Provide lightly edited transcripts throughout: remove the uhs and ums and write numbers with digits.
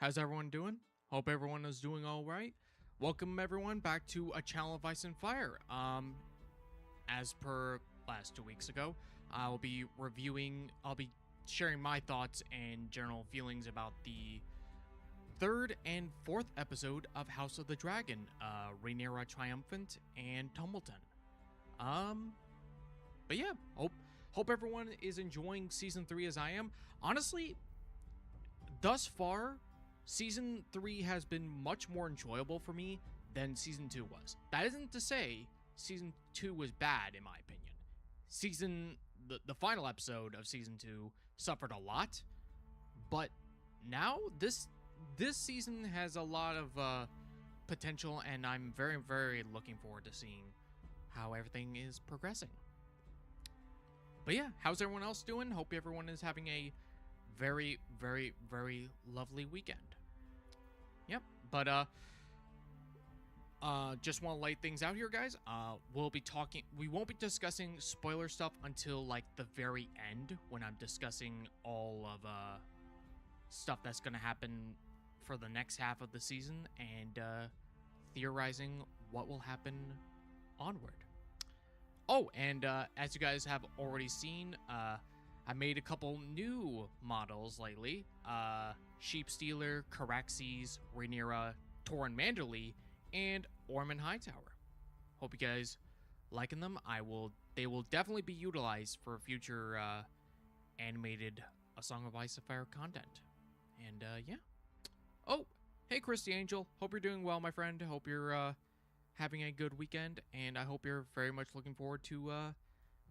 How's everyone doing? Hope everyone is doing all right. Welcome everyone back to a channel of Ice and Fire. As per last 2 weeks ago, I'll be sharing my thoughts and general feelings about the third and fourth episode of House of the Dragon, Rhaenyra Triumphant and Tumbleton. But yeah, hope everyone is enjoying season 3 as I am. Honestly, thus far, Season 3 has been much more enjoyable for me than Season 2 was. That isn't to say Season 2 was bad, in my opinion. The final episode of Season 2 suffered a lot, but now this season has a lot of potential, and I'm very, very looking forward to seeing how everything is progressing. But yeah, how's everyone else doing? Hope everyone is having a very, very, very lovely weekend. Yep, but just want to light things out here, guys. We won't be discussing spoiler stuff until like the very end, when I'm discussing all of stuff that's gonna happen for the next half of the season and theorizing what will happen onward. Oh, and as you guys have already seen, I made a couple new models lately. Sheepstealer, Caraxes, Rhaenyra, Torrhen Manderly, and Ormond Hightower. Hope you guys liking them. They will definitely be utilized for future animated A Song of Ice and Fire content. And yeah. Oh, hey Christy Angel. Hope you're doing well, my friend. Hope you're having a good weekend, and I hope you're very much looking forward to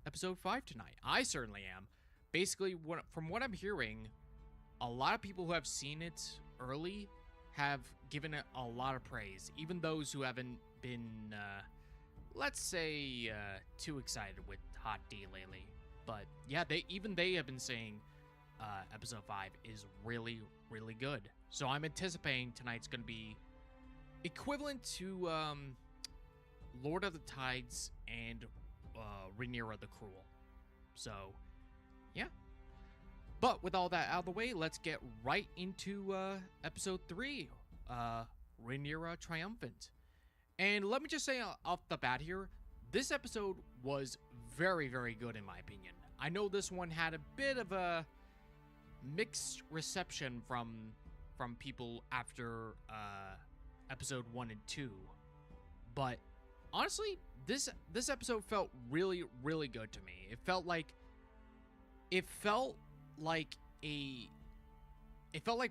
episode 5 tonight. I certainly am. Basically, from what I'm hearing, a lot of people who have seen it early have given it a lot of praise. Even those who haven't been, let's say, too excited with Hot D lately. But yeah, they have been saying episode 5 is really, really good. So I'm anticipating tonight's going to be equivalent to Lord of the Tides and Rhaenyra the Cruel. So yeah. But with all that out of the way, let's get right into episode 3, Rhaenyra Triumphant. And let me just say off the bat here, this episode was very, very good in my opinion. I know this one had a bit of a mixed reception from people after episode 1 and 2. But honestly, this episode felt really, really good to me. It felt like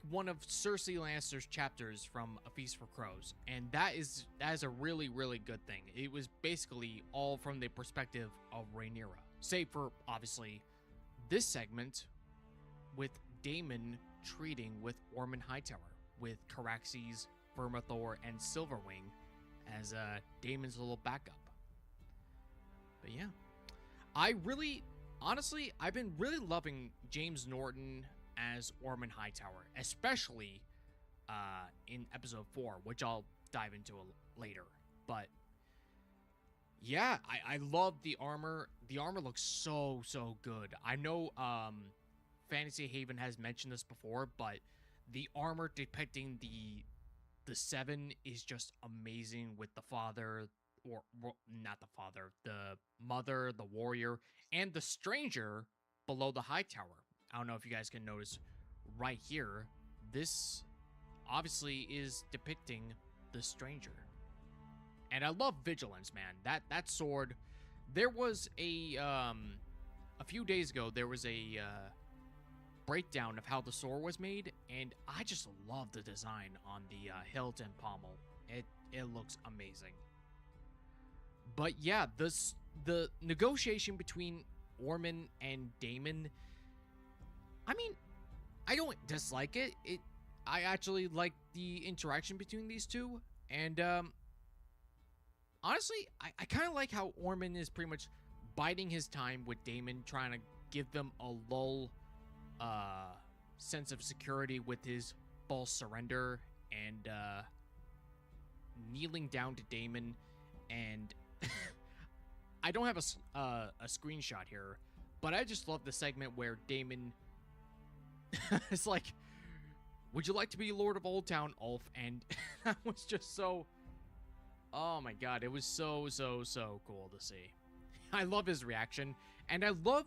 one of Cersei Lannister's chapters from A Feast for Crows, and that is a really, really good thing. It was basically all from the perspective of Rhaenyra, save for obviously this segment with Daemon treating with Ormond Hightower, with Caraxes, Vermithor, and Silverwing as Daemon's little backup. But yeah, honestly, I've been really loving James Norton as Ormond Hightower, especially in episode 4, which I'll dive into later. But yeah, I love the armor. The armor looks so, so good. I know Fantasy Haven has mentioned this before, but the armor depicting the Seven is just amazing, with the father, or not the father, the mother, the warrior, and the stranger below the high tower. I don't know if you guys can notice right here. This obviously is depicting the stranger. And I love Vigilance, man. That sword. There was a few days ago, there was a breakdown of how the sword was made, and I just love the design on the hilt and pommel. It looks amazing. But yeah, the negotiation between Ormond and Daemon, I mean, I don't dislike it. I actually like the interaction between these two. And honestly, I kind of like how Ormond is pretty much biding his time with Daemon, trying to give them a lull sense of security with his false surrender, and kneeling down to Daemon. And I don't have a screenshot here, but I just love the segment where Daemon is like would you like to be Lord of Old Town, Ulf? And that was just so, oh my god, it was so cool to see. I love his reaction, and I love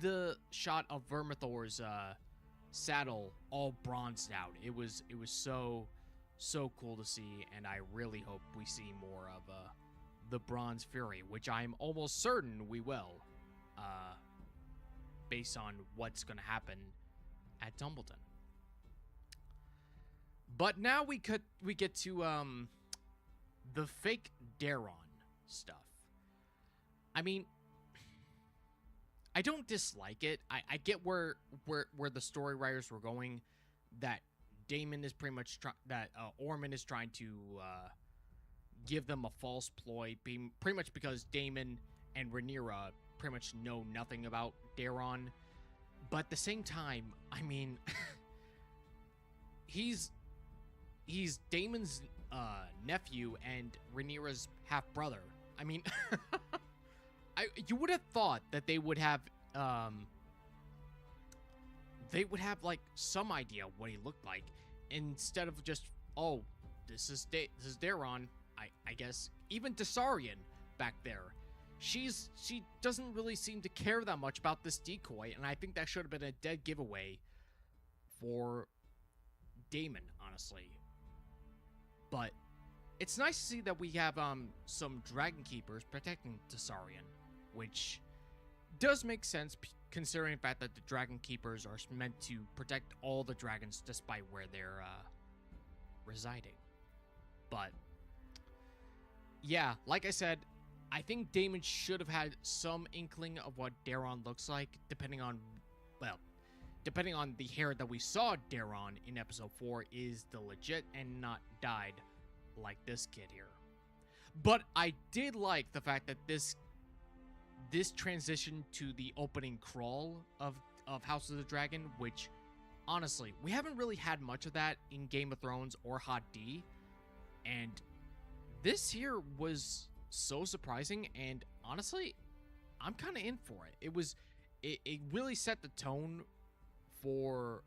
the shot of Vermithor's saddle all bronzed out. It was so cool to see, and I really hope we see more of the Bronze Fury, which I'm almost certain we will, based on what's going to happen at Dumbledon. But now we get to the fake Daeron stuff. I mean, I don't dislike it. I get where the story writers were going, that Daemon is pretty much Ormond is trying to give them a false ploy, pretty much because Daemon and Rhaenyra pretty much know nothing about Daeron. But at the same time, I mean, he's Daemon's nephew and Rhaenyra's half brother. I mean, you would have thought that they would have like some idea what he looked like, instead of just, oh, this is Daeron. I guess even Targaryen back there, she doesn't really seem to care that much about this decoy, and I think that should have been a dead giveaway for Daemon, honestly. But it's nice to see that we have some Dragon Keepers protecting Targaryen, which does make sense considering the fact that the Dragon Keepers are meant to protect all the dragons despite where they're residing. But yeah, like I said, I think Daemon should have had some inkling of what Daeron looks like, depending on the hair that we saw Daeron in episode 4 is the legit and not dyed like this kid here. But I did like the fact that this transition to the opening crawl of House of the Dragon, which honestly, we haven't really had much of that in Game of Thrones or Hot D, and this here was so surprising, and honestly, I'm kind of in for it. It really set the tone for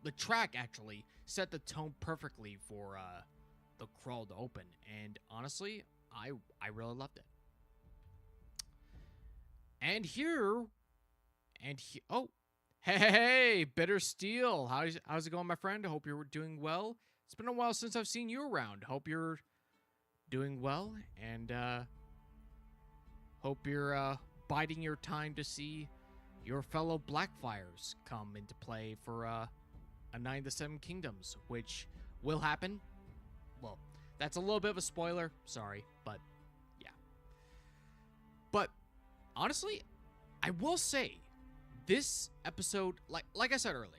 the track actually set the tone perfectly for the crawl to open, and honestly, I really loved it. And here, oh, hey, Bitter Steel, how's it going, my friend? I hope you're doing well. It's been a while since I've seen you around. Hope you're doing well, and hope you're biding your time to see your fellow Blackfires come into play for a Night of the Seven Kingdoms, which will happen. Well, that's a little bit of a spoiler, sorry, but yeah. But honestly, I will say this episode, like I said earlier,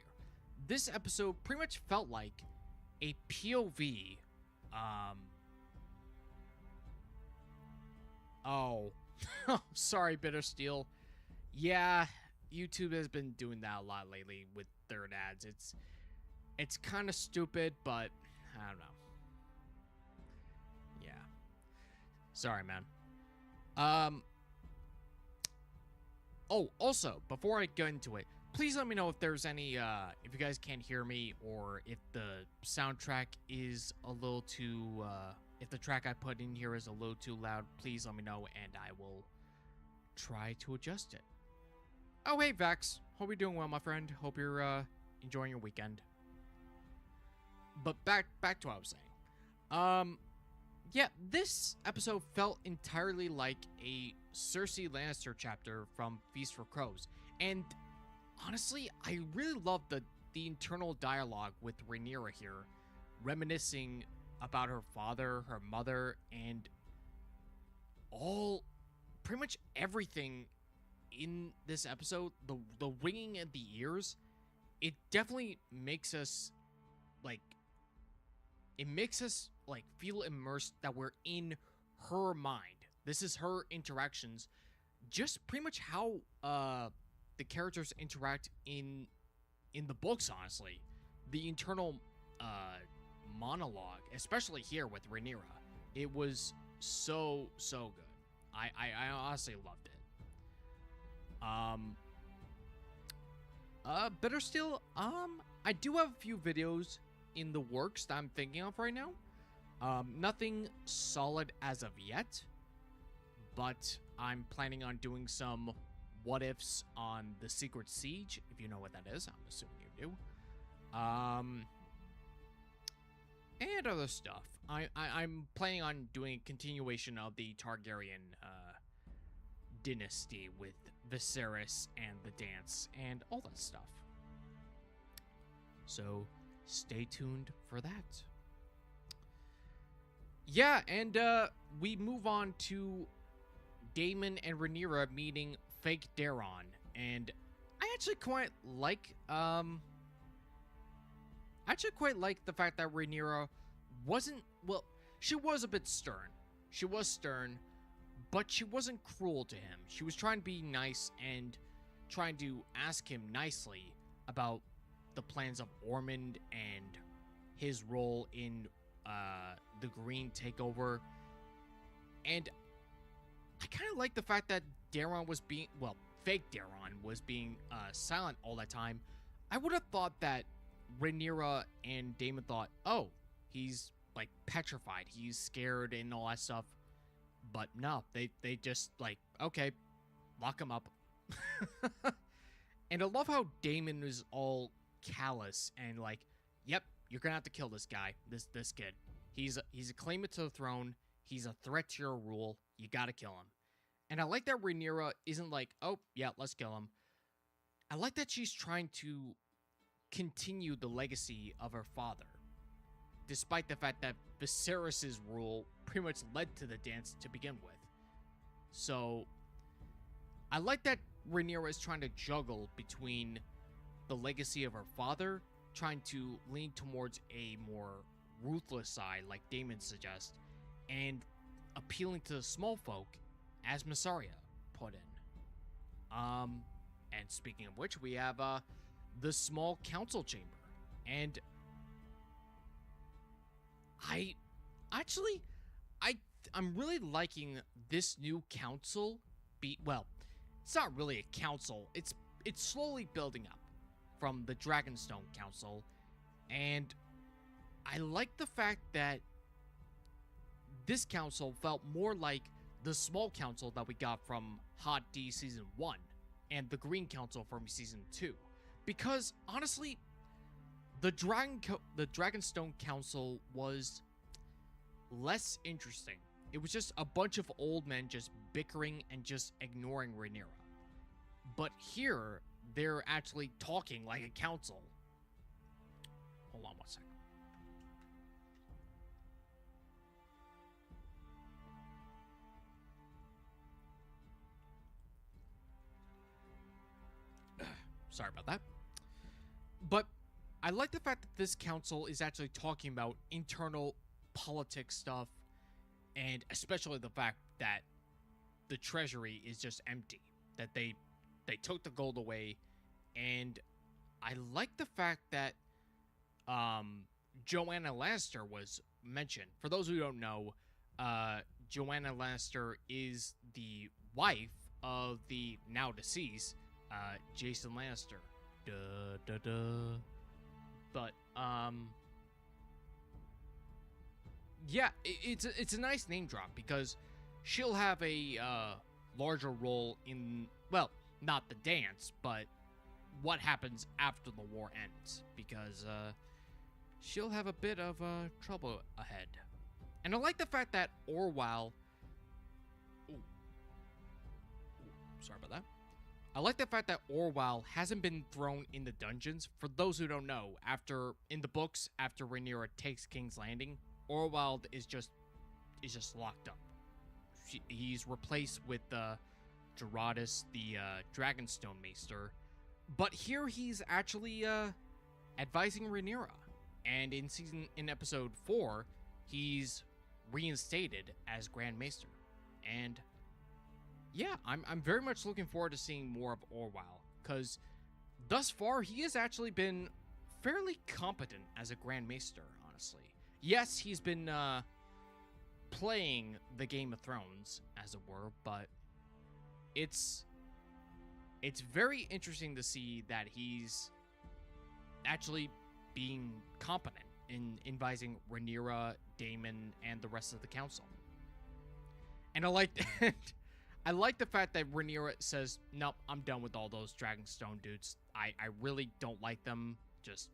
this episode pretty much felt like a POV. Oh, sorry, Bitter Steel. Yeah, YouTube has been doing that a lot lately with third ads. It's kind of stupid, but I don't know. Yeah. Sorry, man. Oh, also, before I go into it, please let me know if there's any, if you guys can't hear me, or if the soundtrack is a little too, if the track I put in here is a little too loud. Please let me know, and I will try to adjust it. Oh, hey, Vex. Hope you're doing well, my friend. Hope you're, enjoying your weekend. But back to what I was saying. Yeah, this episode felt entirely like a Cersei Lannister chapter from Feast for Crows. And honestly, I really love the internal dialogue with Rhaenyra here, reminiscing about her father, her mother, and pretty much everything in this episode. The ringing of the ears, it definitely makes us feel immersed, that we're in her mind. This is her interactions, just pretty much how the characters interact in the books, honestly. The internal monologue, especially here with Rhaenyra, it was so good. I honestly loved it. Better still, I do have a few videos in the works that I'm thinking of right now. Nothing solid as of yet, but I'm planning on doing some what ifs on the Secret Siege, if you know what that is. I'm assuming you do. And other stuff. I'm planning on doing a continuation of the Targaryen dynasty with Viserys and the dance and all that stuff. So stay tuned for that. Yeah, and we move on to Daemon and Rhaenyra meeting fake Daeron, and I actually quite like the fact that Rhaenyra wasn't, well, she was a bit stern. She was stern, but she wasn't cruel to him. She was trying to be nice and trying to ask him nicely about the plans of Ormond and his role in the Green takeover. And I kind of like the fact that Daeron was being, well, fake Daeron was being silent all that time. I would have thought that Rhaenyra and Daemon thought, oh, he's like petrified, he's scared and all that stuff. But no, they just like, okay, lock him up. And I love how Daemon is all callous and like, yep, you're gonna have to kill this guy, this kid. He's a claimant to the throne. He's a threat to your rule. You gotta kill him. And I like that Rhaenyra isn't like, oh yeah, let's kill him. I like that she's trying to continue the legacy of her father, despite the fact that Viserys' rule pretty much led to the dance to begin with. So I like that Rhaenyra is trying to juggle between the legacy of her father, trying to lean towards a more ruthless side, like Daemon suggests, and appealing to the small folk, as Mysaria put in. And speaking of which, we have the small council chamber, and I'm really liking this new council. Well, it's not really a council. It's slowly building up from the Dragonstone Council, and I like the fact that this council felt more like the small council that we got from Hot D Season 1 and the Green Council from Season 2. Because, honestly, the Dragonstone Council was less interesting. It was just a bunch of old men just bickering and just ignoring Rhaenyra. But here, they're actually talking like a council. Hold on one second. Sorry about that. But I like the fact that this council is actually talking about internal politics stuff, and especially the fact that the treasury is just empty, that they took the gold away. And I like the fact that Joanna Lannister was mentioned. For those who don't know, Joanna Lannister is the wife of the now deceased Jason Lannister. But yeah, it's a nice name drop because she'll have a larger role in, well, not the dance, but what happens after the war ends, because she'll have a bit of trouble ahead. And I like the fact that Orwell, sorry about that. I like the fact that Orwell hasn't been thrown in the dungeons. For those who don't know, in the books, after Rhaenyra takes King's Landing, Orwell is just locked up. He's replaced with Gerardus, the Dragonstone Maester. But here he's actually advising Rhaenyra. And in episode 4, he's reinstated as Grand Maester. And yeah, I'm very much looking forward to seeing more of Orwell, because thus far he has actually been fairly competent as a Grand Maester, honestly. Yes, he's been playing the Game of Thrones, as it were, but it's it's very interesting to see that he's actually being competent in advising Rhaenyra, Daemon, and the rest of the council. And I like I like the fact that Rhaenyra says, nope, I'm done with all those Dragonstone dudes. I really don't like them. Just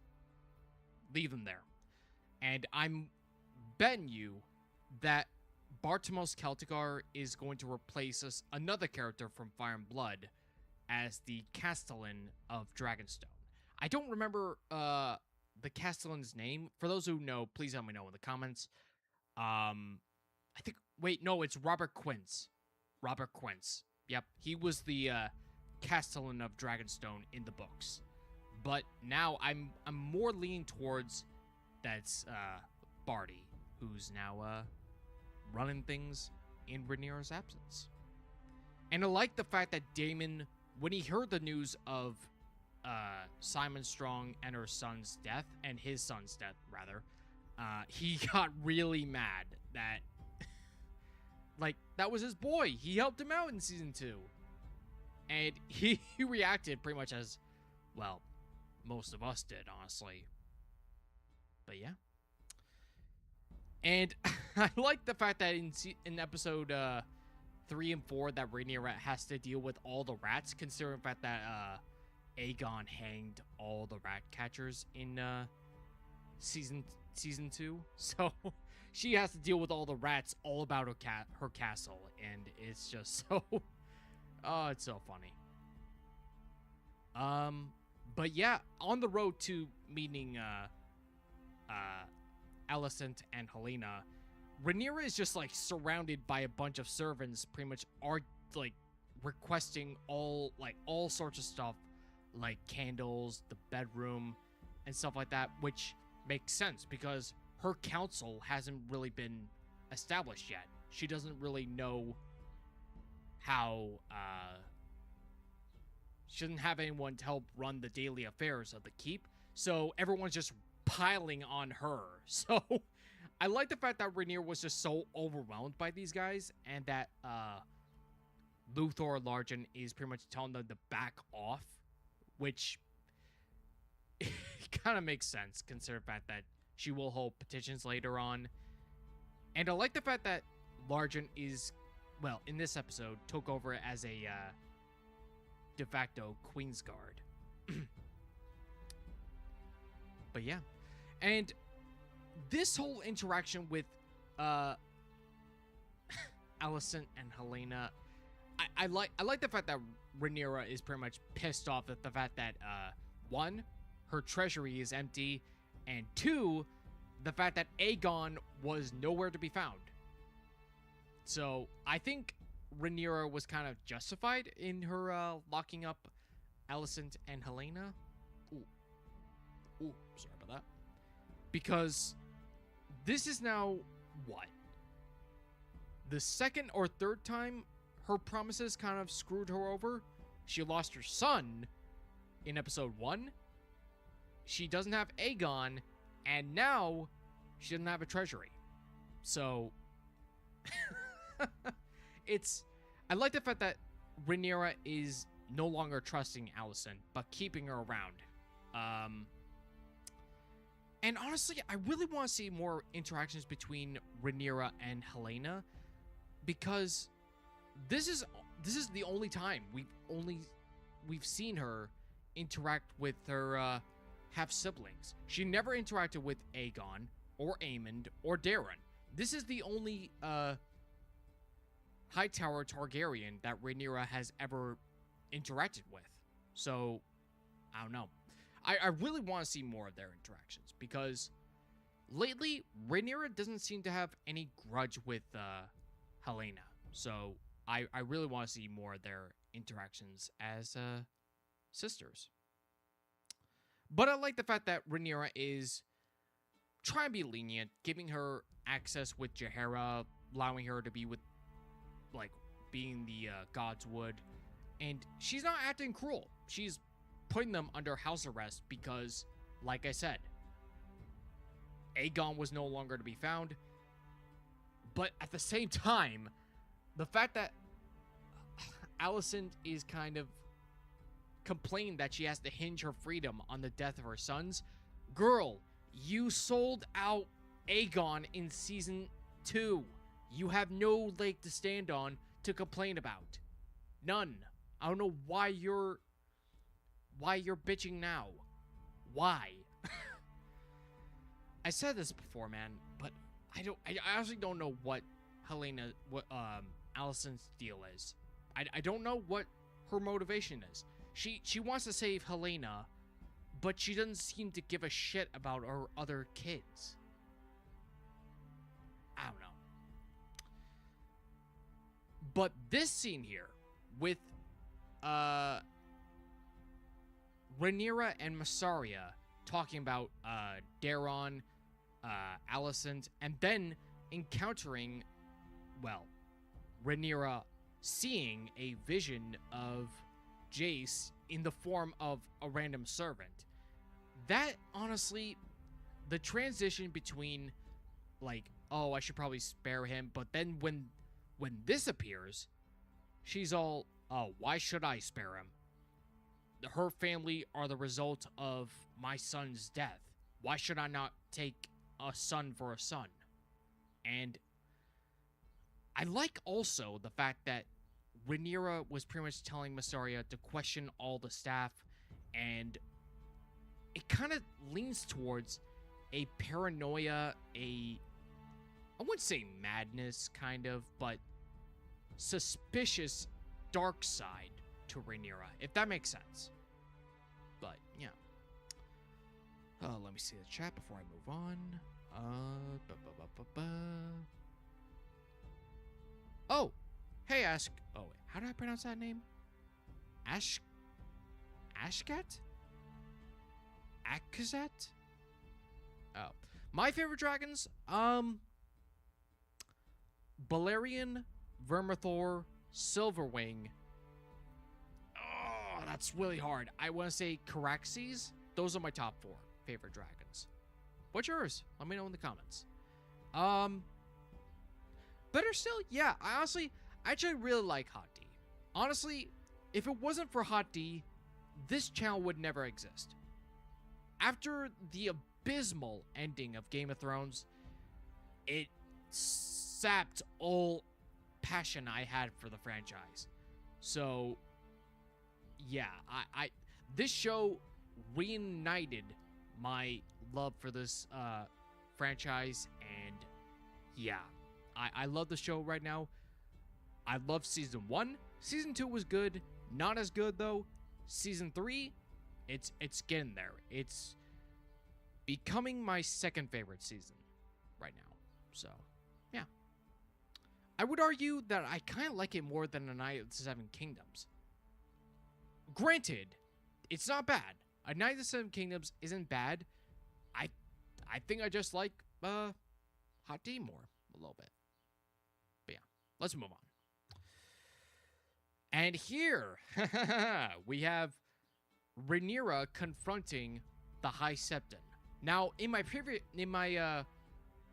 leave them there. And I'm betting you that Bartimos Celtigar is going to replace another character from Fire and Blood as the Castellan of Dragonstone. I don't remember the Castellan's name. For those who know, please let me know in the comments. I think, wait, no, it's Robert Quince. Robert Quince. Yep, he was the Castellan of Dragonstone in the books. But now I'm more leaning towards that's Barty, who's now running things in Rhaenyra's absence. And I like the fact that Daemon, when he heard the news of Simon Strong and her son's death, and his son's death, rather, he got really mad that, like, that was his boy. He helped him out in season 2. And he reacted pretty much as, well, most of us did, honestly. But yeah. And I like the fact that in episode 3 and 4 that Rhaenyra has to deal with all the rats, considering the fact that Aegon hanged all the rat catchers in season 2. So she has to deal with all the rats all about her castle, and it's just so oh, it's so funny. But yeah, on the road to meeting Alicent and Helena, Rhaenyra is just like surrounded by a bunch of servants, pretty much are like requesting all sorts of stuff, like candles, the bedroom, and stuff like that, which makes sense because her council hasn't really been established yet. She doesn't really know how she doesn't have anyone to help run the daily affairs of the keep, so everyone's just piling on her. So I like the fact that Rhaenyra was just so overwhelmed by these guys, and that Luthor Largen is pretty much telling them to back off, which kind of makes sense considering the fact that she will hold petitions later on. And I like the fact that Largen is, well, in this episode, took over as a de facto Queen's Guard. But yeah. And this whole interaction with Alicent and Helena, I like the fact that Rhaenyra is pretty much pissed off at the fact that one, her treasury is empty, and two, the fact that Aegon was nowhere to be found. So I think Rhaenyra was kind of justified in her locking up Alicent and Helena. Ooh, sorry about that. Because this is now, what? The second or third time her promises kind of screwed her over. She lost her son in episode 1. She doesn't have Aegon, and now she doesn't have a treasury. So I like the fact that Rhaenyra is no longer trusting Alicent, but keeping her around. And honestly, I really want to see more interactions between Rhaenyra and Helena, because this is the only time we've seen her interact with her half siblings. She never interacted with Aegon or Aemond or Daeron. This is the only Hightower Targaryen that Rhaenyra has ever interacted with. So I don't know. I really want to see more of their interactions, because lately Rhaenyra doesn't seem to have any grudge with Helena. So I really want to see more of their interactions as sisters. But I like the fact that Rhaenyra is trying to be lenient, giving her access with Jaehaera, allowing her to be with, like, being the Godswood, and she's not acting cruel. She's putting them under house arrest because, like I said, Aegon was no longer to be found. But at the same time, the fact that Alicent is kind of complain that she has to hinge her freedom on the death of her sons. Girl, you sold out Aegon in season 2. You have no leg to stand on to complain about. None. I don't know why you're bitching now. Why? I said this before, man, but I honestly don't know what Alicent's deal is. I don't know what her motivation is. She wants to save Helena, but she doesn't seem to give a shit about her other kids. I don't know. But this scene here with Rhaenyra and Mysaria talking about Daeron, Alicent, and then encountering, well, Rhaenyra seeing a vision of Jace in the form of a random servant. That, honestly, the transition between, like, oh, I should probably spare him, but then when this appears, she's all, oh, why should I spare him? Her family are the result of my son's death. Why should I not take a son for a son? And I like also the fact that Rhaenyra was pretty much telling Mysaria to question all the staff, and it kind of leans towards a paranoia, I wouldn't say madness, kind of, but suspicious dark side to Rhaenyra, if that makes sense. But, yeah. Let me see the chat before I move on. Oh! Hey, Ask... Oh, wait. How do I pronounce that name? Ashket? Akazet? Oh. My favorite dragons? Balerion, Vermithor, Silverwing. Oh, that's really hard. I want to say Caraxes. Those are my top 4 favorite dragons. What's yours? Let me know in the comments. Better still, yeah. I actually really like Hot D. Honestly, if it wasn't for Hot D, this channel would never exist. After the abysmal ending of Game of Thrones, it sapped all passion I had for the franchise. So, yeah, this show reunited my love for this franchise, and yeah, I love the show right now. I love season 1. Season 2 was good, not as good though. Season 3, it's getting there. It's becoming my second favorite season right now. So, yeah. I would argue that I kind of like it more than A Night of the Seven Kingdoms. Granted, it's not bad. A Night of the Seven Kingdoms isn't bad. I think I just like Hot D more a little bit. But yeah, let's move on. And here we have Rhaenyra confronting the High Septon. Now, in my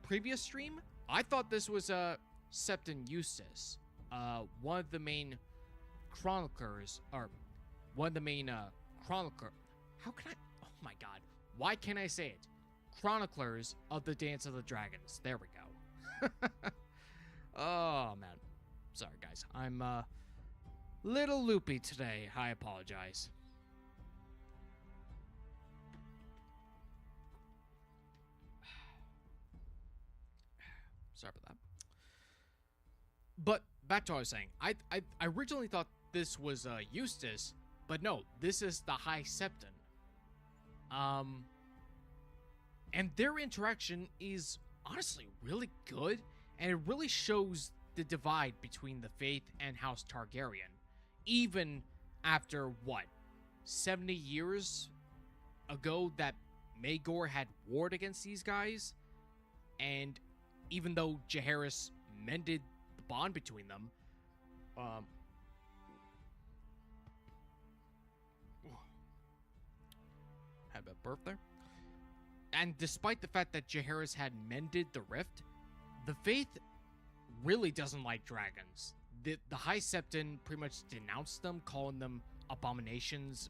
previous stream, I thought this was Septon Eustace, one of the main chroniclers, or one of the main chronicler. How can I? Oh my God! Why can't I say it? Chroniclers of the Dance of the Dragons. There we go. Oh man, sorry guys. I'm little loopy today. I apologize. Sorry about that. But back to what I was saying. I originally thought this was Eustace, but no, this is the High Septon. And their interaction is honestly really good, and it really shows the divide between the Faith and House Targaryen, even after, what, 70 years ago that Maegor had warred against these guys, and even though Jaehaerys mended the bond between them, had a burp there. And despite the fact that Jaehaerys had mended the rift, the Faith really doesn't like dragons. The High Septon pretty much denounced them, calling them abominations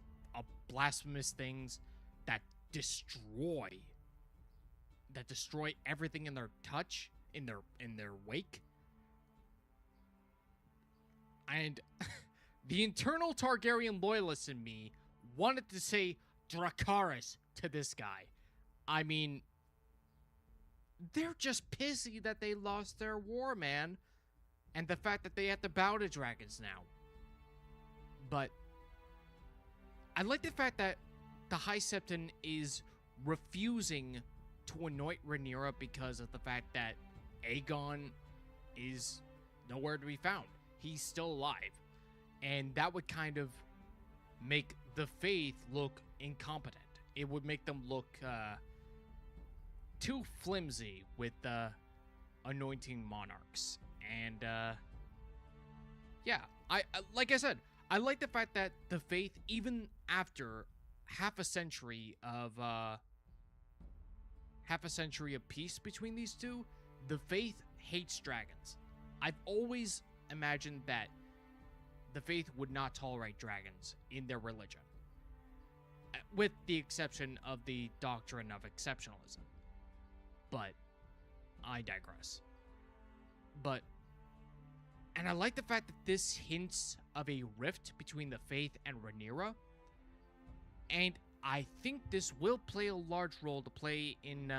blasphemous things that destroy everything in their touch, in their wake. And the internal Targaryen loyalist in me wanted to say Dracarys to this guy. I mean, they're just pissy that they lost their war, man. And the fact that they have to bow to dragons now. But I like the fact that the High Septon is refusing to anoint Rhaenyra because of the fact that Aegon is nowhere to be found. He's still alive. And that would kind of make the Faith look incompetent. It would make them look too flimsy with anointing monarchs. And yeah, like I said, I like the fact that the Faith, even after half a century of peace between these two, the Faith hates dragons. I've always imagined that the Faith would not tolerate dragons in their religion, with the exception of the doctrine of exceptionalism. But I digress. And I like the fact that this hints of a rift between the Faith and Rhaenyra. And I think this will play a large role to play in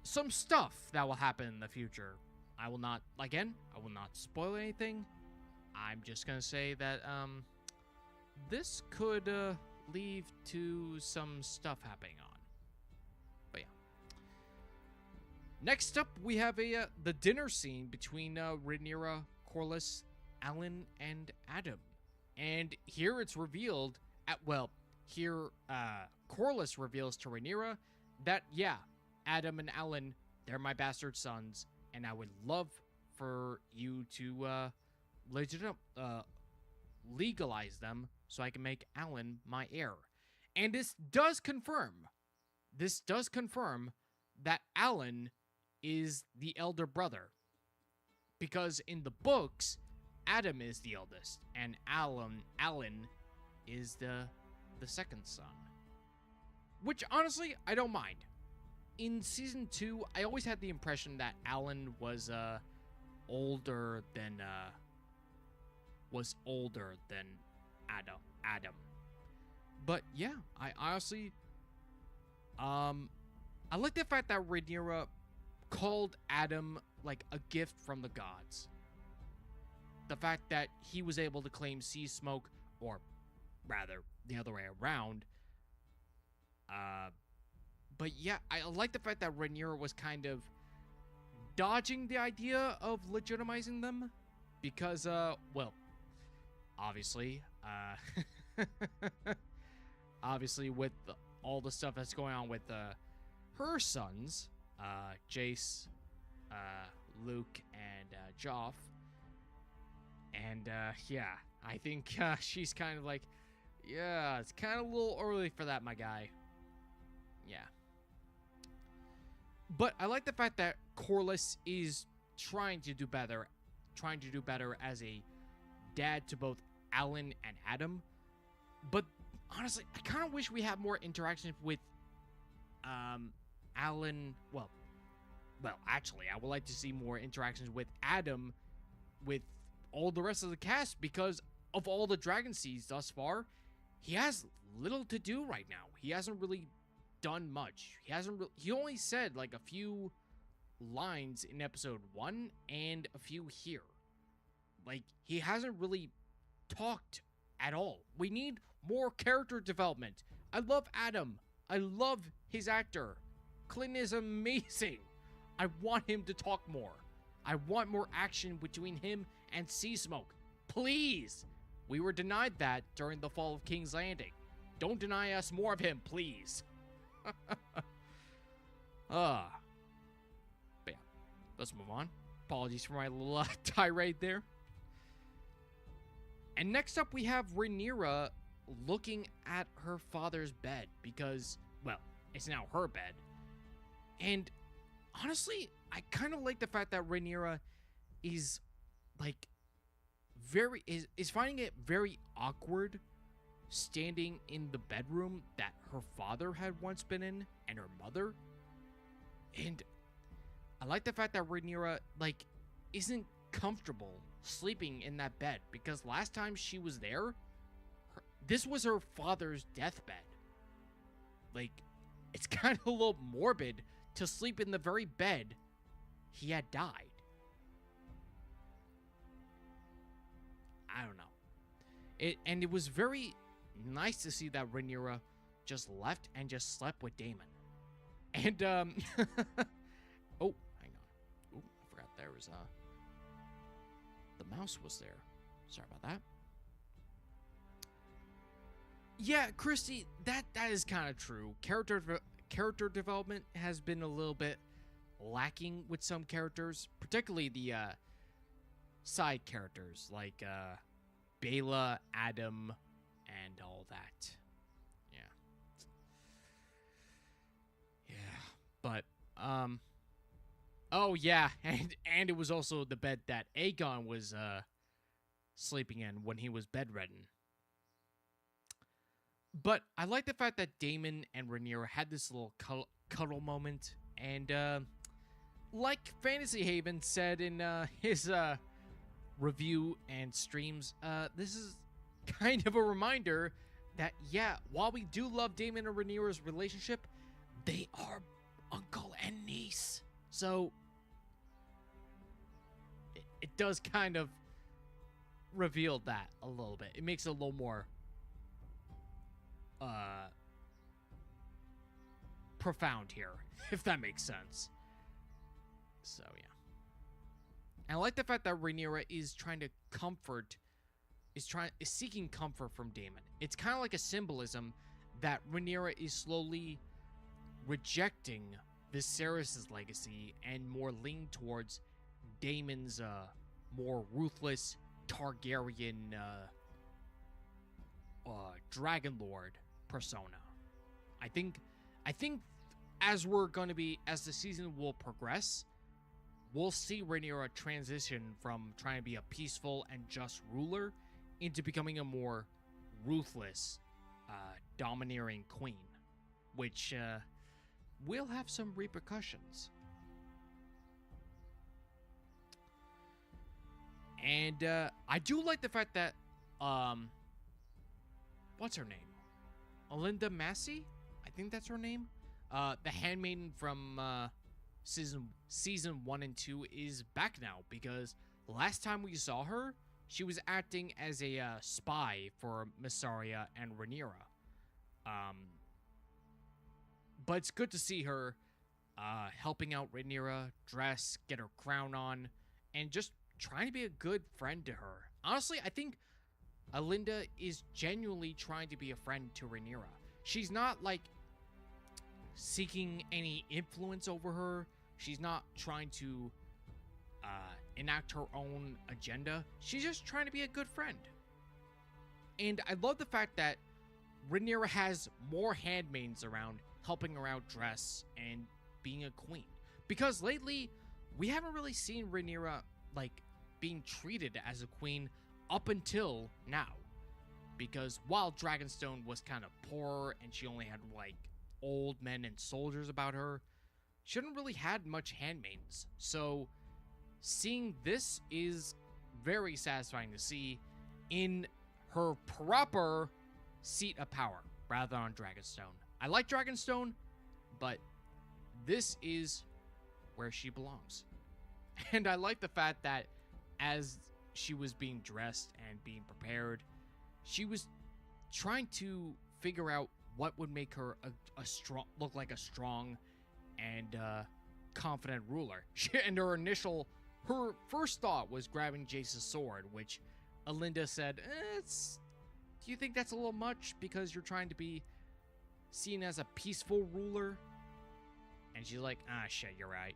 some stuff that will happen in the future. I will not spoil anything. I'm just going to say that this could lead to some stuff happening on. But yeah. Next up, we have the dinner scene between Rhaenyra, Corlys, Alan, and Adam. And here it's revealed, Corlys reveals to Rhaenyra that, yeah, Adam and Alan, they're my bastard sons, and I would love for you to legalize them so I can make Alan my heir. And this does confirm that Alan is the elder brother, because in the books Adam is the eldest and Alan is the second son, which honestly I don't mind. In season 2 I always had the impression that Alan was older than Adam. But yeah, I honestly I like the fact that Rhaenyra called Adam like a gift from the gods. The fact that he was able to claim sea smoke, or rather the other way around. But yeah, I like the fact that Rhaenyra was kind of dodging the idea of legitimizing them because obviously with all the stuff that's going on with her sons, Jace, Luke, and Joff. And yeah, I think she's kind of like, yeah, it's kind of a little early for that, my guy. Yeah. But I like the fact that Corlys is trying to do better as a dad to both Alan and Adam. But honestly, I kind of wish we had more interactions with Alan. Well, actually, I would like to see more interactions with Adam with all the rest of the cast, because of all the dragon seeds thus far, he has little to do right now. He hasn't really done much. He only said like a few lines in episode 1 and a few here. Like, he hasn't really talked at all. We need more character development. I love Adam. I love his actor. Clint is amazing. I want him to talk more. I want more action between him and Sea Smoke. Please. We were denied that during the fall of King's Landing. Don't deny us more of him, please. But yeah, let's move on. Apologies for my little tirade there. And next up, we have Rhaenyra looking at her father's bed because, well, it's now her bed. And honestly, I kind of like the fact that Rhaenyra is like is finding it very awkward standing in the bedroom that her father had once been in, and her mother. And I like the fact that Rhaenyra, like, isn't comfortable sleeping in that bed, because last time she was there, this was her father's deathbed. Like, it's kind of a little morbid to sleep in the very bed he had died. I don't know. It was very nice to see that Rhaenyra just left and just slept with Daemon. And, oh, hang on. Oh, I forgot there was, the mouse was there. Sorry about that. Yeah, Christy, that is kind of true. Character development has been a little bit lacking with some characters, particularly the side characters like Bela, Adam, and all that. Yeah, but oh yeah, and it was also the bed that Aegon was sleeping in when he was bedridden. But I like the fact that Daemon and Rhaenyra had this little cuddle moment, and like Fantasy Haven said in his review and streams, this is kind of a reminder that, yeah, while we do love Daemon and Rhaenyra's relationship, they are uncle and niece. So it does kind of reveal that a little bit. It makes it a little more profound here, if that makes sense. So yeah, and I like the fact that Rhaenyra is trying to is seeking comfort from Daemon. It's kind of like a symbolism that Rhaenyra is slowly rejecting Viserys' legacy and more leaning towards Daemon's more ruthless Targaryen Dragon Lord persona. I think as the season will progress, we'll see Rhaenyra transition from trying to be a peaceful and just ruler into becoming a more ruthless, domineering queen, which will have some repercussions. And I do like the fact that what's her name? Alinda Massey? I think that's her name. The handmaiden from season 1 and 2 is back now, because last time we saw her, she was acting as a spy for Mysaria and Rhaenyra. But it's good to see her helping out Rhaenyra, dress, get her crown on, and just trying to be a good friend to her. Honestly, I think Alinda is genuinely trying to be a friend to Rhaenyra. She's not, like, seeking any influence over her. She's not trying to enact her own agenda. She's just trying to be a good friend. And I love the fact that Rhaenyra has more handmaids around, helping her out dress and being a queen. Because lately, we haven't really seen Rhaenyra, like, being treated as a queen up until now. Because while Dragonstone was kind of poor and she only had, like, old men and soldiers about her, she hadn't really had much handmaids. So seeing this is very satisfying to see in her proper seat of power rather than on Dragonstone. I like Dragonstone, but this is where she belongs. And I like the fact that as she was being dressed and being prepared, she was trying to figure out what would make her look like a strong and confident ruler. And her first thought was grabbing Jace's sword, which Alinda said, do you think that's a little much because you're trying to be seen as a peaceful ruler? And she's like, shit, you're right.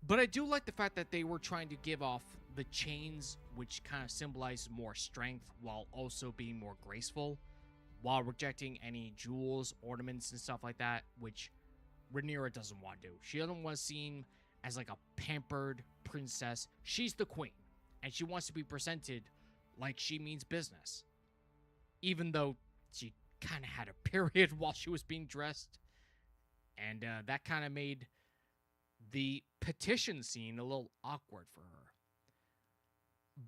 But I do like the fact that they were trying to give off the chains, which kind of symbolize more strength while also being more graceful, while rejecting any jewels, ornaments, and stuff like that, which Rhaenyra doesn't want to do. She doesn't want to seem as like a pampered princess. She's the queen, and she wants to be presented like she means business. even though she kind of had a period while she was being dressed. And that kind of made the petition scene a little awkward for her.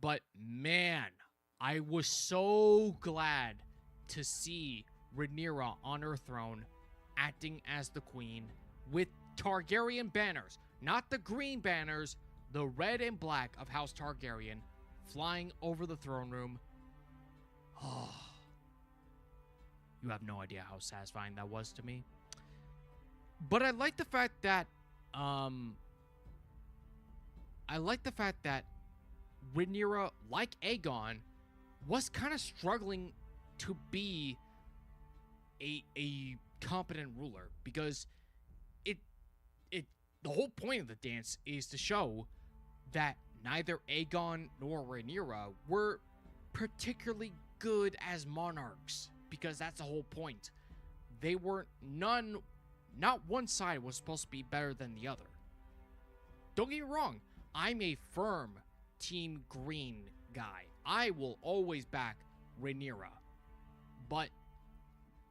But man, I was so glad to see Rhaenyra on her throne acting as the queen with Targaryen banners, not the green banners, the red and black of House Targaryen flying over the throne room. Oh, you have no idea how satisfying that was to me. But I like the fact that Rhaenyra, like Aegon, was kind of struggling to be a competent ruler, because the whole point of the dance is to show that neither Aegon nor Rhaenyra were particularly good as monarchs, because that's the whole point. They weren't not one side was supposed to be better than the other. Don't get me wrong, I'm a firm Team Green guy. I will always back Rhaenyra. But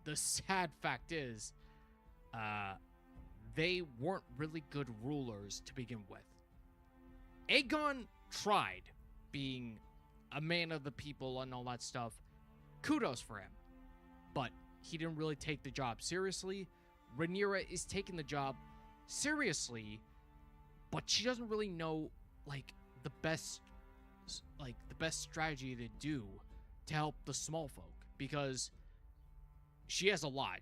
the sad fact is, they weren't really good rulers to begin with. Aegon tried being a man of the people and all that stuff. Kudos for him. But he didn't really take the job seriously. Rhaenyra is taking the job seriously, but she doesn't really know, the best strategy to do to help the small folk, because she has a lot.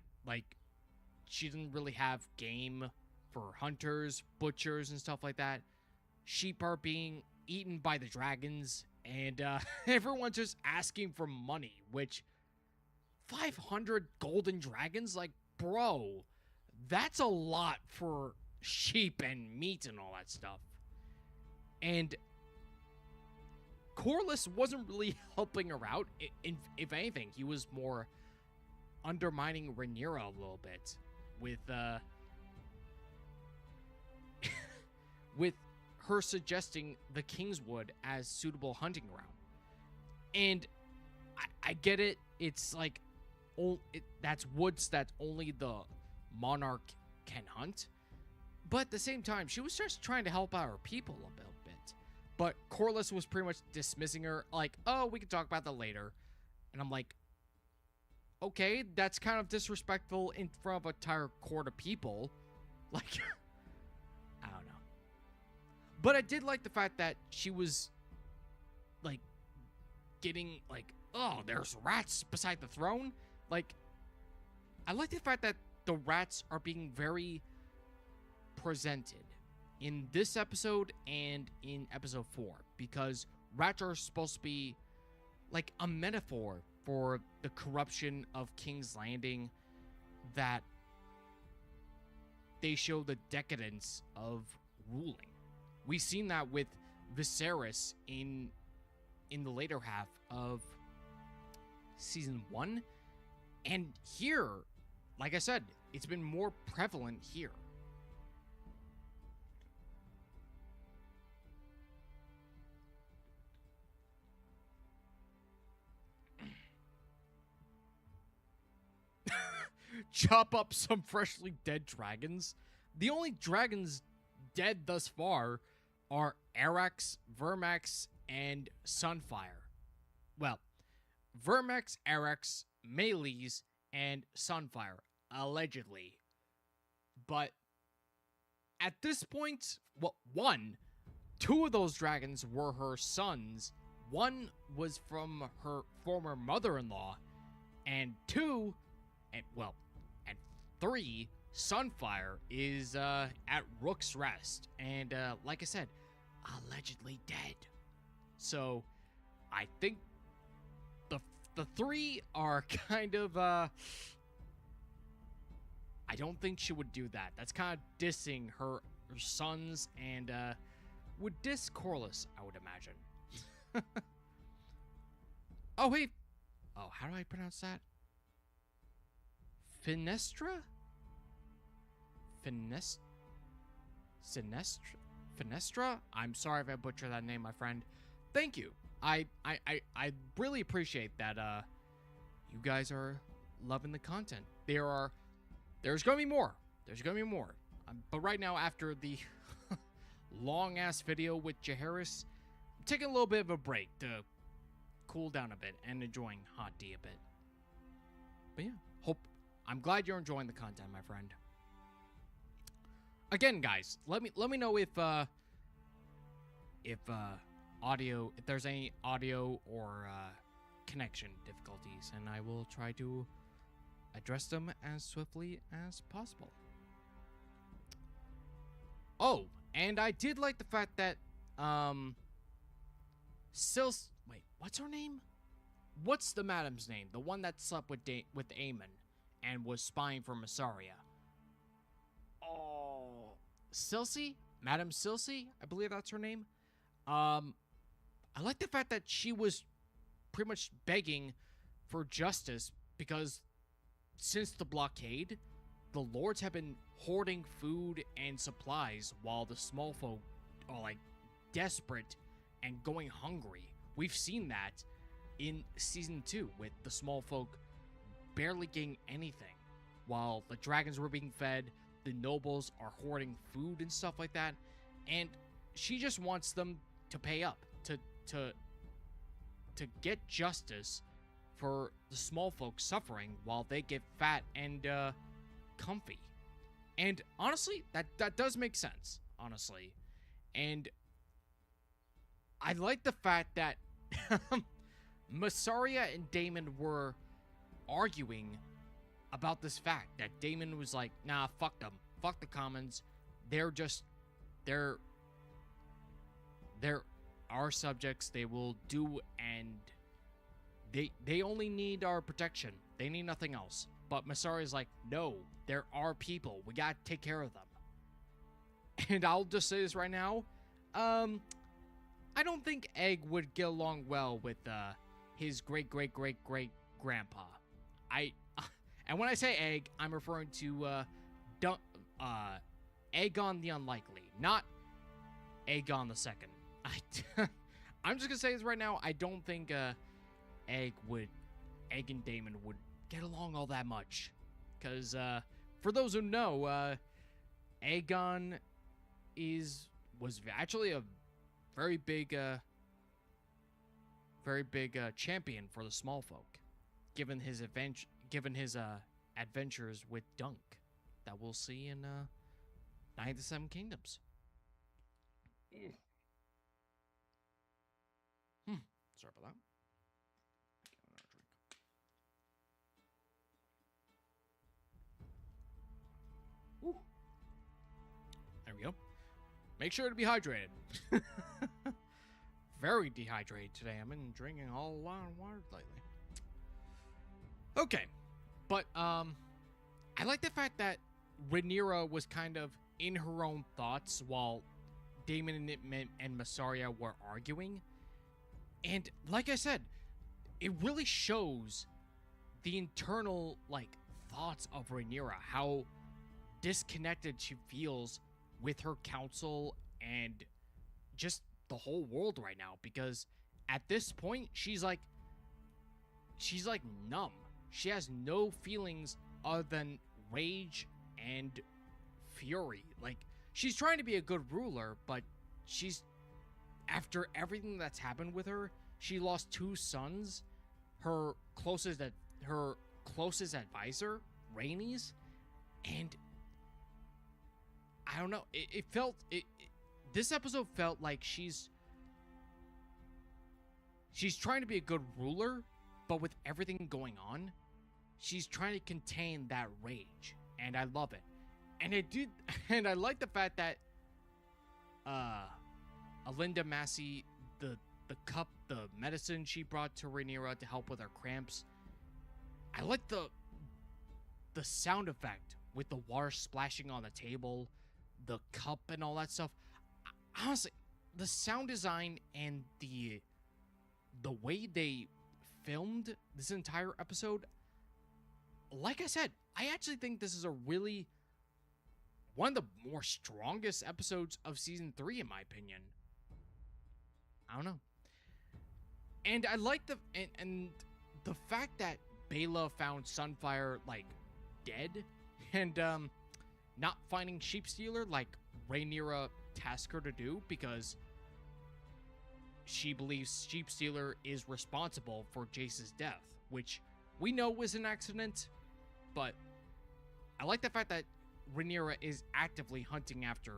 She didn't really have game for hunters, butchers, and stuff like that. Sheep are being eaten by the dragons, and everyone's just asking for money, which 500 golden dragons? Bro, that's a lot for sheep and meat and all that stuff. And Corlys wasn't really helping her out. If anything, he was more undermining Rhaenyra a little bit with with her suggesting the Kingswood as suitable hunting ground. And I get it. It's that's woods that only the monarch can hunt. But at the same time, she was just trying to help out her people a little bit. But Corlys was pretty much dismissing her, oh, we can talk about that later. And I'm like, okay, that's kind of disrespectful in front of an entire court of people. I don't know. But I did like the fact that she was, getting, oh, there's rats beside the throne. I like the fact that the rats are being very presented in this episode and in episode 4, because rats are supposed to be a metaphor for the corruption of King's Landing, that they show the decadence of ruling. We've seen that with Viserys in the later half of season 1, and here, like I said, it's been more prevalent here. Chop up some freshly dead dragons. The only dragons dead thus far are Arax, Vermax, and Sunfire. Well, Vermax, Arax, Melees, and Sunfire, allegedly. But at this point, two of those dragons were her sons. One was from her former mother-in-law, and three, Sunfire is at Rook's Rest, and like I said, allegedly dead. So I think the three are kind of I don't think she would do that. That's kind of dissing her sons, and would diss Corlys, I would imagine. Oh, hey. Oh, how do I pronounce that? Fenestra? Fenestra? I'm sorry if I butchered that name, my friend. Thank you. I really appreciate that you guys are loving the content. There's gonna be more. There's gonna be more. But right now, after the long ass video with Jaehaerys, I'm taking a little bit of a break to cool down a bit and enjoying Hot D a bit. But yeah, I'm glad you're enjoying the content, my friend. Again, guys, let me know if there's any audio or connection difficulties, and I will try to address them as swiftly as possible. Oh, and I did like the fact that wait, what's her name? What's the madam's name? The one that slept with Aemon and was spying for Mysaria. Oh, Cersei? Madam Cersei? I believe that's her name. I like the fact that she was pretty much begging for justice because since the blockade, the lords have been hoarding food and supplies while the small folk are like desperate and going hungry. We've seen that in season 2 with the small folk barely getting anything while the dragons were being fed, the nobles are hoarding food and stuff like that, and she just wants them to pay up to get justice for the small folk suffering while they get fat and comfy. And honestly, that does make sense, honestly. And I like the fact that Mysaria and Daemon were arguing about this fact that Daemon was like, nah, fuck them. Fuck the commons. They're our subjects. They will do, and they only need our protection. They need nothing else. But Mysaria's like, no, there are people. We gotta take care of them. And I'll just say this right now. I don't think Egg would get along well with his great-great-great-great-grandpa. And when I say Egg, I'm referring to Aegon the Unlikely, not Aegon the Second. I'm just gonna say this right now. I don't think Egg and Daemon would get along all that much, because for those who know, Aegon was actually a very big champion for the small folk, given his adventures with Dunk that we'll see in Night of the Seven Kingdoms. Sorry about that. Woo. There we go. Make sure to be hydrated. Very dehydrated today. I've been drinking a lot of water lately. Okay. But, I like the fact that Rhaenyra was kind of in her own thoughts while Daemon and Mysaria were arguing. And, like I said, it really shows the internal, thoughts of Rhaenyra, how disconnected she feels with her council and just the whole world right now, because at this point she's numb. She has no feelings other than rage and fury. She's trying to be a good ruler, but after everything that's happened with her, she lost 2 sons, her closest advisor, Rhaenys, and I don't know. This episode felt like she's trying to be a good ruler, but with everything going on, she's trying to contain that rage, and I love it. And I like the fact that Alinda Massey, the cup, the medicine she brought to Rhaenyra to help with her cramps. I like the sound effect with the water splashing on the table, the cup and all that stuff. Honestly, the sound design and the way they filmed this entire episode, like I said, I actually think this is one of the more strongest episodes of season 3, in my opinion. I don't know. And I like the fact that Bela found Sunfire, like, dead, and, not finding Sheep Stealer, like Rhaenyra tasked her to do, because she believes Sheep Stealer is responsible for Jace's death, which we know was an accident, but I like the fact that Rhaenyra is actively hunting after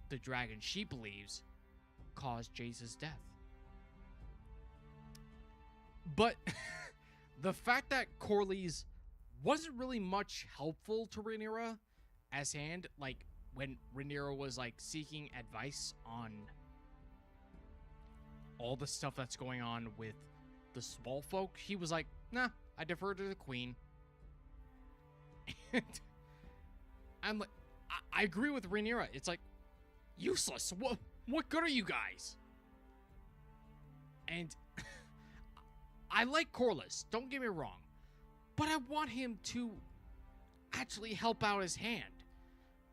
the dragon she believes caused Jace's death. But the fact that Corlys wasn't really much helpful to Rhaenyra as hand, like when Rhaenyra was like seeking advice on all the stuff that's going on with the small folk, he was like, nah, I defer to the queen. And I'm like, I agree with Rhaenyra. It's like, useless. What good are you guys? And I like Corlys, don't get me wrong, but I want him to actually help out his hand.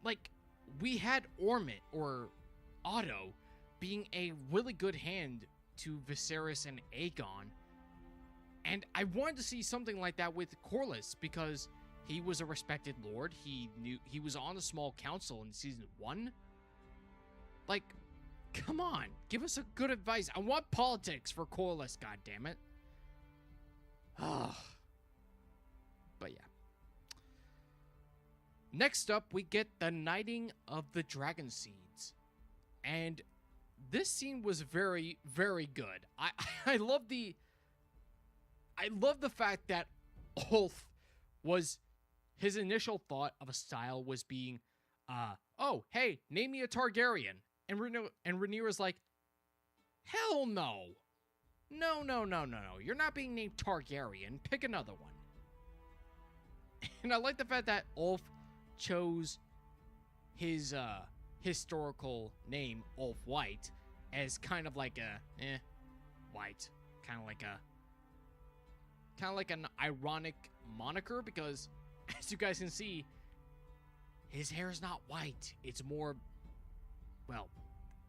Like, we had Ormond or Otto being a really good hand to Viserys and Aegon, and I wanted to see something like that with Corlys because he was a respected lord. He was on the small council in season 1. Like, come on, give us a good advice. I want politics for Corlys, goddammit. But yeah. Next up, we get the knighting of the dragon seeds. And this scene was very, very good. I love the fact that Ulf was, his initial thought of a style was being, oh, hey, name me a Targaryen. And Rhaenyra's like, hell no. No. You're not being named Targaryen. Pick another one. And I like the fact that Ulf chose his historical name, Ulf White, as kind of like a, white. Kind of like an ironic moniker, because as you guys can see, his hair is not white. It's more, well,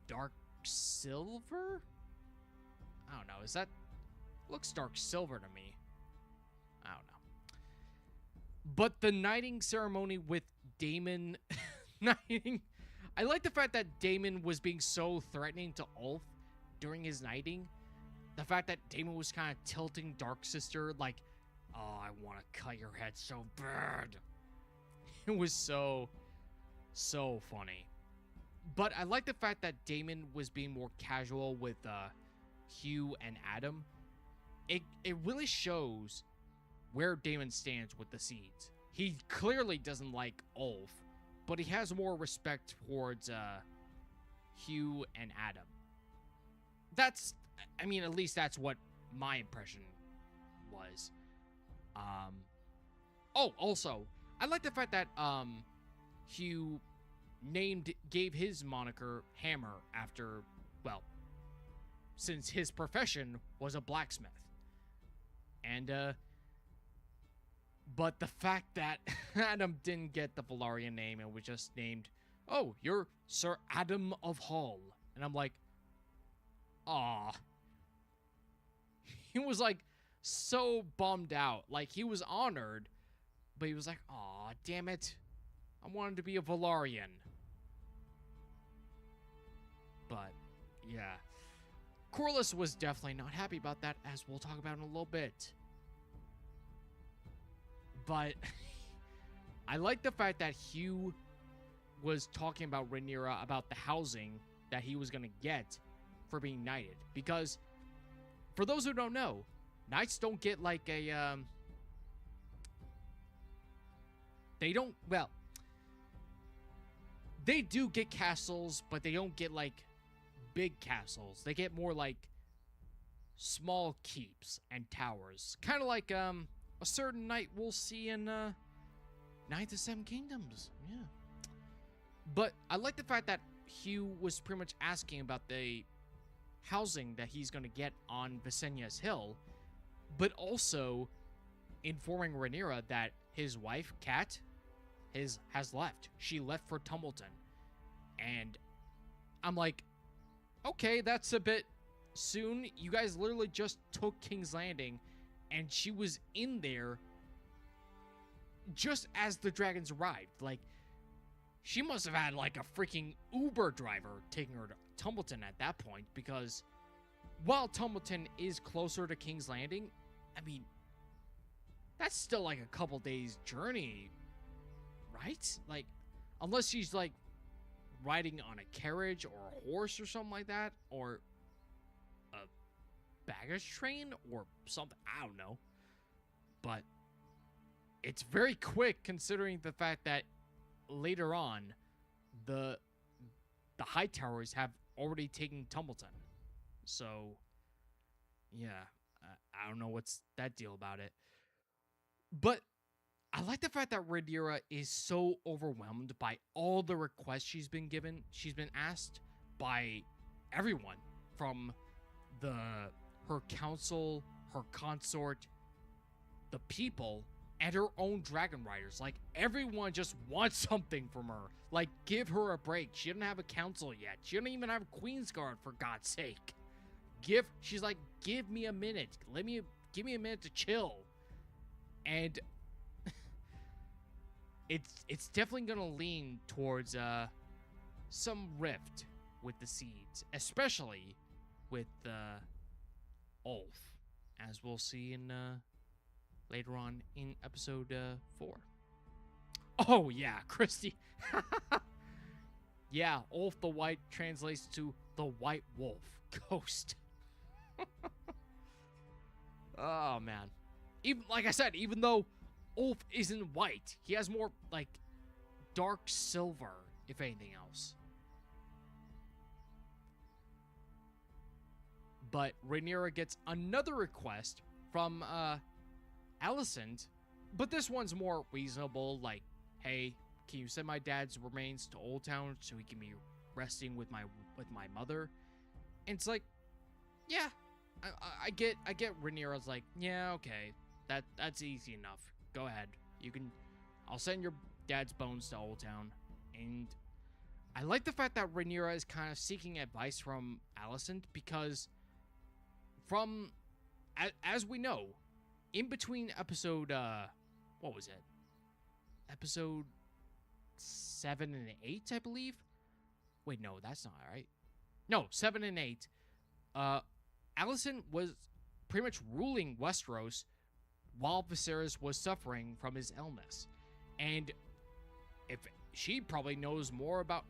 dark silver? I don't know. Looks dark silver to me. I don't know. But the knighting ceremony with Daemon knighting, I like the fact that Daemon was being so threatening to Ulf during his knighting. The fact that Daemon was kind of tilting Dark Sister like, oh, I want to cut your head so bad. It was so funny. But I like the fact that Daemon was being more casual with Hugh and Adam. It really shows where Daemon stands with the seeds. He clearly doesn't like Ulf, but he has more respect towards Hugh and Adam. At least that's what my impression was. Also, I like the fact that Hugh gave his moniker Hammer after, well, since his profession was a blacksmith. And but the fact that Adam didn't get the Velaryon name and was just named, oh, you're Sir Adam of Hull. And I'm like, aw. He was like so bummed out. Like, he was honored, but he was like, aw, damn it. I wanted to be a Velaryon. But, yeah. Corlys was definitely not happy about that, as we'll talk about in a little bit. But I like the fact that Hugh was talking about Rhaenyra about the housing that he was going to get for being knighted. Because, for those who don't know, knights don't get like a, they do get castles, but they don't get like big castles. They get more like small keeps and towers. Kind of like, a certain knight we'll see in, Knights of Seven Kingdoms. Yeah. But I like the fact that Hugh was pretty much asking about the housing that he's going to get on Visenya's Hill, but also informing Rhaenyra that his wife, Kat, has left. She left for Tumbleton. And I'm like, okay, that's a bit soon. You guys literally just took King's Landing, and she was in there just as the dragons arrived. Like, she must have had like a freaking Uber driver taking her to Tumbleton at that point, because while Tumbleton is closer to King's Landing, I mean, that's still like a couple days journey, right? Like, unless she's like riding on a carriage or a horse or something like that, or a baggage train or something, I don't know. But it's very quick considering the fact that later on the Hightowers have already taken Tumbleton. So yeah, I don't know what's that deal about it. But I like the fact that Rhaenyra is so overwhelmed by all the requests she's been given. She's been asked by everyone, from her council, her consort, the people, and her own dragon riders. Like, everyone just wants something from her. Like, give her a break. She doesn't have a council yet. She doesn't even have a Queen's Guard, for God's sake. She's like, give me a minute. Give me a minute to chill. And it's definitely gonna lean towards some rift with the Seeds, especially with Ulf, as we'll see in later on in episode 4. Oh yeah, Christy. Yeah, Ulf the White translates to the White Wolf Ghost. Oh man. Even like I said, even though Ulf isn't white, he has more like dark silver, if anything else. But Rhaenyra gets another request from Alicent, but this one's more reasonable. Like, hey, can you send my dad's remains to Old Town so he can be resting with my mother? And it's like, yeah, I get Rhaenyra's like, yeah, okay, that's easy enough. Go ahead. I'll send your dad's bones to Old Town. And I like the fact that Rhaenyra is kind of seeking advice from Alicent, because as we know, in between episode, what was it? Episode 7 and 8, I believe? Wait, no, that's not right. No, 7 and 8. Alicent was pretty much ruling Westeros while Viserys was suffering from his illness. And if she probably knows more about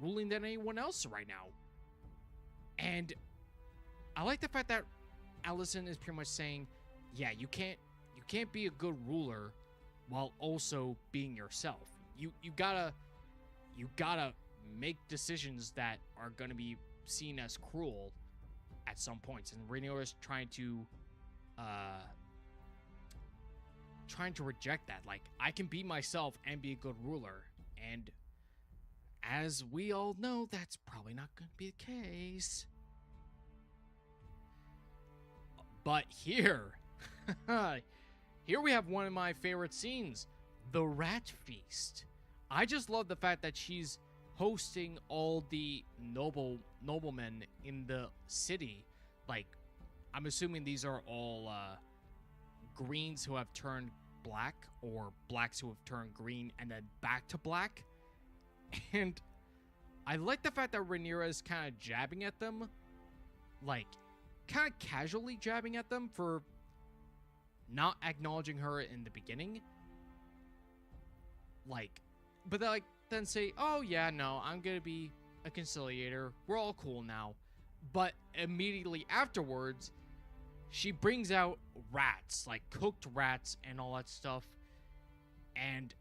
ruling than anyone else right now. And I like the fact that Alicent is pretty much saying, yeah, you can't be a good ruler while also being yourself. You gotta make decisions that are gonna be seen as cruel at some points. And Rhaenyra is trying to reject that. Like, I can be myself and be a good ruler. And as we all know, that's probably not going to be the case. But here we have one of my favorite scenes, the Rat Feast. I just love the fact that she's hosting all the noblemen in the city. Like, I'm assuming these are all greens who have turned black, or blacks who have turned green and then back to black. And I like the fact that Rhaenyra is kind of jabbing at them, like kind of casually jabbing at them for not acknowledging her in the beginning. Like, but they like then say, oh yeah, no, I'm gonna be a conciliator, we're all cool now. But immediately afterwards, she brings out rats, like cooked rats and all that stuff. And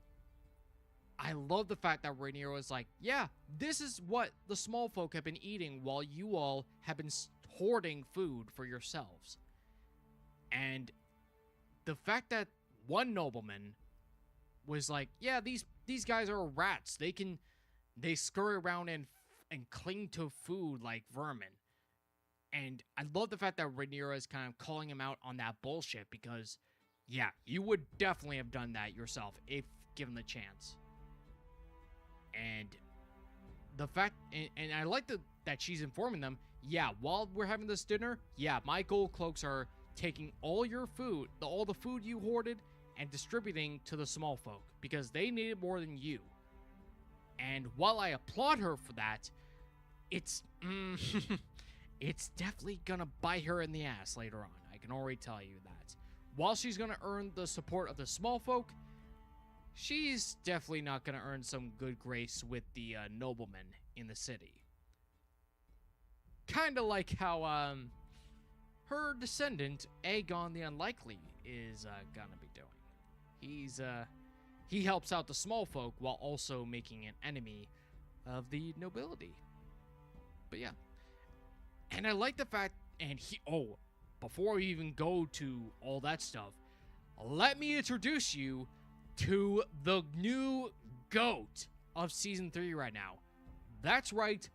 I love the fact that Rhaenyra was like, yeah, this is what the small folk have been eating while you all have been hoarding food for yourselves. And the fact that one nobleman was like, yeah, these guys are rats. They scurry around and cling to food like vermin. And I love the fact that Rhaenyra is kind of calling him out on that bullshit, because, yeah, you would definitely have done that yourself if given the chance. And the fact, and I like that she's informing them, yeah, while we're having this dinner, yeah, my gold cloaks are taking all your food, all the food you hoarded, and distributing to the small folk because they need it more than you. And while I applaud her for that, it's it's definitely gonna bite her in the ass later on. I can already tell you that. While she's gonna earn the support of the small folk, she's definitely not gonna earn some good grace with the noblemen in the city. Kind of like how her descendant Aegon the Unlikely is gonna be doing. He helps out the small folk while also making an enemy of the nobility. But yeah. And I like the fact, and before we even go to all that stuff, let me introduce you to the new GOAT of Season 3 right now. That's right,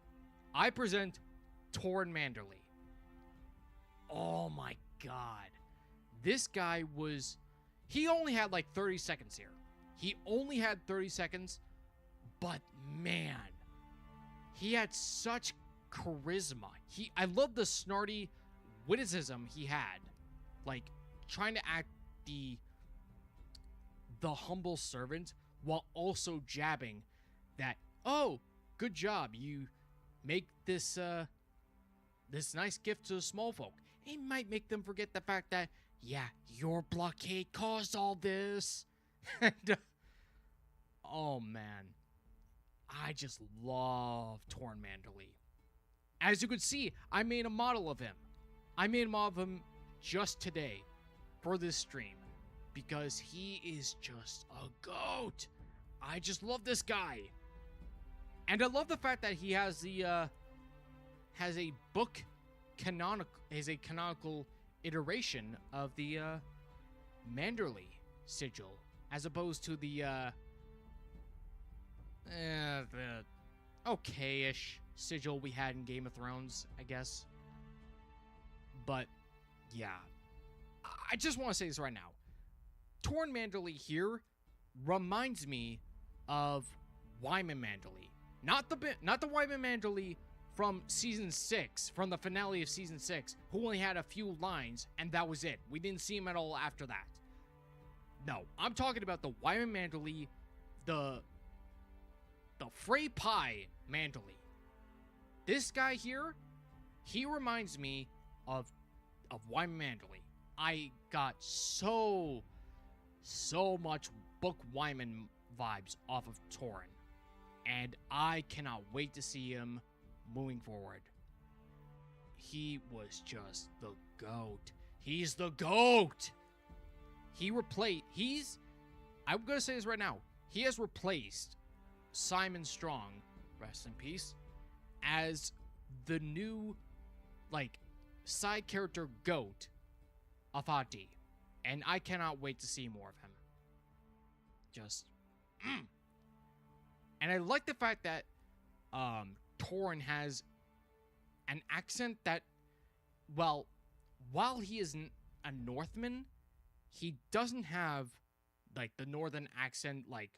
I present Torrhen Manderly. Oh my god. This guy was... He only had like 30 seconds here. He only had 30 seconds, but man, he had such charisma. I love the snarty witticism he had, like trying to act the humble servant while also jabbing that, oh, good job, you make this this nice gift to the small folk. It might make them forget the fact that, yeah, your blockade caused all this. And, oh man, I just love Torrhen Manderly. As you can see, I made a model of him. I made a model of him just today for this stream because he is just a GOAT. I just love this guy. And I love the fact that he has the has a canonical iteration of the Manderly sigil as opposed to the okay-ish sigil we had in Game of Thrones, I guess. But yeah, I just want to say this right now. Torrhen Manderly here reminds me of Wyman Manderly. Not the Wyman Manderly from Season 6, from the finale of Season 6, who only had a few lines, and that was it. We didn't see him at all after that. No, I'm talking about the Wyman Manderly, the Frey Pie Manderly. This guy here, he reminds me of Wyman Manderly. I got so much Book Wyman vibes off of Torrhen, and I cannot wait to see him moving forward. He was just the GOAT. He's the GOAT. I'm gonna say this right now. He has replaced Simon Strong, rest in peace, as the new, like, side character GOAT of Hadi. And I cannot wait to see more of him. Just, And I like the fact that Torrhen has an accent that, well, while he is a Northman, he doesn't have, like, the northern accent like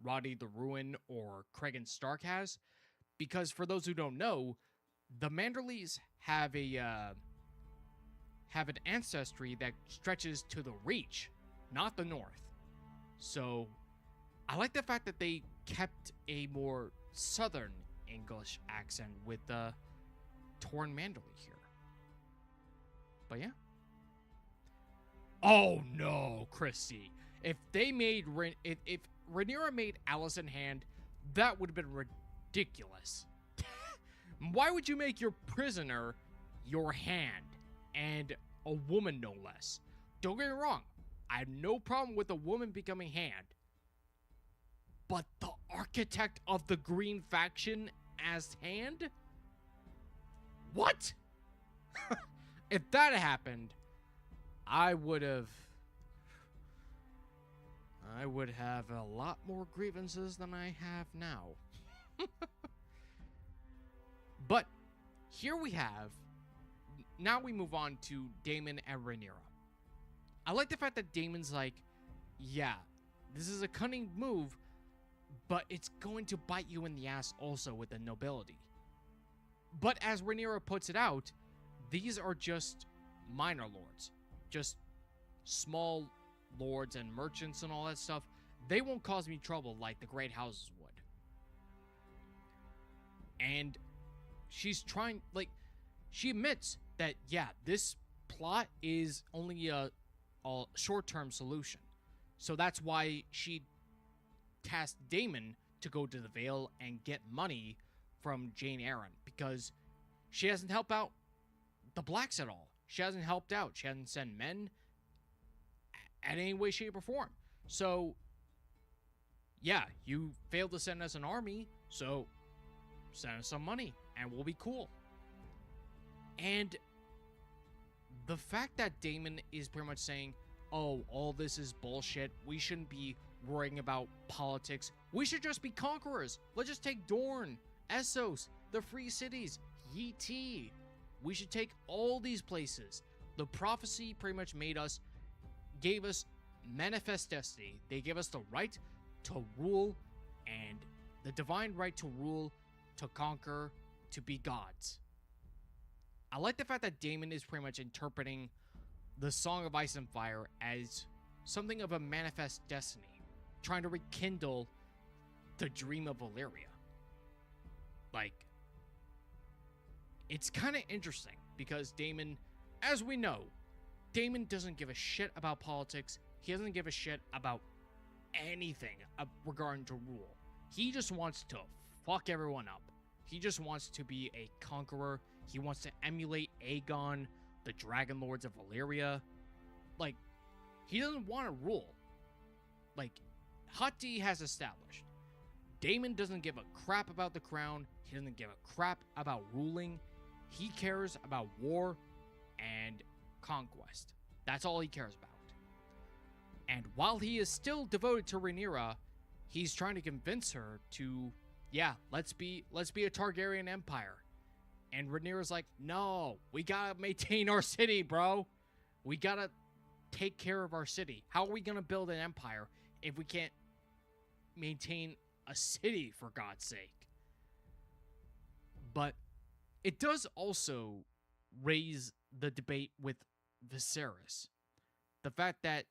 Roddy the Ruin or Cregan Stark has. Because for those who don't know, the Manderleys have an ancestry that stretches to the Reach, not the North. So, I like the fact that they kept a more southern English accent with Torrhen Manderly here. But yeah. Oh no, Christy. If they made if Rhaenyra made Alicent Hand, that would have been ridiculous. Why would you make your prisoner your hand, and a woman no less? Don't get me wrong, I have no problem with a woman becoming hand, but the architect of the Green faction as hand? What? If that happened, I would have a lot more grievances than I have now. But here we have, now we move on to Daemon and Rhaenyra. I like the fact that Daemon's like, yeah, this is a cunning move, but it's going to bite you in the ass also with the nobility. But as Rhaenyra puts it out, these are just minor lords. just small lords and merchants and all that stuff, they won't cause me trouble like the great houses would. And she's trying, like, she admits that, yeah, this plot is only a short-term solution. So that's why she tasked Daemon to go to the Vale and get money from Jane Eyre, because she hasn't helped out the Blacks at all. She hasn't helped out. She hasn't sent men at any way, shape, or form. So, yeah, you failed to send us an army, so send us some money, and we'll be cool. And the fact that Daemon is pretty much saying, oh, all this is bullshit, we shouldn't be worrying about politics, we should just be conquerors, let's just take Dorne, Essos, the Free Cities, Yi Ti, we should take all these places. The prophecy pretty much gave us manifest destiny. They gave us the right to rule, and the divine right to rule, to conquer, to be gods. I like the fact that Daemon is pretty much interpreting the Song of Ice and Fire as something of a manifest destiny, trying to rekindle the dream of Valyria. Like, it's kind of interesting because Daemon, as we know, Daemon doesn't give a shit about politics. He doesn't give a shit about anything regarding to rule. He just wants to fuck everyone up. He just wants to be a conqueror. He wants to emulate Aegon, the Dragon Lords of Valyria. Like, he doesn't want to rule. Like, Hati has established. Daemon doesn't give a crap about the crown. He doesn't give a crap about ruling. He cares about war and conquest. That's all he cares about. And while he is still devoted to Rhaenyra, he's trying to convince her to, yeah, let's be a Targaryen empire. And Rhaenyra's like, no, we gotta maintain our city, bro. We gotta take care of our city. How are we gonna build an empire if we can't maintain a city, for God's sake? But it does also raise the debate with Viserys. The fact that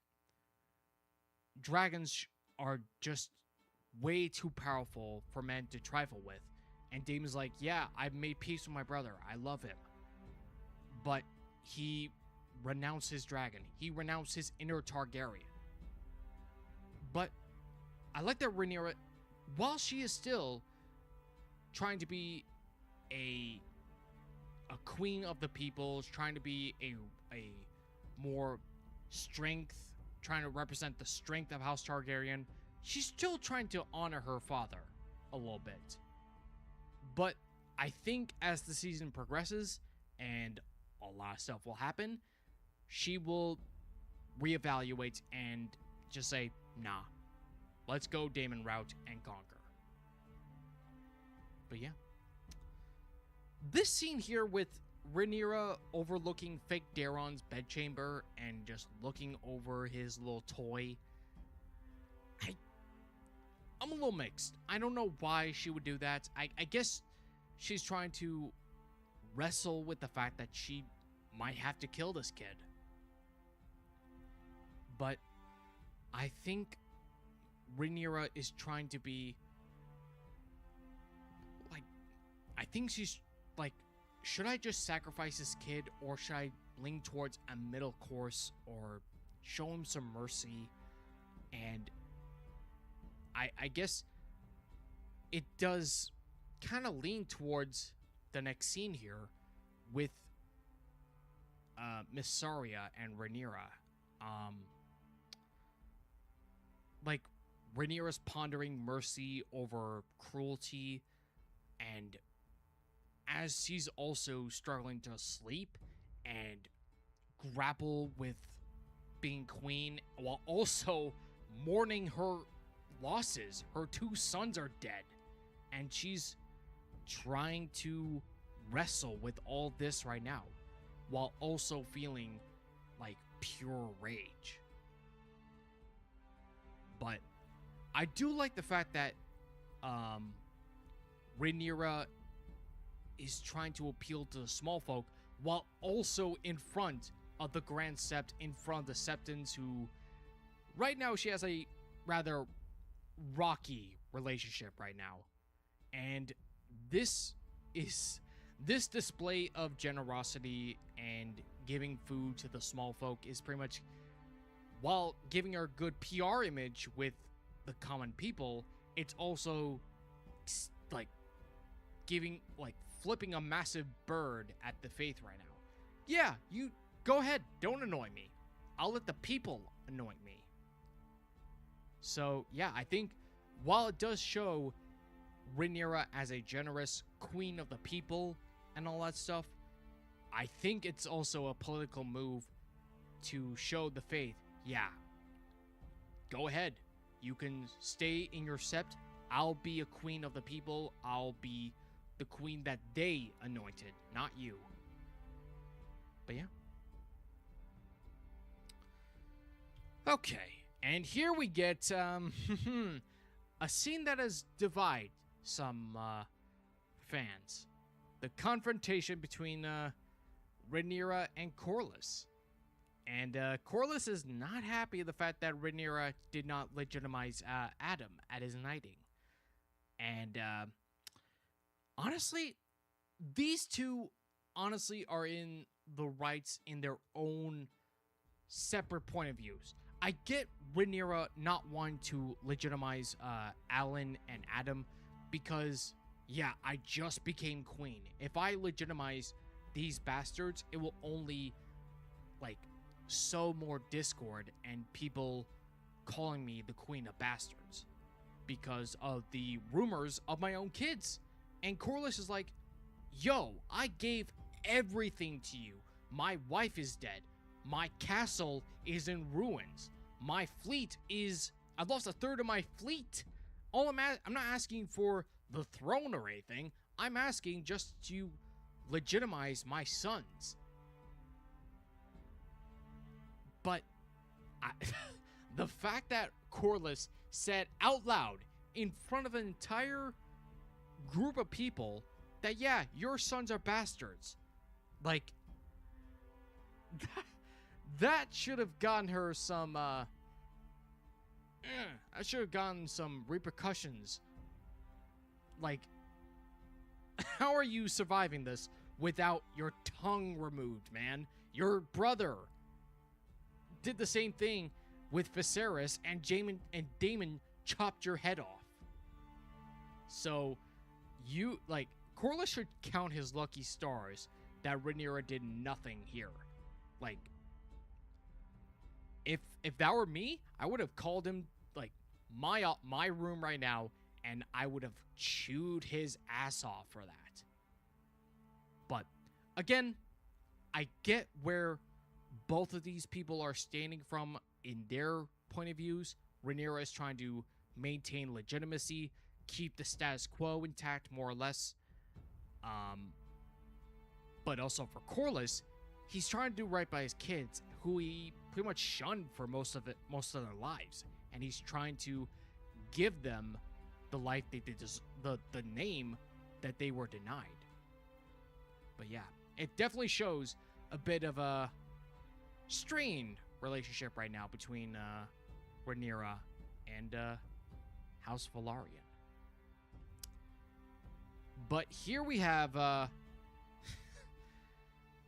dragons are just way too powerful for men to trifle with. And Daemon's like, yeah, I've made peace with my brother. I love him. But he renounced his dragon. He renounced his inner Targaryen. But I like that Rhaenyra, while she is still trying to be a queen of the people, trying to be a more strength, trying to represent the strength of House Targaryen, she's still trying to honor her father a little bit. But I think as the season progresses and a lot of stuff will happen, she will reevaluate and just say, nah, let's go Daemon route and conquer. But yeah. This scene here with Rhaenyra overlooking fake Daeron's bedchamber and just looking over his little toy, I'm a little mixed. I don't know why she would do that. I guess she's trying to wrestle with the fact that she might have to kill this kid. But I think Rhaenyra is trying to be like, I think she's like, should I just sacrifice this kid, or should I lean towards a middle course or show him some mercy? And I guess it does kind of lean towards the next scene here with Miss Saria and Rhaenyra. Like, Rhaenyra's pondering mercy over cruelty, and as she's also struggling to sleep and grapple with being queen while also mourning her losses. Her two sons are dead, and she's trying to wrestle with all this right now while also feeling like pure rage. But I do like the fact that Rhaenyra is trying to appeal to the small folk while also in front of the Grand Sept in front of the Septons, who right now she has a rather rocky relationship right now. And this display of generosity and giving food to the small folk is pretty much, while giving her a good PR image with the common people, it's also like flipping a massive bird at the faith right now. Yeah, you go ahead, don't annoy me. I'll let the people annoy me. So yeah, I think while it does show Rhaenyra as a generous queen of the people and all that stuff, I think it's also a political move to show the faith, yeah, go ahead. You can stay in your sept. I'll be a queen of the people. I'll be the queen that they anointed, not you. But yeah. Okay, and here we get a scene that has divided some fans. The confrontation between Rhaenyra and Corlys. And Corlys is not happy with the fact that Rhaenyra did not legitimize Adam at his knighting. And honestly, these two honestly are in the rights in their own separate point of views. I get Rhaenyra not wanting to legitimize Alan and Adam because, yeah, I just became queen. If I legitimize these bastards, it will only, like, sow more discord and people calling me the queen of bastards because of the rumors of my own kids. And Corlys is like, yo, I gave everything to you. My wife is dead. My castle is in ruins. My fleet is... I've lost a third of my fleet. I'm not asking for the throne or anything. I'm asking just to legitimize my sons. But the fact that Corlys said out loud in front of an entire group of people that, yeah, your sons are bastards. Like, that should have gotten her some, that should have gotten some repercussions. Like, how are you surviving this without your tongue removed, man? Your brother did the same thing with Viserys, and Daemon chopped your head off. So, you, like, Corlys should count his lucky stars that Rhaenyra did nothing here. Like, if that were me, I would have called him, like, my room right now, and I would have chewed his ass off for that. But, again, I get where both of these people are standing from in their point of views. Rhaenyra is trying to maintain legitimacy, keep the status quo intact, more or less. But also for Corlys, he's trying to do right by his kids, who he pretty much shunned for most of their lives, and he's trying to give them the life they did, the name that they were denied. But yeah, it definitely shows a bit of a strained relationship right now between Rhaenyra and House Velaryon. But here we have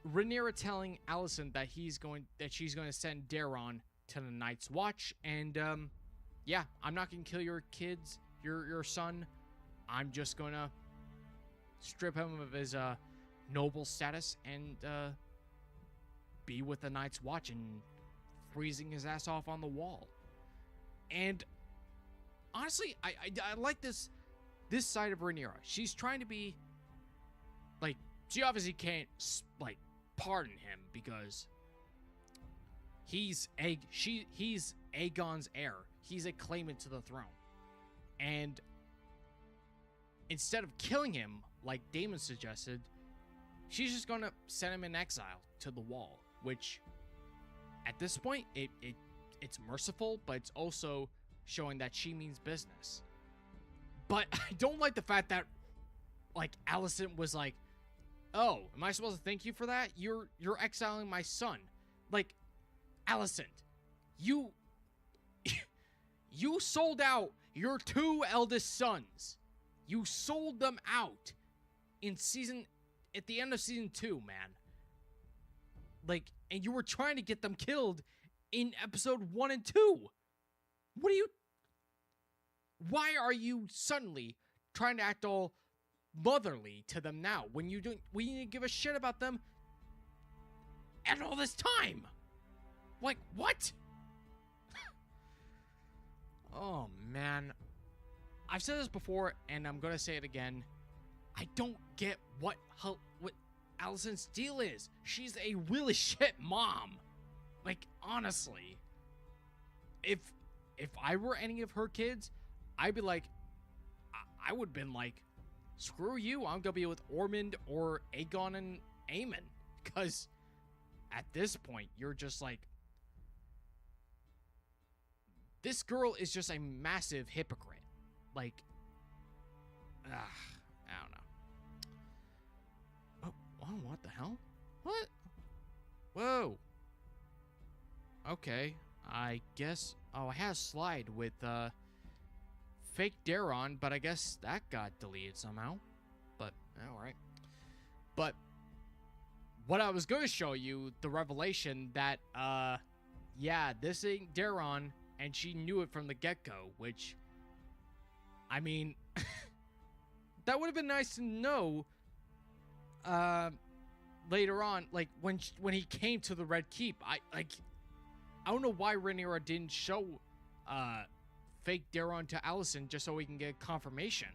Rhaenyra telling Alicent that she's going to send Daeron to the Night's Watch, and yeah, I'm not going to kill your kids, your son. I'm just going to strip him of his noble status and be with the Night's Watch and freezing his ass off on the wall. And honestly, I like this side of Rhaenyra. She's trying to be, like, she obviously can't, like, pardon him because he's Aegon's heir. He's a claimant to the throne. And instead of killing him, like Daemon suggested, she's just gonna send him in exile to the Wall, which at this point it's merciful, but it's also showing that she means business. But I don't like the fact that, like, Alicent was like, oh, am I supposed to thank you for that? You're exiling my son. Like, Alicent, you you sold out your 2 eldest sons. You sold them out at the end of season 2, man. Like, and you were trying to get them killed in episode 1 and 2. Why are you suddenly trying to act all motherly to them now when you didn't give a shit about them and all this time? Like, what? Oh, man. I've said this before, and I'm gonna say it again. I don't get what Alicent's deal is. She's a really shit mom. Like, honestly. If I were any of her kids, I'd be like, I would have been like, screw you, I'm gonna be with Ormond or Aegon and Aemon. Because at this point, you're just like, this girl is just a massive hypocrite. Like, I don't know. Oh, what the hell? What? Whoa. Okay, I guess. Oh, I had a slide with fake Daeron, but I guess that got deleted somehow. But all right. But what I was going to show you, the revelation that yeah, this ain't Daeron, and she knew it from the get-go, which, I mean, that would have been nice to know later on, like when he came to the Red Keep. I don't know why Rhaenyra didn't show fake Daeron to Alicent just so we can get confirmation.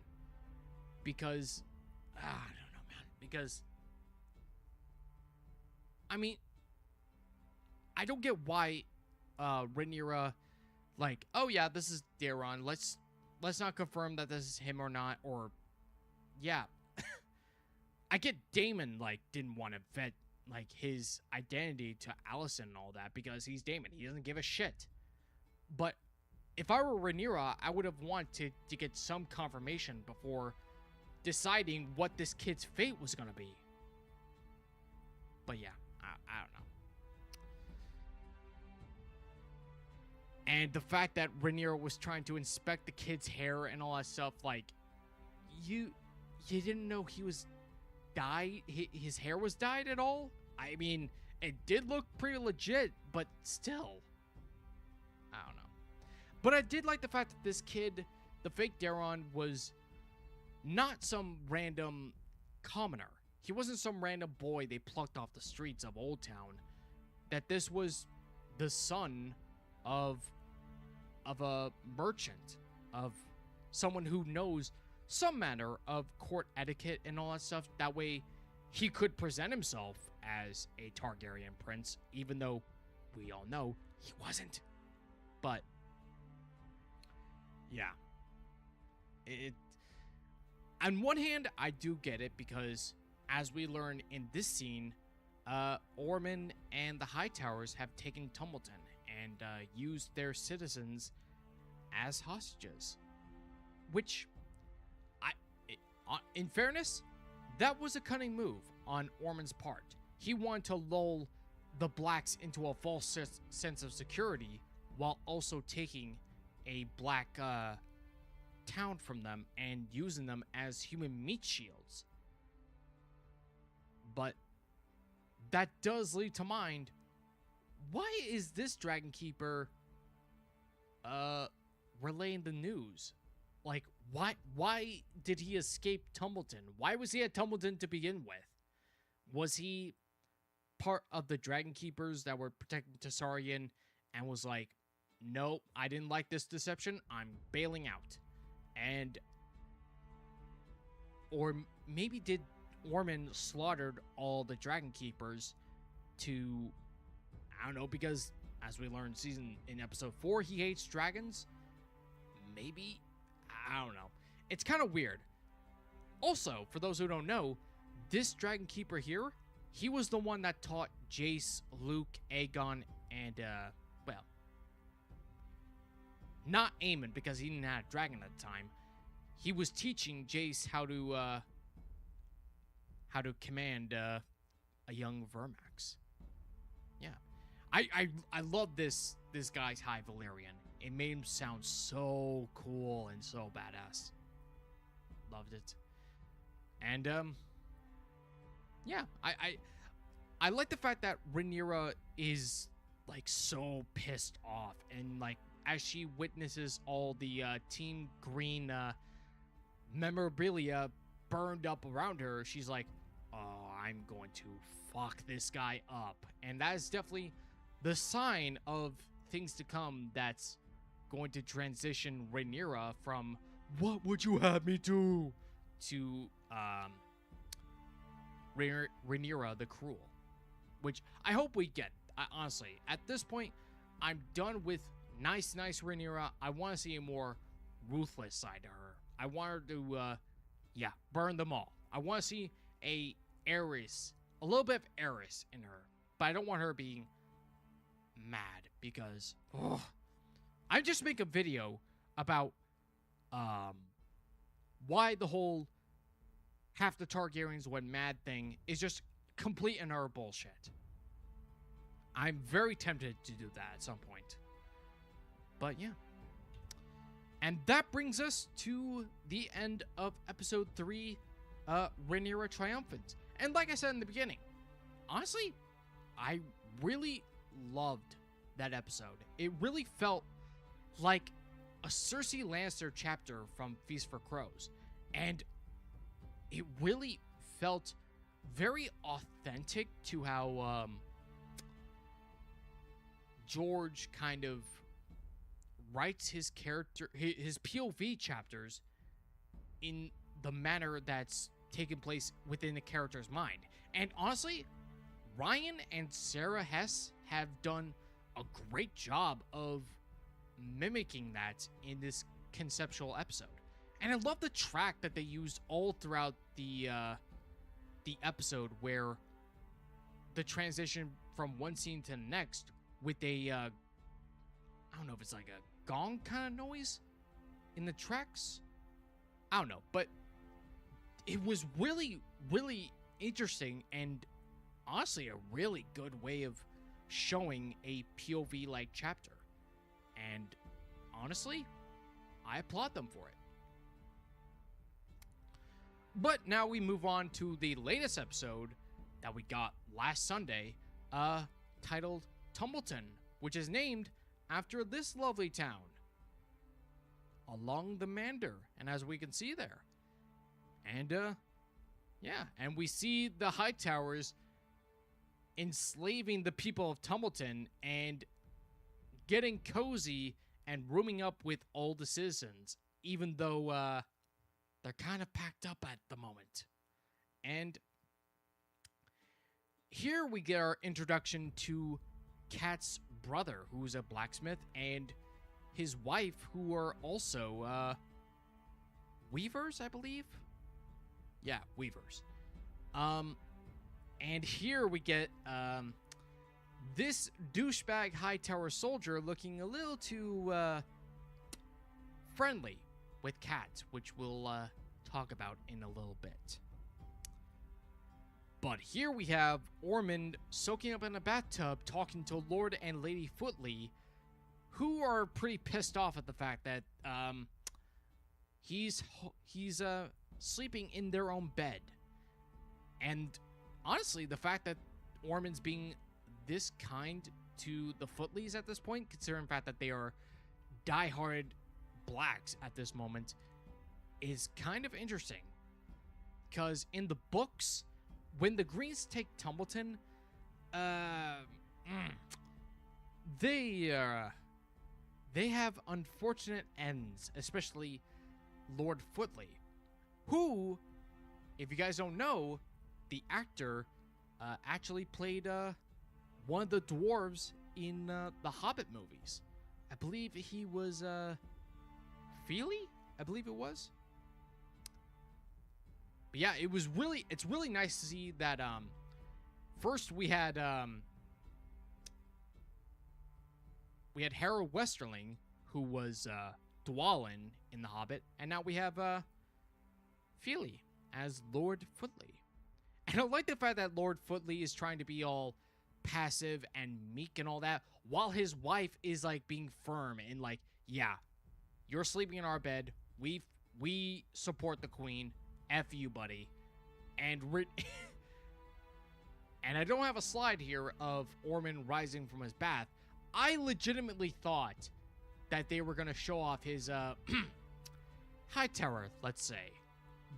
Because I don't know, man. Because I mean, I don't get why Rhaenyra, like, oh yeah, this is Daeron. Let's not confirm that this is him or not. Or yeah, I get Daemon like didn't want to vet like his identity to Alicent and all that because he's Daemon. He doesn't give a shit. But if I were Rhaenyra, I would have wanted to get some confirmation before deciding what this kid's fate was gonna be. But yeah, I don't know. And the fact that Rhaenyra was trying to inspect the kid's hair and all that stuff, like, you didn't know he was dyed, his hair was dyed at all? I mean, it did look pretty legit, but still, I don't know. But I did like the fact that this kid, the fake Daeron, was not some random commoner. He wasn't some random boy they plucked off the streets of Old Town. That this was the son of a merchant, of someone who knows some manner of court etiquette and all that stuff. That way he could present himself as a Targaryen prince, even though we all know he wasn't. But yeah, on one hand, I do get it, because as we learn in this scene, Ormond and the Hightowers have taken Tumbleton and used their citizens as hostages. Which, in fairness, that was a cunning move on Ormond's part. He wanted to lull the blacks into a false sense of security while also taking a black town from them and using them as human meat shields. But that does lead to mind, why is this Dragon Keeper relaying the news? Like, why did he escape Tumbleton? Why was he at Tumbleton to begin with? Was he part of the Dragon Keepers that were protecting Targaryen and was like, nope, I didn't like this deception, I'm bailing out? And or maybe did Ormond slaughtered all the Dragon Keepers to, I don't know, because as we learned in episode 4, he hates dragons? Maybe? I don't know. It's kind of weird. Also, for those who don't know, this Dragon Keeper here, he was the one that taught Jace, Luke, Aegon, and, well, not Aemon, because he didn't have a dragon at the time. He was teaching Jace how to command a young Vermax. Yeah. I love this guy's High Valyrian. It made him sound so cool and so badass. Loved it. And yeah, I like the fact that Rhaenyra is like so pissed off, and like as she witnesses all the Team Green memorabilia burned up around her, she's like, "Oh, I'm going to fuck this guy up," and that is definitely the sign of things to come. That's going to transition Rhaenyra from "What would you have me do?" to Rhaenyra the Cruel, which I hope we get. Honestly, at this point, I'm done with nice Rhaenyra. I want to see a more ruthless side to her. I want her to, burn them all. I want to see a little bit of Aerys in her, but I don't want her being mad because, I just make a video about, why the whole half the Targaryens went mad thing is just complete and utter bullshit. I'm very tempted to do that at some point. But yeah. And that brings us to the end of episode 3, Rhaenyra Triumphant. And like I said in the beginning, honestly, I really loved that episode. It really felt like a Cersei Lannister chapter from Feast for Crows. And it really felt very authentic to how George kind of writes his POV chapters in the manner that's taken place within the character's mind. And honestly, Ryan and Sarah Hess have done a great job of mimicking that in this conceptual episode. And I love the track that they used all throughout the episode, where the transition from one scene to the next with a I don't know if it's like a gong kind of noise in the tracks. I don't know, but it was really interesting and honestly a really good way of showing a POV like chapter. And honestly, I applaud them for it. But now we move on to the latest episode that we got last Sunday, titled Tumbleton, which is named after this lovely town along the Mander, and as we can see there. And and we see the Hightowers enslaving the people of Tumbleton and getting cozy and rooming up with all the citizens, even though they're kind of packed up at the moment. And here we get our introduction to Kat's brother, who's a blacksmith, and his wife, who are also weavers, I believe. Yeah, weavers. And here we get this douchebag Hightower soldier looking a little too friendly with Kat, which we'll talk about in a little bit. But here we have Ormond soaking up in a bathtub talking to Lord and Lady Footly, who are pretty pissed off at the fact that he's sleeping in their own bed. And honestly, the fact that Ormond's being this kind to the Footleys at this point, considering the fact that they are diehard blacks at this moment, is kind of interesting. Because in the books, when the Greens take Tumbleton, they have unfortunate ends, especially Lord Footly, who, if you guys don't know, the actor actually played one of the dwarves in the Hobbit movies. I believe he was Feely, I believe it was. But yeah, it's really nice to see that first we had Harold Westerling, who was Dwalin in The Hobbit, and now we have Feely as Lord Footly. And I like the fact that Lord Footly is trying to be all passive and meek and all that, while his wife is like being firm and like, yeah, you're sleeping in our bed. We support the queen. F you, buddy. And and I don't have a slide here of Ormond rising from his bath. I legitimately thought that they were going to show off his high terror, let's say.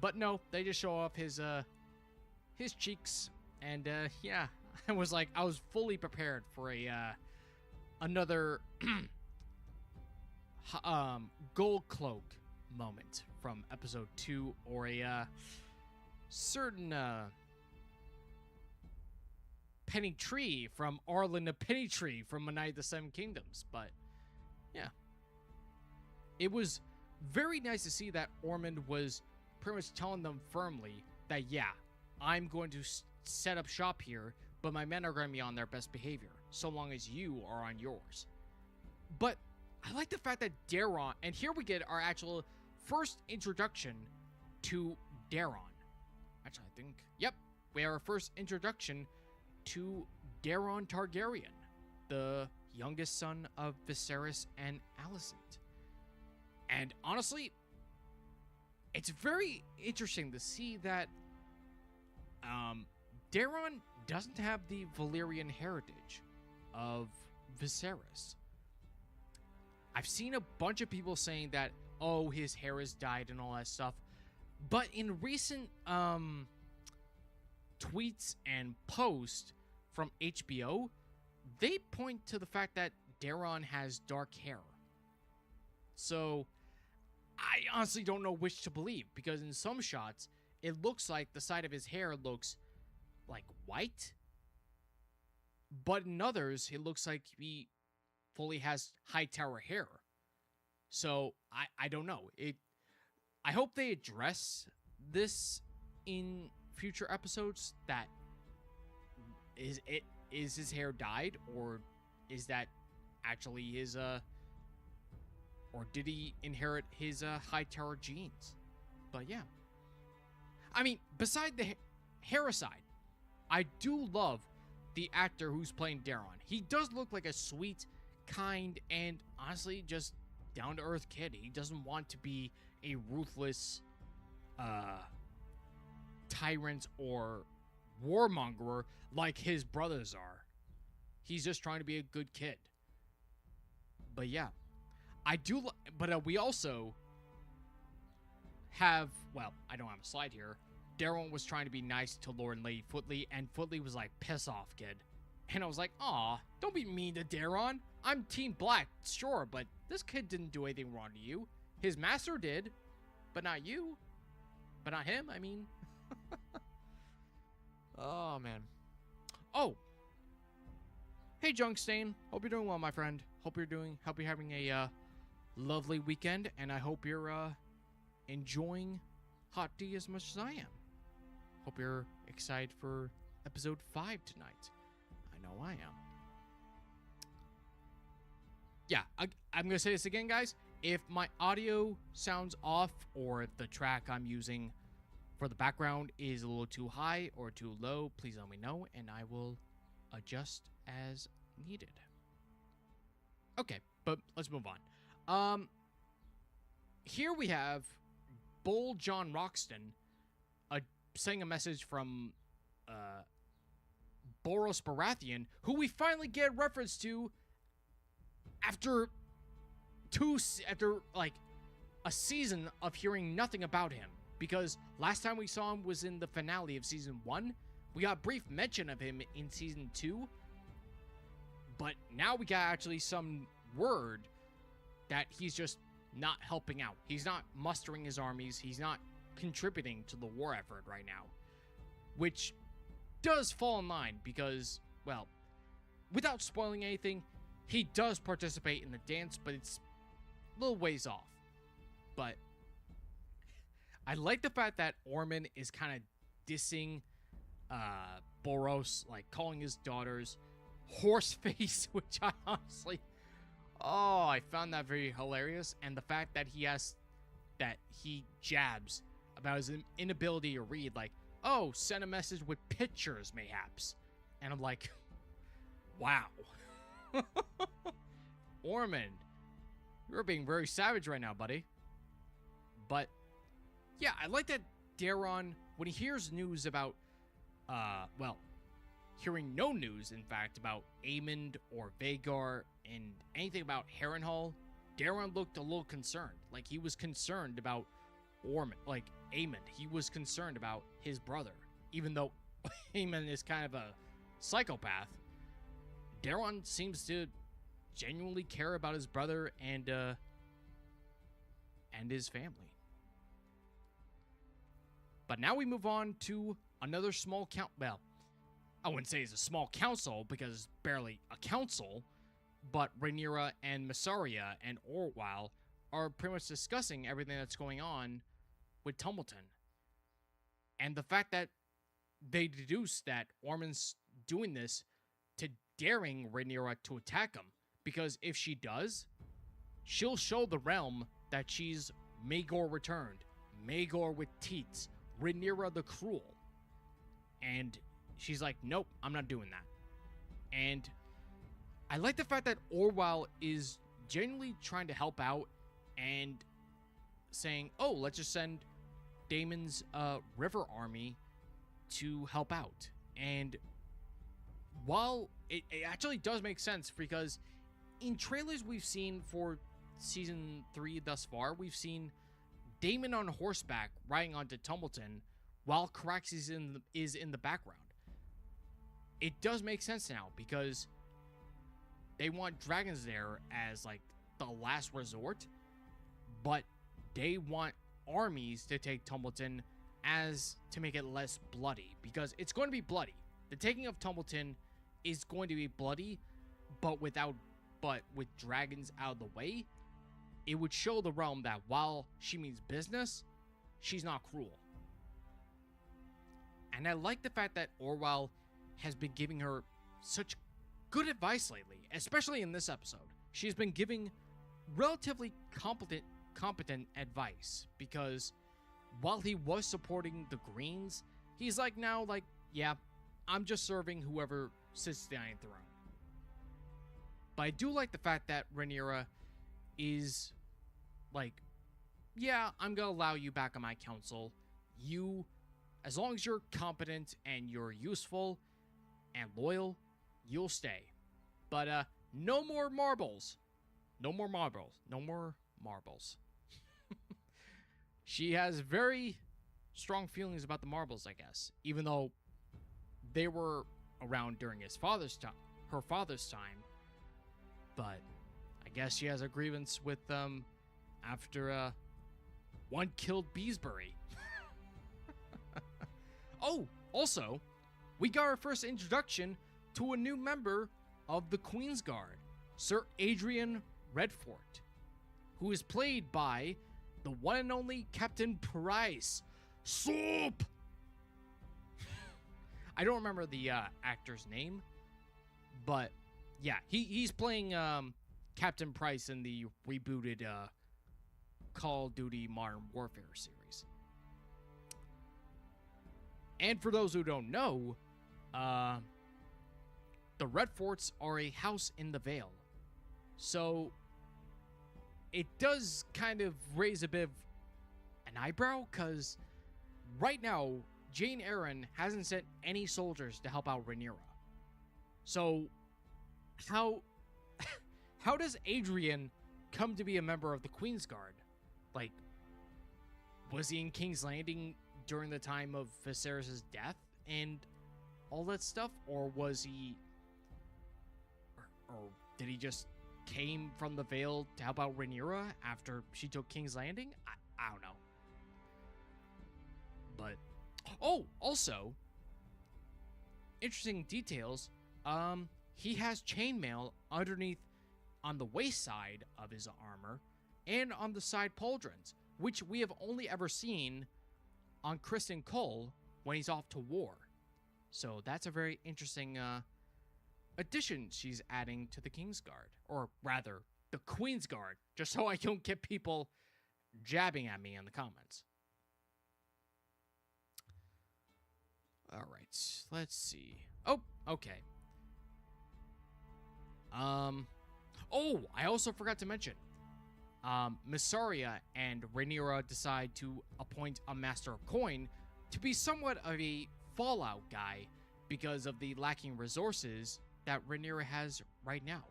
But no, they just show off his cheeks. And yeah, I was fully prepared for another gold cloak moment from episode 2, or a certain penny tree from Arlen the Penny Tree from A Night of the Seven Kingdoms. But yeah, it was very nice to see that Ormond was pretty much telling them firmly that, yeah, I'm going to set up shop here, but my men are going to be on their best behavior, so long as you are on yours. But I like the fact that Daeron, and here we get our actual first introduction to Daeron. Actually, I think, yep, we have our first introduction to Daeron Targaryen, the youngest son of Viserys and Alicent. And honestly, it's very interesting to see that Daeron doesn't have the Valyrian heritage of Viserys. I've seen a bunch of people saying that, oh, his hair has dyed and all that stuff. But in recent tweets and posts from HBO, they point to the fact that Daeron has dark hair. So I honestly don't know which to believe, because in some shots, it looks like the side of his hair looks like white, but in others, it looks like he fully has high tower hair. So I don't know. I hope they address this in future episodes. That is his hair dyed, or is that actually his or did he inherit his high tower genes? But yeah, I mean, beside the hair aside, I do love the actor who's playing Daeron. He does look like a sweet, kind, and honestly just down-to-earth kid. He doesn't want to be a ruthless tyrant or warmonger like his brothers are. He's just trying to be a good kid. But yeah, I do. But we also have, well, I don't have a slide here. Daeron was trying to be nice to Lord and Lady Footley, and Footley was like, piss off, kid. And I was like, aw, don't be mean to Daeron. I'm Team Black, sure, but this kid didn't do anything wrong to you. His master did, but not you. But not him, I mean. Oh, man. Oh. Hey, Junkstain. Hope you're doing well, my friend. Hope you're having a lovely weekend, and I hope you're enjoying Hot D as much as I am. Hope you're excited for episode 5 tonight. I know I am. Yeah, I'm going to say this again, guys. If my audio sounds off, or if the track I'm using for the background is a little too high or too low, please let me know, and I will adjust as needed. Okay, but let's move on. Here we have Bold John Roxton sending a message from Boros Baratheon, who we finally get reference to after like a season of hearing nothing about him. Because last time we saw him was in the finale of season 1. We got brief mention of him in season 2. But now we got actually some word that he's just not helping out. He's not mustering his armies. He's not contributing to the war effort right now. Which does fall in line because, well, without spoiling anything, he does participate in the dance, but it's a little ways off. But I like the fact that Ormond is kind of dissing Boros, like calling his daughters horse face, which I honestly, I found that very hilarious. And the fact that he jabs about his inability to read, like, oh, send a message with pictures, mayhaps. And I'm like, Wow. Ormond, you're being very savage right now, buddy. But, yeah, I like that Daeron, when he hears news about, hearing no news, in fact, about Aemond or Vhagar and anything about Harrenhal, Daeron looked a little concerned. Like, he was concerned about Aemond. He was concerned about his brother. Even though Aemond is kind of a psychopath, Daeron seems to genuinely care about his brother and his family. But now we move on to another small well, I wouldn't say it's a small council because it's barely a council, but Rhaenyra and Mysaria and Orwell are pretty much discussing everything that's going on with Tumbleton. And the fact that they deduce that Ormond's doing this to daring Rhaenyra to attack him, because if she does, she'll show the realm that she's Maegor returned, Maegor with teats, Rhaenyra the Cruel. And she's like, nope, I'm not doing that. And I like the fact that Orwell is genuinely trying to help out and saying, oh, let's just send Daemon's river army to help out. And while it actually does make sense, because in trailers we've seen for season 3 thus far, we've seen Daemon on horseback riding onto Tumbleton while Caraxes is in the background. It does make sense now because they want dragons there as like the last resort, but they want armies to take Tumbleton as to make it less bloody, because it's going to be bloody. The taking of Tumbleton is going to be bloody, but with dragons out of the way, it would show the realm that while she means business, she's not cruel. And I like the fact that Orwell has been giving her such good advice lately, especially in this episode. She's been giving relatively competent advice, because while he was supporting the Greens, he's like now, like, yeah, I'm just serving whoever sits the Iron Throne. But I do like the fact that Rhaenyra is like, yeah, I'm gonna allow you back on my council. You, as long as you're competent and you're useful and loyal, you'll stay. But no more marbles. No more marbles. No more marbles. She has very strong feelings about the marbles, I guess, even though they were around during her father's time. But I guess she has a grievance with them after one killed Beesbury. Oh, also, we got our first introduction to a new member of the Queen's Guard, Sir Adrian Redfort, who is played by the one and only Captain Price. Soup! I don't remember the actor's name, but yeah, he's playing Captain Price in the rebooted Call of Duty Modern Warfare series. And for those who don't know, the Redforts are a house in the Vale. So it does kind of raise a bit of an eyebrow, because right now, Jane Eyre hasn't sent any soldiers to help out Rhaenyra. So how does Adrian come to be a member of the Queen's Guard? Like, was he in King's Landing during the time of Viserys' death and all that stuff? Or was he... Or did he just came from the Vale to help out Rhaenyra after she took King's Landing? I don't know. But... Oh, also, interesting details. He has chainmail underneath on the waist side of his armor and on the side pauldrons, which we have only ever seen on Criston Cole when he's off to war. So that's a very interesting addition she's adding to the King's Guard, or rather, the Queen's Guard, just so I don't get people jabbing at me in the comments. All right, let's see. Oh, okay. Oh, I also forgot to mention. Mysaria and Rhaenyra decide to appoint a Master of Coin to be somewhat of a fallout guy because of the lacking resources that Rhaenyra has right now.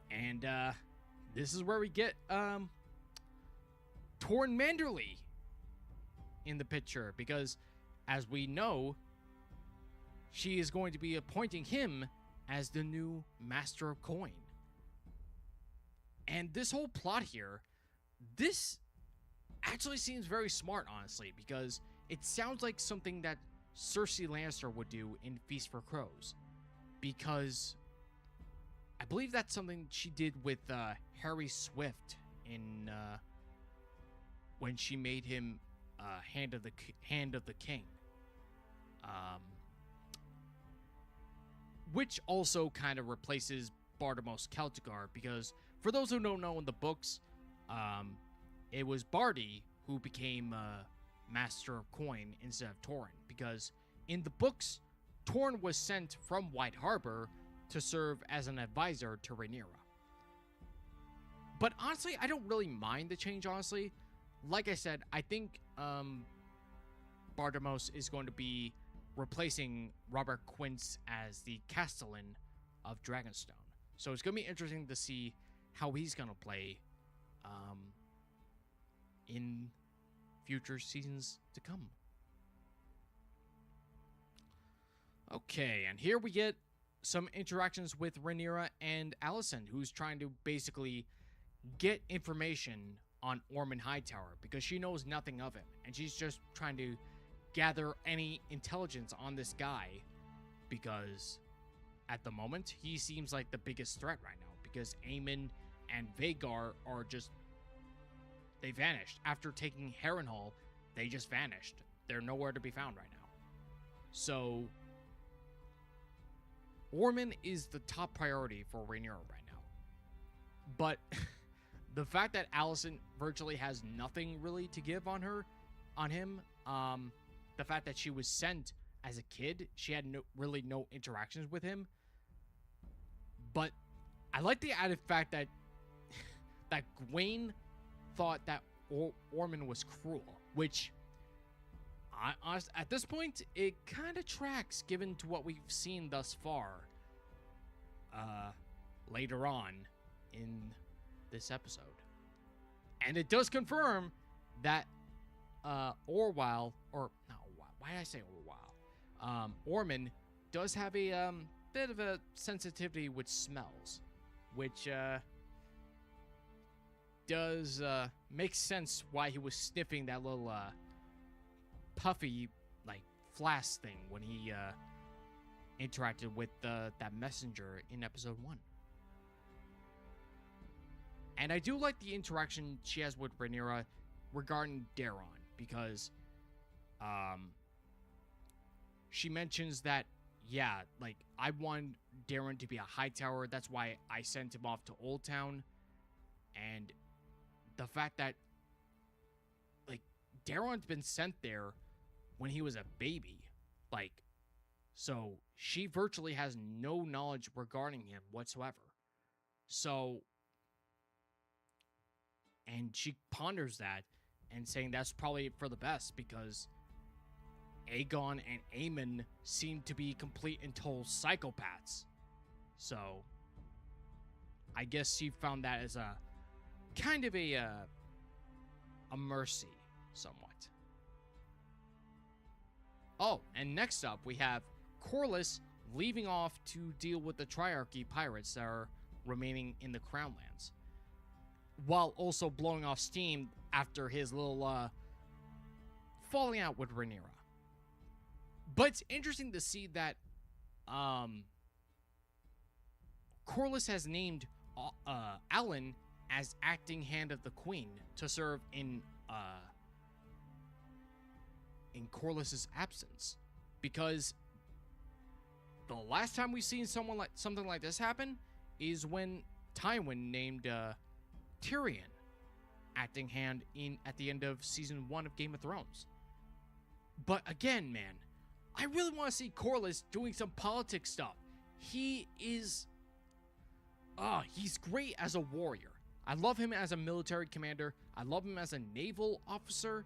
And this is where we get Torn Manderly in the picture, because as we know, she is going to be appointing him as the new Master of Coin. And this whole plot here, this actually seems very smart, honestly, because it sounds like something that Cersei Lannister would do in Feast for Crows. Because I believe that's something she did with Harry Swift in when she made him Hand of the King. Which also kind of replaces Bartimos Celtigar, because for those who don't know, in the books, it was Barty who became Master of Coin instead of Torrhen, because in the books, Torrhen was sent from White Harbor to serve as an advisor to Rhaenyra. But honestly, I don't really mind the change, honestly. Like I said, I think Bartimos is going to be replacing Robert Quince as the Castellan of Dragonstone. So it's going to be interesting to see how he's going to play in future seasons to come. Okay, and here we get some interactions with Rhaenyra and Alicent, who's trying to basically get information on Ormond Hightower because she knows nothing of him, and she's just trying to gather any intelligence on this guy because at the moment he seems like the biggest threat right now, because Aemon and Vhagar are just, they vanished. After taking Harrenhal, they just vanished. They're nowhere to be found right now. So Ormond is the top priority for Rhaenyra right now. But the fact that Alicent virtually has nothing really to give on him, the fact that she was sent as a kid, she had really no interactions with him. But I like the added fact that that Gwaine thought that Ormond was cruel, which at this point, it kind of tracks given to what we've seen thus far later on in this episode. And it does confirm that Orwell, or no, why did I say Orwell? Ormond does have a bit of a sensitivity with smells, which does make sense why he was sniffing that little puffy like flask thing when he interacted with that messenger in episode 1. And I do like the interaction she has with Rhaenyra regarding Daeron, because she mentions that, yeah, like, I want Daeron to be a Hightower, that's why I sent him off to Old Town. And the fact that, like, Daeron's been sent there when he was a baby, like, so she virtually has no knowledge regarding him whatsoever. So, and she ponders that and saying that's probably for the best, because Aegon and Aemon seem to be complete and total psychopaths. So I guess she found that as a kind of a mercy somewhat. Oh, and next up we have Corlys leaving off to deal with the Triarchy pirates that are remaining in the Crownlands, while also blowing off steam after his little falling out with Rhaenyra. But it's interesting to see that Corlys has named Alan as acting Hand of the Queen to serve in Corlys's absence, because the last time we've seen something like this happen is when Tywin named Tyrion acting hand at the end of season 1 of Game of Thrones. But again, man, I really want to see Corlys doing some politics stuff. He is he's great as a warrior. I love him as a military commander. I love him as a naval officer.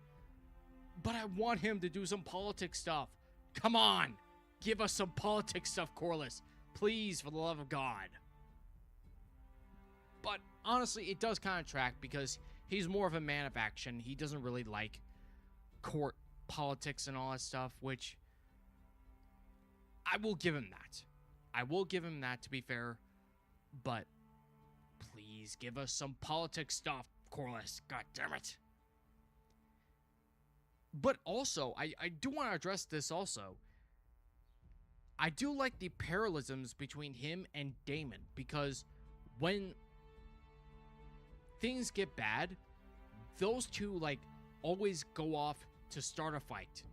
But I want him to do some politics stuff. Come on. Give us some politics stuff, Corlys. Please, for the love of God. But honestly, it does kind of track because he's more of a man of action. He doesn't really like court politics and all that stuff, which I will give him that. I will give him that, to be fair. But please give us some politics stuff, Corlys. God damn it. But also, I do want to address this also. I do like the parallelisms between him and Daemon, because when things get bad, those two, like, always go off to start a fight.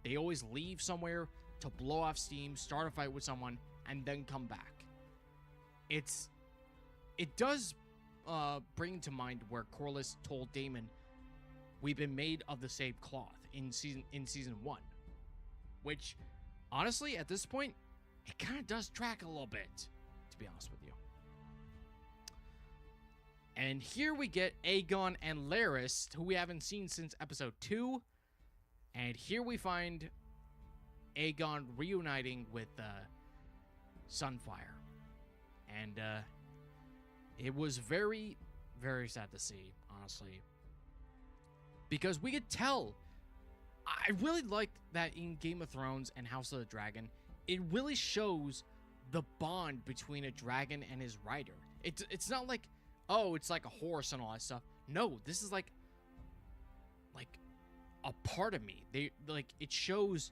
They always leave somewhere to blow off steam, start a fight with someone, and then come back. It does bring to mind where Corlys told Daemon, "We've been made of the same cloth," in season 1, which honestly at this point it kind of does track a little bit, to be honest with you. And here we get Aegon and Larys, who we haven't seen since episode 2, and here we find Aegon reuniting with Sunfire, and it was very, very sad to see, honestly, because we could tell. I really liked that in Game of Thrones and House of the Dragon, it really shows the bond between a dragon and his rider. It's not like, oh, it's like a horse and all that stuff. No, this is like a part of me. It shows.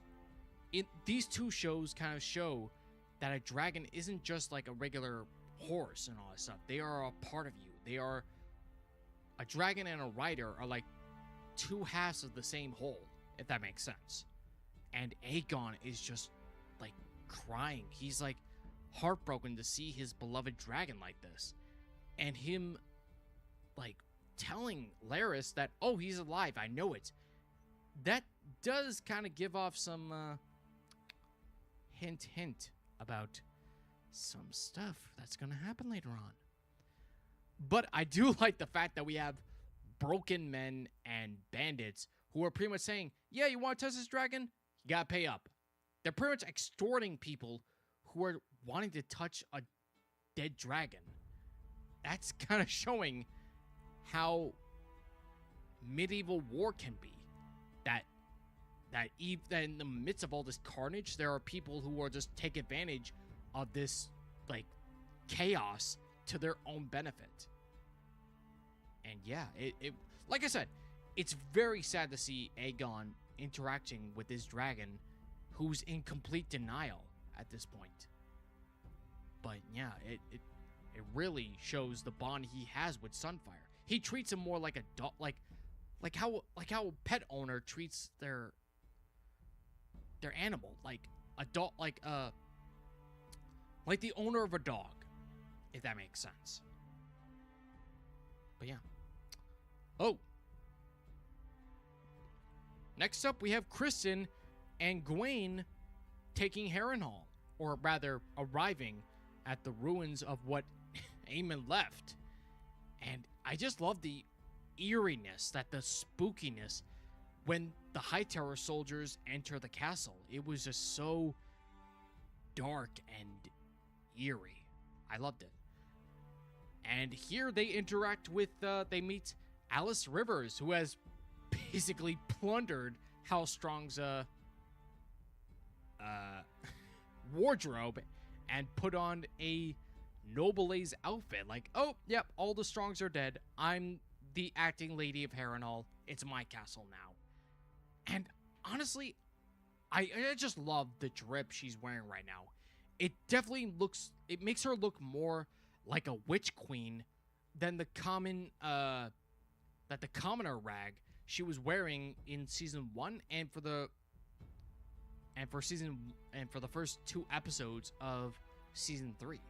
These two shows kind of show that a dragon isn't just like a regular horse and all that stuff. They are a part of you. They are a dragon and a rider are like two halves of the same whole, if that makes sense. And Aegon is just like crying. He's like heartbroken to see his beloved dragon like this, and him like telling Larys that, oh, he's alive, I know it. That does kind of give off some hint about some stuff that's gonna happen later on. But I do like the fact that we have broken men and bandits who are pretty much saying, yeah, you want to touch this dragon? You gotta pay up. They're pretty much extorting people who are wanting to touch a dead dragon. That's kind of showing how medieval war can be. That in the midst of all this carnage, there are people who are just take advantage of this like chaos to their own benefit. And yeah, it like I said, it's very sad to see Aegon interacting with this dragon who's in complete denial at this point. But yeah, it really shows the bond he has with Sunfire. He treats him more like a dog, like how a pet owner treats their animal, like a dog, like the owner of a dog, if that makes sense. But yeah. Oh. Next up, we have Kristen and Gwaine taking Harrenhal, or rather, arriving at the ruins of what Aemon left. And I just love the eeriness, the spookiness, when the Hightower soldiers enter the castle. It was just so dark and eerie. I loved it. And here they interact with, they meet Alice Rivers, who has basically plundered House Strong's wardrobe and put on a Noble's outfit. Like, oh, yep, all the Strongs are dead. I'm the acting lady of Harrenhal. It's my castle now. And honestly, I just love the drip she's wearing right now. It definitely makes her look more like a witch queen than the commoner rag she was wearing in season 1 and for the first 2 episodes of season 3.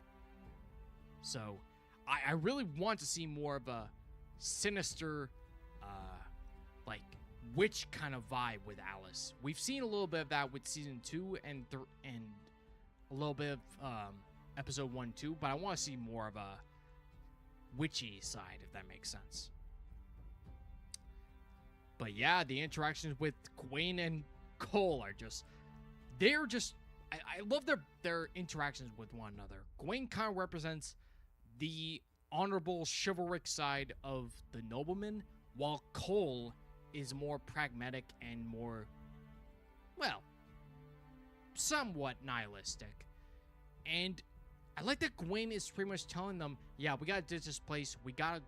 So I really want to see more of a sinister like witch kind of vibe with Alice. We've seen a little bit of that with season 2 and a little bit of episode 1 too, but I want to see more of a witchy side, if that makes sense. But yeah, the interactions with Gwaine and Cole are just, they're just, I love their interactions with one another. Gwaine kind of represents the honorable, chivalric side of the nobleman, while Cole is more pragmatic and more, well, somewhat nihilistic. And I like that Gwaine is pretty much telling them, yeah, we gotta ditch this place, we gotta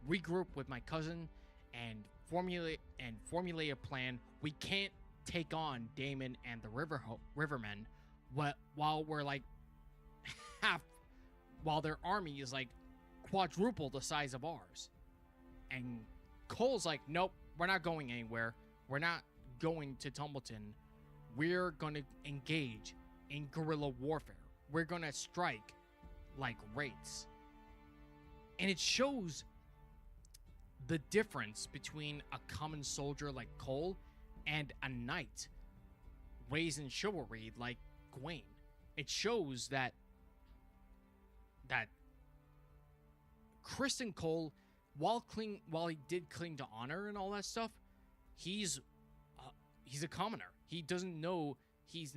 regroup with my cousin and formulate a plan. We can't take on Daemon and the Rivermen while we're like while their army is like quadruple the size of ours. And Cole's like, nope, we're not going anywhere. We're not going to Tumbleton. We're gonna engage in guerrilla warfare. We're gonna strike like wraiths. And it shows the difference between a common soldier like Cole and a knight raised in chivalry like Gwaine. It shows that Kristen Cole, while he did cling to honor and all that stuff, he's a commoner. He doesn't know, he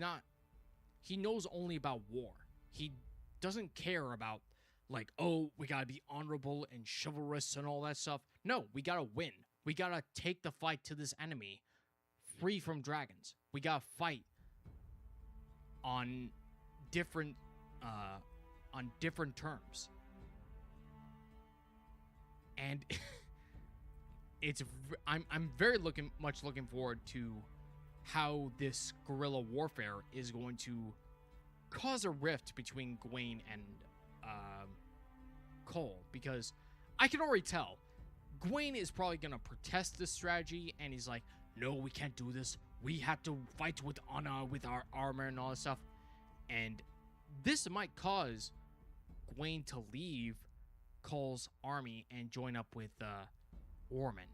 knows only about war. He doesn't care about like, oh, we gotta be honorable and chivalrous and all that stuff. No, we gotta win. We gotta take the fight to this enemy free from dragons. We gotta fight on different terms. And I'm very much looking forward to how this guerrilla warfare is going to cause a rift between Gwaine and Cole, because I can already tell Gwaine is probably gonna protest this strategy, and he's like, no, we can't do this. We have to fight with honor, with our armor and all that stuff. And this might cause Gwaine to leave Cole's army and join up with Ormond,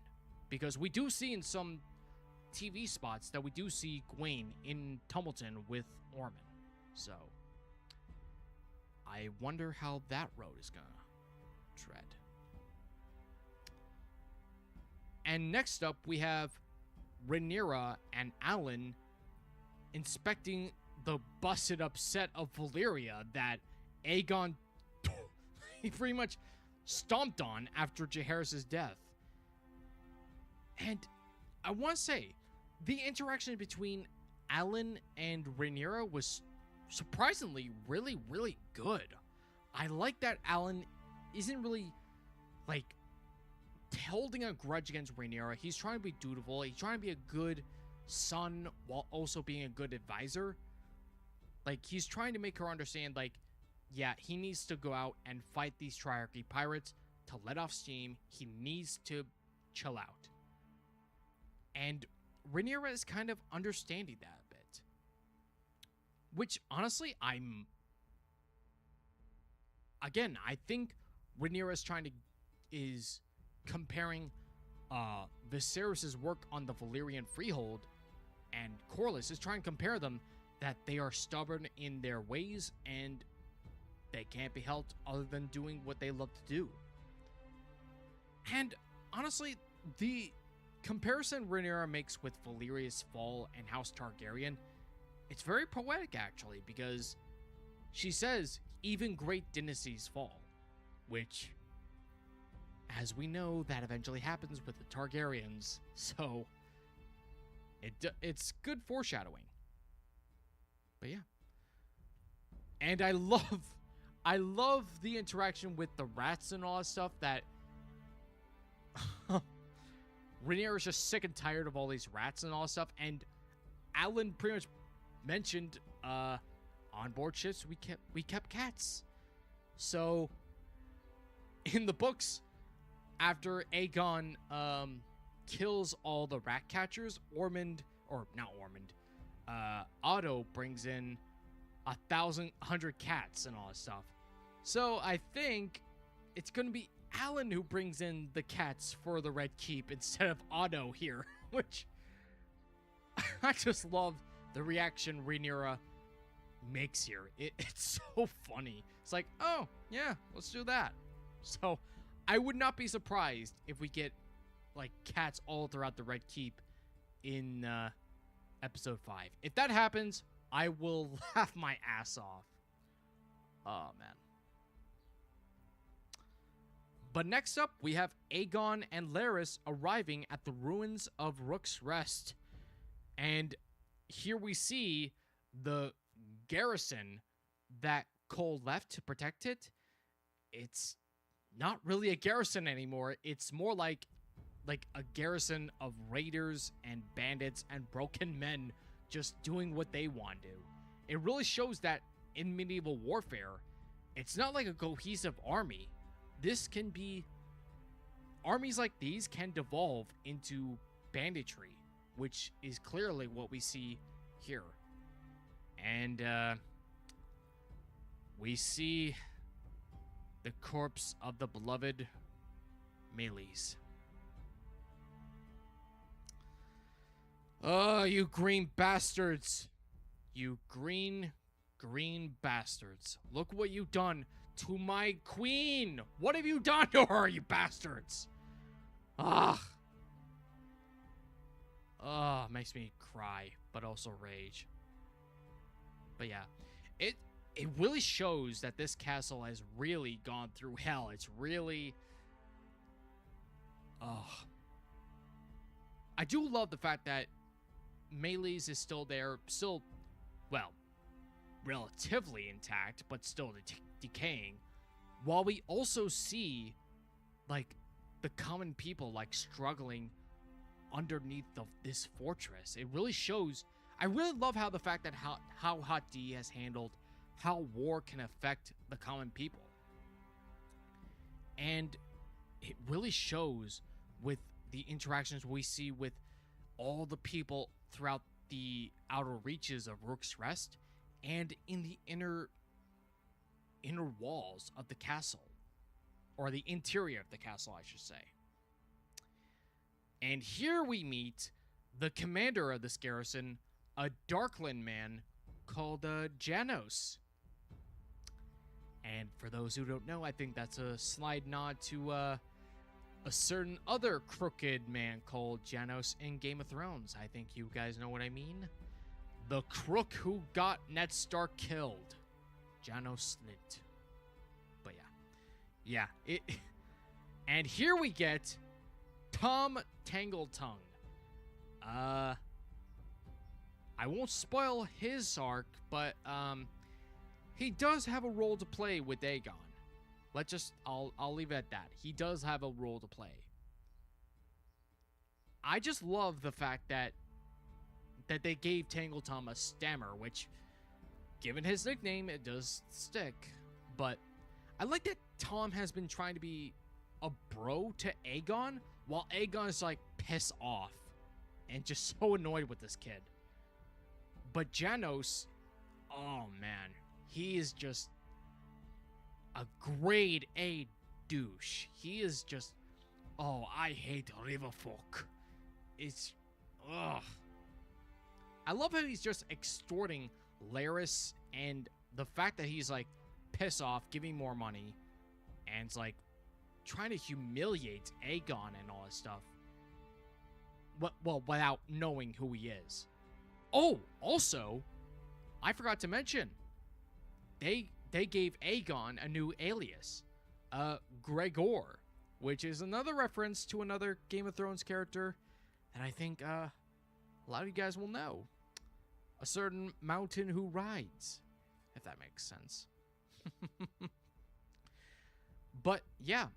because we do see in some TV spots that we do see Gwaine in Tumbleton with Ormond. So I wonder how that road is gonna tread. And next up, we have Rhaenyra and Alan inspecting the busted up set of Valyria that Aegon he pretty much stomped on after Jaehaerys' death. And I want to say, the interaction between Alan and Rhaenyra was surprisingly really, really good. I like that Alan isn't really, like, holding a grudge against Rhaenyra. He's trying to be dutiful. He's trying to be a good son while also being a good advisor. Like, he's trying to make her understand, like, yeah, he needs to go out and fight these Triarchy pirates to let off steam. He needs to chill out. And Rhaenyra is kind of understanding that a bit. Which, honestly, I think Rhaenyra is comparing Viserys' work on the Valyrian Freehold, and Corlys is trying to compare them, that they are stubborn in their ways and they can't be helped other than doing what they love to do. And honestly, the comparison Rhaenyra makes with Valyria's fall and House Targaryen, it's very poetic actually, because she says even great dynasties fall, which, as we know, that eventually happens with the Targaryens, so it's good foreshadowing. But yeah. And I love the interaction with the rats and all that stuff, that Rhaenyra is just sick and tired of all these rats and all that stuff, and Alan pretty much mentioned on board ships we kept cats. So in the books, after Aegon kills all the rat catchers, Otto brings in 100 cats and all that stuff. So I think it's gonna be Alan who brings in the cats for the Red Keep instead of Otto here, which I just love the reaction Rhaenyra makes here. It's so funny. It's like, oh yeah, let's do that. So I would not be surprised if we get like cats all throughout the Red Keep in episode 5. If that happens, I will laugh my ass off. Oh man. But next up, we have Aegon and Larys arriving at the ruins of Rook's Rest. And here we see the garrison that Cole left to protect it. It's not really a garrison anymore. It's more like a garrison of raiders and bandits and broken men just doing what they want to. It really shows that in medieval warfare, it's not like a cohesive army. This can be... Armies like these can devolve into banditry, which is clearly what we see here. And we see the corpse of the beloved Meleys. Oh, you green bastards. You green bastards. Look what you've done to my queen. What have you done to her, you bastards? Ah. Makes me cry, but also rage. But yeah, it really shows that this castle has really gone through hell. It's really... I do love the fact that Meleys is still there, still, well, relatively intact, but still decaying, while we also see, like, the common people, like, struggling underneath this fortress. It really shows... I really love how the fact that how Hot D has handled how war can affect the common people. And it really shows with the interactions we see with all the people throughout the outer reaches of Rook's Rest and in the inner walls of the castle, or the interior of the castle, I should say. And here we meet the commander of this garrison, a Darkland man called Janos. And for those who don't know, I think that's a slight nod to a certain other crooked man called Janos in Game of Thrones. I think you guys know what I mean. The crook who got Ned Stark killed. Janos Slint. But yeah. Yeah. And here we get Tom Tangletongue. I won't spoil his arc, but he does have a role to play with Aegon. I'll leave it at that. He does have a role to play. I just love the fact that they gave Tangletongue a stammer, which, given his nickname, it does stick. But I like that Tom has been trying to be a bro to Aegon, while Aegon is like pissed off and just so annoyed with this kid. But Janos, oh man, he is just a grade A douche. He is just, oh, I hate riverfolk. It's, ugh. I love how he's just extorting Larys, and the fact that he's like pissed off, giving more money, and it's like trying to humiliate Aegon and all this stuff. Well, without knowing who he is. Oh, also, I forgot to mention, they gave Aegon a new alias, Gregor, which is another reference to another Game of Thrones character that I think a lot of you guys will know. A certain mountain who rides, if that makes sense. But yeah,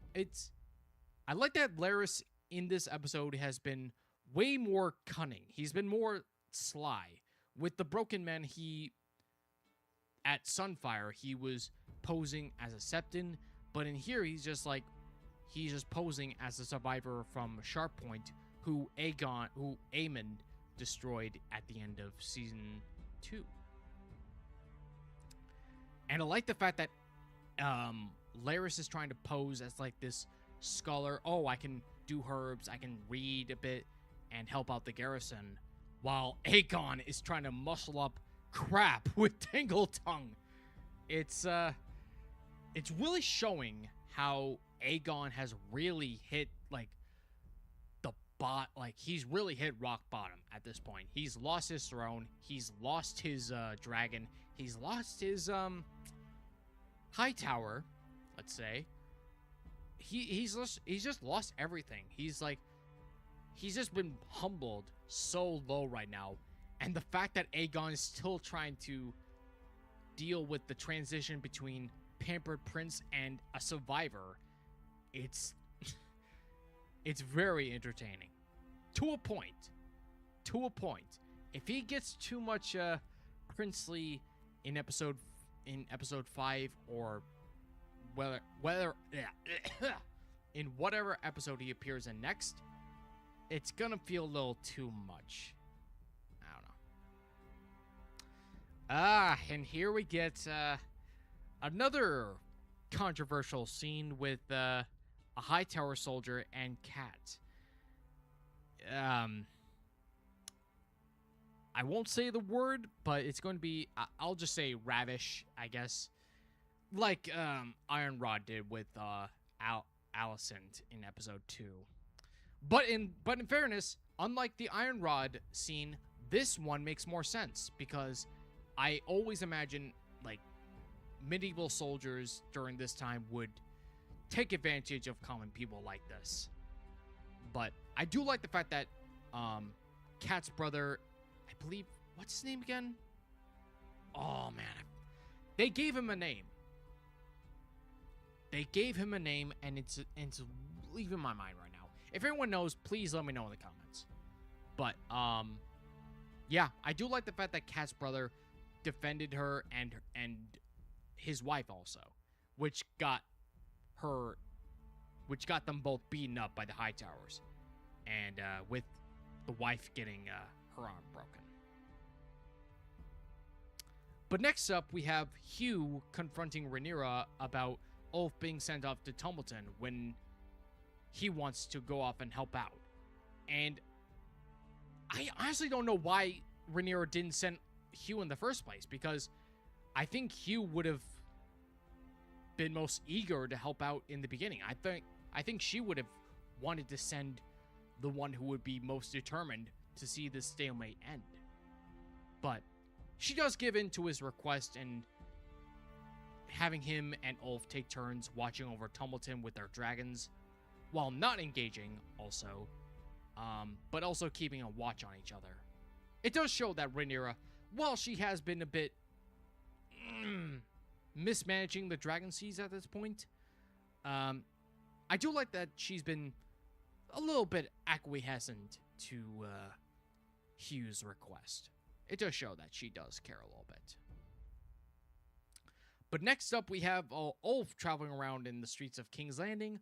I like that Larys in this episode has been way more cunning. He's been more sly. With the Broken Men, at Sunfire, he was posing as a Septon, but in here, he's just posing as a survivor from Sharppoint, who Aemond destroyed at the end of season 2. And I like the fact that Larys is trying to pose as like this scholar. Oh, I can do herbs, I can read a bit and help out the garrison, while Aegon is trying to muscle up crap with Tangletongue. It's really showing how Aegon has really hit like he's really hit rock bottom at this point. He's lost his throne, he's lost his dragon, he's lost his high tower, let's say. He's just lost everything. He's just been humbled so low right now. And the fact that Aegon is still trying to deal with the transition between pampered prince and a survivor, it's very entertaining. To a point. If he gets too much princely in episode 5, or whether in whatever episode he appears in next, it's gonna feel a little too much. I don't know. And here we get another controversial scene with a Hightower soldier and Cat. I won't say the word, but it's going to be, I'll just say ravish, I guess. Like Iron Rod did with Alicent in episode 2. But in fairness, unlike the Iron Rod scene, this one makes more sense, because I always imagine like medieval soldiers during this time would take advantage of common people like this. But I do like the fact that Cat's brother, I believe, what's his name again? Oh man, they gave him a name. And it's leaving my mind right now. If anyone knows, please let me know in the comments. But yeah, I do like the fact that Cat's brother defended her and his wife also, which got them both beaten up by the Hightowers, and with the wife getting her arm broken. But next up, we have Hugh confronting Rhaenyra about Ulf being sent off to Tumbleton when he wants to go off and help out. And I honestly don't know why Rhaenyra didn't send Hugh in the first place, because I think Hugh would have been most eager to help out in the beginning. I think she would have wanted to send the one who would be most determined to see this stalemate end. But she does give in to his request, and having him and Ulf take turns watching over Tumbleton with their dragons, while not engaging also, but also keeping a watch on each other. It does show that Rhaenyra, while she has been a bit mismanaging the dragon seas at this point, I do like that she's been a little bit acquiescent to Hugh's request. It does show that she does care a little bit. But next up, we have Ulf traveling around in the streets of King's Landing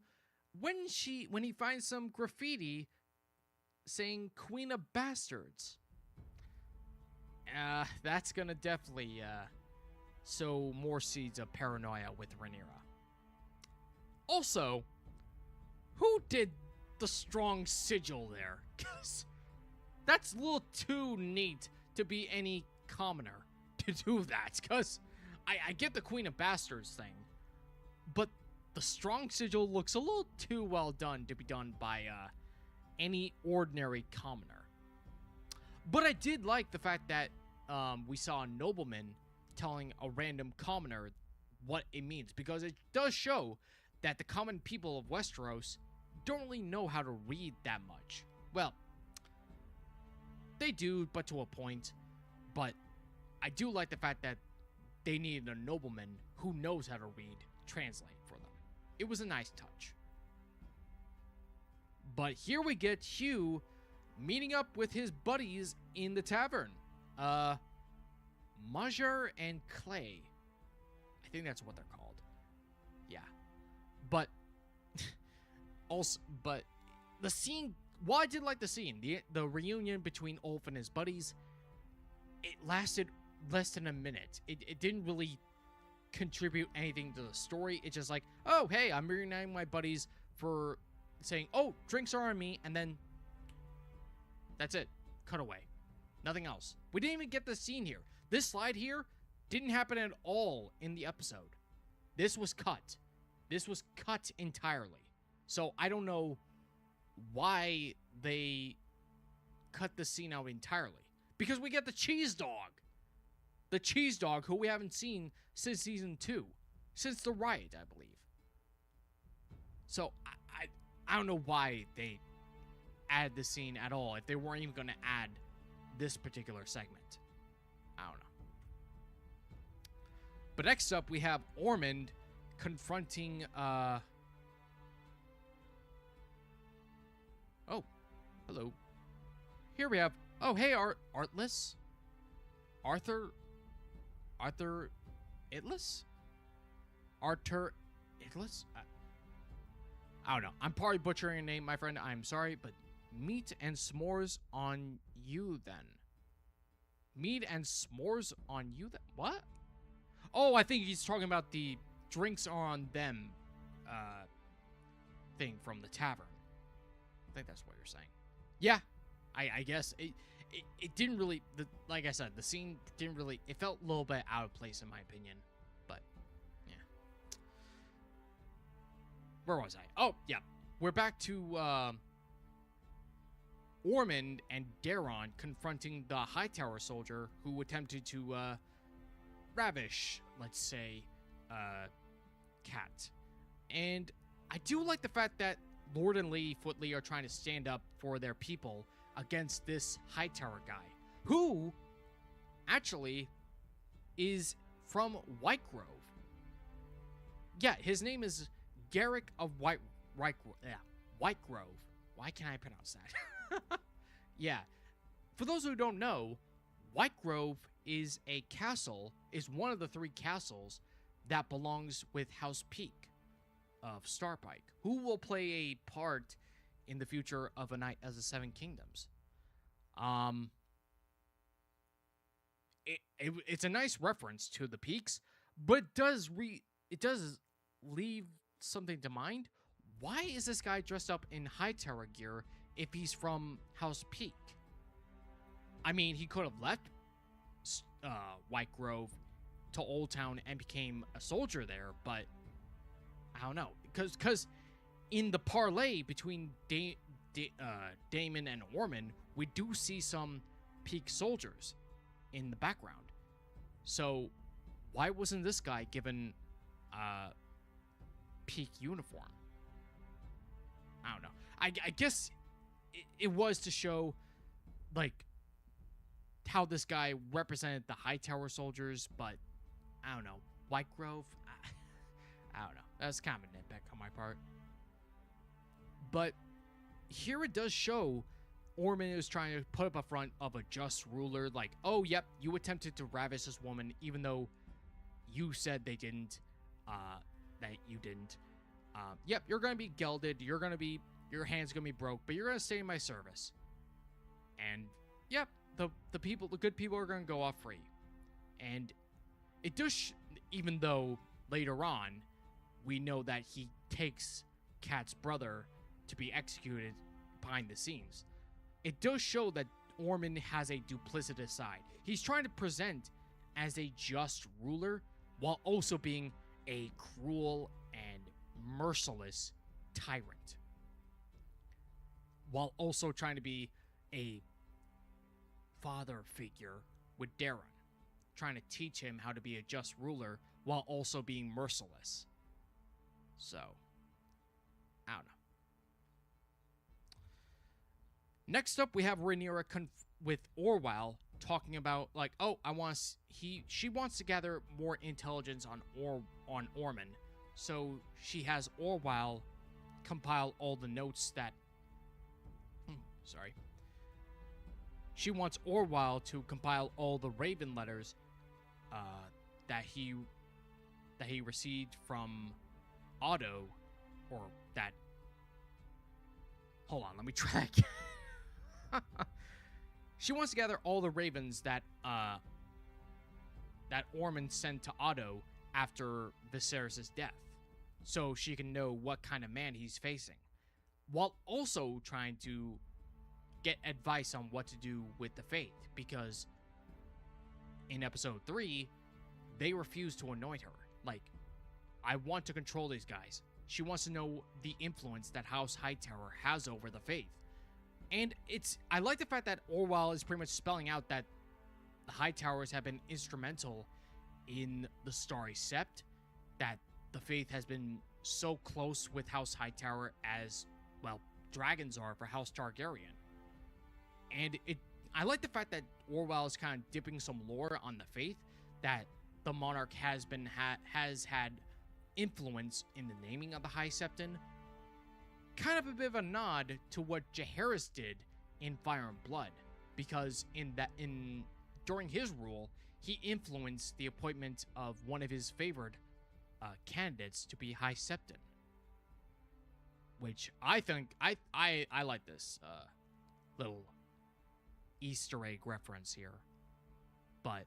when he finds some graffiti saying "Queen of Bastards." That's gonna definitely sow more seeds of paranoia with Rhaenyra. Also, who did the strong sigil there? 'Cause that's a little too neat to be any commoner to do that. 'Cause I get the Queen of Bastards thing, but the strong sigil looks a little too well done to be done by any ordinary commoner. But I did like the fact that we saw a nobleman telling a random commoner what it means, because it does show that the common people of Westeros don't really know how to read that much. Well, they do, but to a point. But I do like the fact that they needed a nobleman who knows how to read translate for them. It was a nice touch. But here we get Hugh meeting up with his buddies in the tavern. Majer and Clay. I think that's what they're called. Yeah. But the scene, while I did like the scene, the reunion between Ulf and his buddies, it lasted less than a minute. It didn't really contribute anything to the story. It's just like, oh, hey, I'm reuniting my buddies for saying, oh, drinks are on me, and then that's it. Cut away. Nothing else. We didn't even get the scene here. This slide here didn't happen at all in the episode. This was cut. This was cut entirely. So I don't know why they cut the scene out entirely. Because we get the cheese dog. The cheese dog, who we haven't seen since season 2. Since the riot, I believe. So I don't know why they added the scene at all if they weren't even going to add this particular segment. I don't know. But next up, we have Ormond confronting, oh, hello. Here we have, oh, hey, Artless? Arthur Itlis? Arthur Itlis? I don't know. I'm probably butchering your name, my friend. I'm sorry, but meat and s'mores on you, then. Meat and s'mores on you, then? What? Oh, I think he's talking about the drinks on them thing from the tavern. I think that's what you're saying. Yeah, I guess. It didn't really, like I said, the scene didn't really, it felt a little bit out of place in my opinion. But, yeah. Where was I? Oh, yeah. We're back to Ormond and Daeron confronting the Hightower soldier who attempted to ravish, let's say, Cat. And I do like the fact that Lord and Lady Footly are trying to stand up for their people against this Hightower guy, who actually is from Whitegrove. Yeah, his name is Garrick of Whitegrove. Why can't I pronounce that? Yeah. For those who don't know, Whitegrove is a castle, is one of the 3 castles that belongs with House Peak of Starpike, who will play a part in the future of A Night as the Seven Kingdoms. It's a nice reference to the Peaks, but it does leave something to mind. Why is this guy dressed up in Hightower gear if he's from House Peak? I mean, he could have left Whitegrove to Old Town and became a soldier there, but I don't know, because in the parlay between Daemon and Ormond, we do see some Peak soldiers in the background. So why wasn't this guy given Peak uniform? I don't know. I guess it was to show, like, how this guy represented the Hightower soldiers, but I don't know. Whitegrove? I don't know. That's kind of a nitpick on my part. But here it does show Ormond is trying to put up a front of a just ruler, like, oh, yep, you attempted to ravish this woman, even though you said they didn't, that you didn't. Yep, you're going to be gelded, your hand's going to be broke, but you're going to stay in my service. And, yep, the good people are going to go off free. And it does, even though later on, we know that he takes Cat's brother to be executed behind the scenes. It does show that Ormond has a duplicitous side. He's trying to present as a just ruler while also being a cruel and merciless tyrant. While also trying to be a father figure with Daeron, trying to teach him how to be a just ruler while also being merciless. So, I don't know. Next up, we have Rhaenyra with Orwell talking about, like, oh, she wants to gather more intelligence on Ormond, so she has Orwell compile all the notes that. She wants Orwell to compile all the Raven letters that he received from Otto, or that. Hold on, let me try again. She wants to gather all the ravens that Ormond sent to Otto after Viserys' death, so she can know what kind of man he's facing, while also trying to get advice on what to do with the Faith, because in episode 3, they refused to anoint her. Like, I want to control these guys. She wants to know the influence that House Hightower has over the Faith. And I like the fact that Orwell is pretty much spelling out that the Hightowers have been instrumental in the Starry Sept, that the Faith has been so close with House Hightower as, well, dragons are for House Targaryen. And I like the fact that Orwell is kind of dipping some lore on the Faith, that the Monarch has had influence in the naming of the High Septon. Kind of a bit of a nod to what Jaehaerys did in Fire and Blood, because during his rule, he influenced the appointment of one of his favored candidates to be High Septon. Which I think I like this little Easter egg reference here. But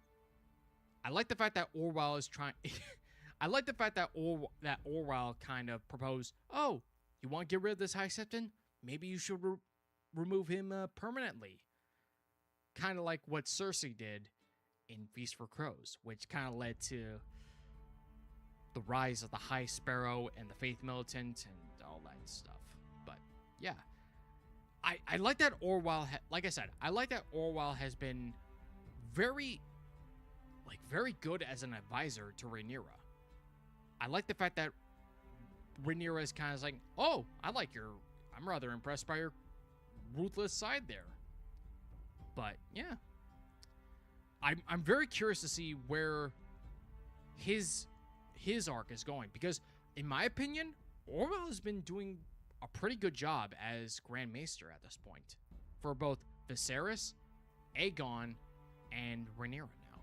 I like the fact that Orwell is trying. I like the fact that Orwell kind of proposed, oh, you want to get rid of this High Septon? Maybe you should remove him permanently. Kind of like what Cersei did in Feast for Crows, which kind of led to the rise of the High Sparrow and the Faith Militant and all that stuff. But yeah, I like that Orwell. Like I said, I like that Orwell has been very good as an advisor to Rhaenyra. I like the fact that Rhaenyra is kind of like, oh, I'm rather impressed by your ruthless side there. But yeah, I'm very curious to see where his arc is going, because in my opinion, Orwell has been doing a pretty good job as Grand Maester at this point for both Viserys, Aegon, and Rhaenyra now.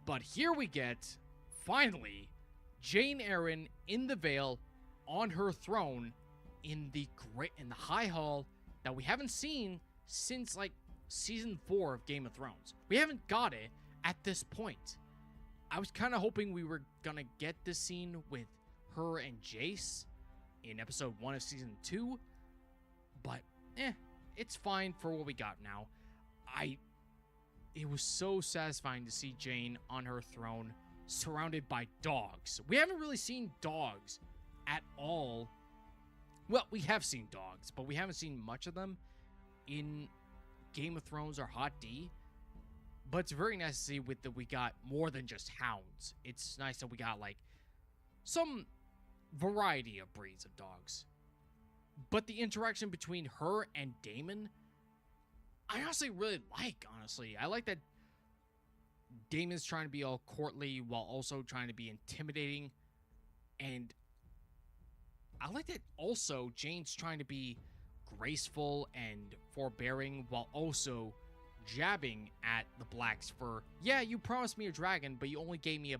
But here we get, finally, Jane Eyre in the Vale on her throne in the High Hall that we haven't seen since like season 4 of Game of Thrones. We haven't got it at this point. I was kind of hoping we were gonna get this scene with her and Jace in episode 1 of season 2, but it's fine for what we got now. It was so satisfying to see Jane on her throne surrounded by dogs. We haven't really seen dogs at all. Well, we have seen dogs, but we haven't seen much of them in Game of Thrones or Hot D. But it's very nice to see that we got more than just hounds. It's nice that we got like some variety of breeds of dogs. But the interaction between her and Daemon, I honestly really like, I like that Daemon's trying to be all courtly while also trying to be intimidating. And I like that also Jane's trying to be graceful and forbearing while also jabbing at the Blacks for, yeah, you promised me a dragon, but you only gave me a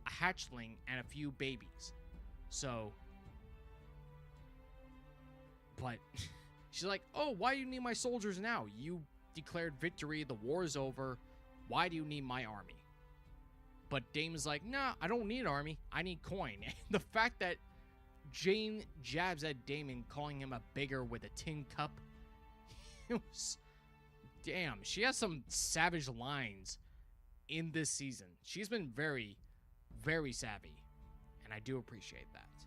hatchling and a few babies. So, but she's like, oh, why do you need my soldiers now? You declared victory, the war is over. Why do you need my army? But Daemon's like, nah, I don't need army. I need coin. And the fact that Jane jabs at Daemon, calling him a beggar with a tin cup, it was, damn, she has some savage lines in this season. She's been very, very savvy, and I do appreciate that.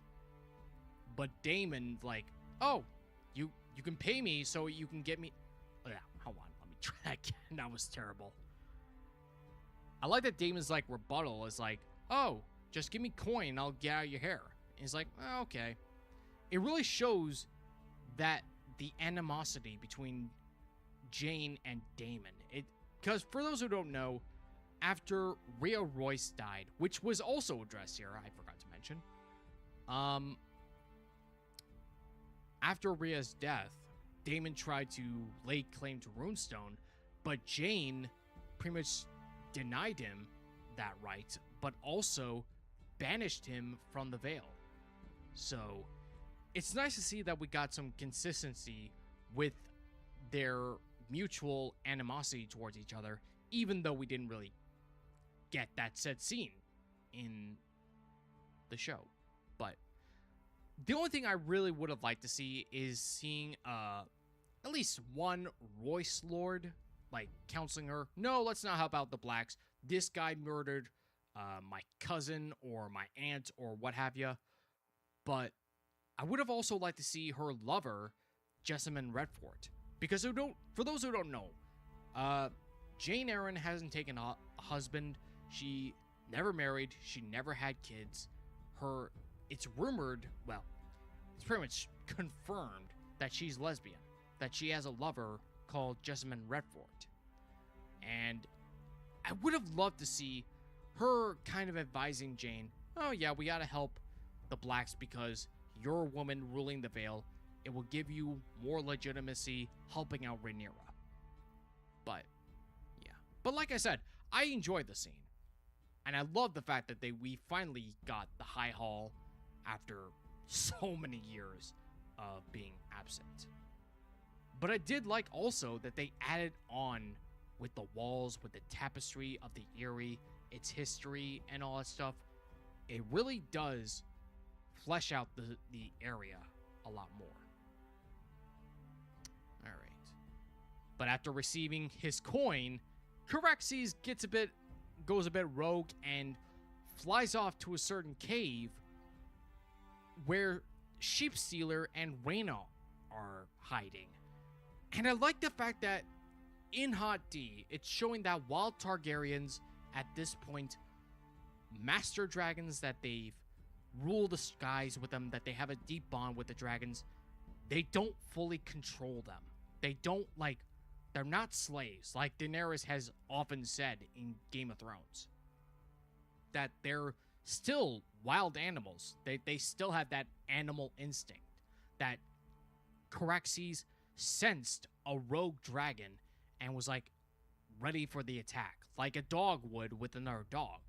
But Daemon, like, oh, you can pay me so you can get me. Oh, yeah, hold on, let me try that again. That was terrible. I like that Daemon's like rebuttal is like, oh, just give me coin and I'll get out of your hair. And he's like, oh, okay. It really shows that the animosity between Jane and Daemon. Because for those who don't know, after Rhea Royce died, which was also addressed here, I forgot to mention. After Rhea's death, Daemon tried to lay claim to Runestone, but Jane pretty much denied him that right, but also banished him from the Vale. So it's nice to see that we got some consistency with their mutual animosity towards each other, even though we didn't really get that said scene in the show. But the only thing I really would have liked to see is seeing at least one Royce Lord like counseling her. No, let's not help out the Blacks. This guy murdered my cousin or my aunt or what have you. But I would have also liked to see her lover, Jessamine Redford. Because for those who don't know, Jane Eyre hasn't taken a husband. She never married. She never had kids. It's rumored, well, it's pretty much confirmed that she's lesbian. That she has a lover called Jessamine Redford. And I would have loved to see her kind of advising Jane, oh yeah, we gotta help the blacks because you're a woman ruling the Vale. It will give you more legitimacy helping out Rhaenyra. But, yeah. But like I said, I enjoyed the scene. And I love the fact that we finally got the High Hall after so many years of being absent. But I did like also that they added on with the walls, with the tapestry of the Eyrie, its history, and all that stuff. It really does flesh out the area a lot more. Alright. But after receiving his coin, Caraxes goes a bit rogue and flies off to a certain cave where Sheepstealer and Rhaena are hiding. And I like the fact that in Hot D, it's showing that while Targaryens at this point master dragons, that they've ruled the skies with them, that they have a deep bond with the dragons, they don't fully control them. They're not slaves, like Daenerys has often said in Game of Thrones. That they're still wild animals. They still have that animal instinct. That Caraxes sensed a rogue dragon and was like ready for the attack, like a dog would with another dog.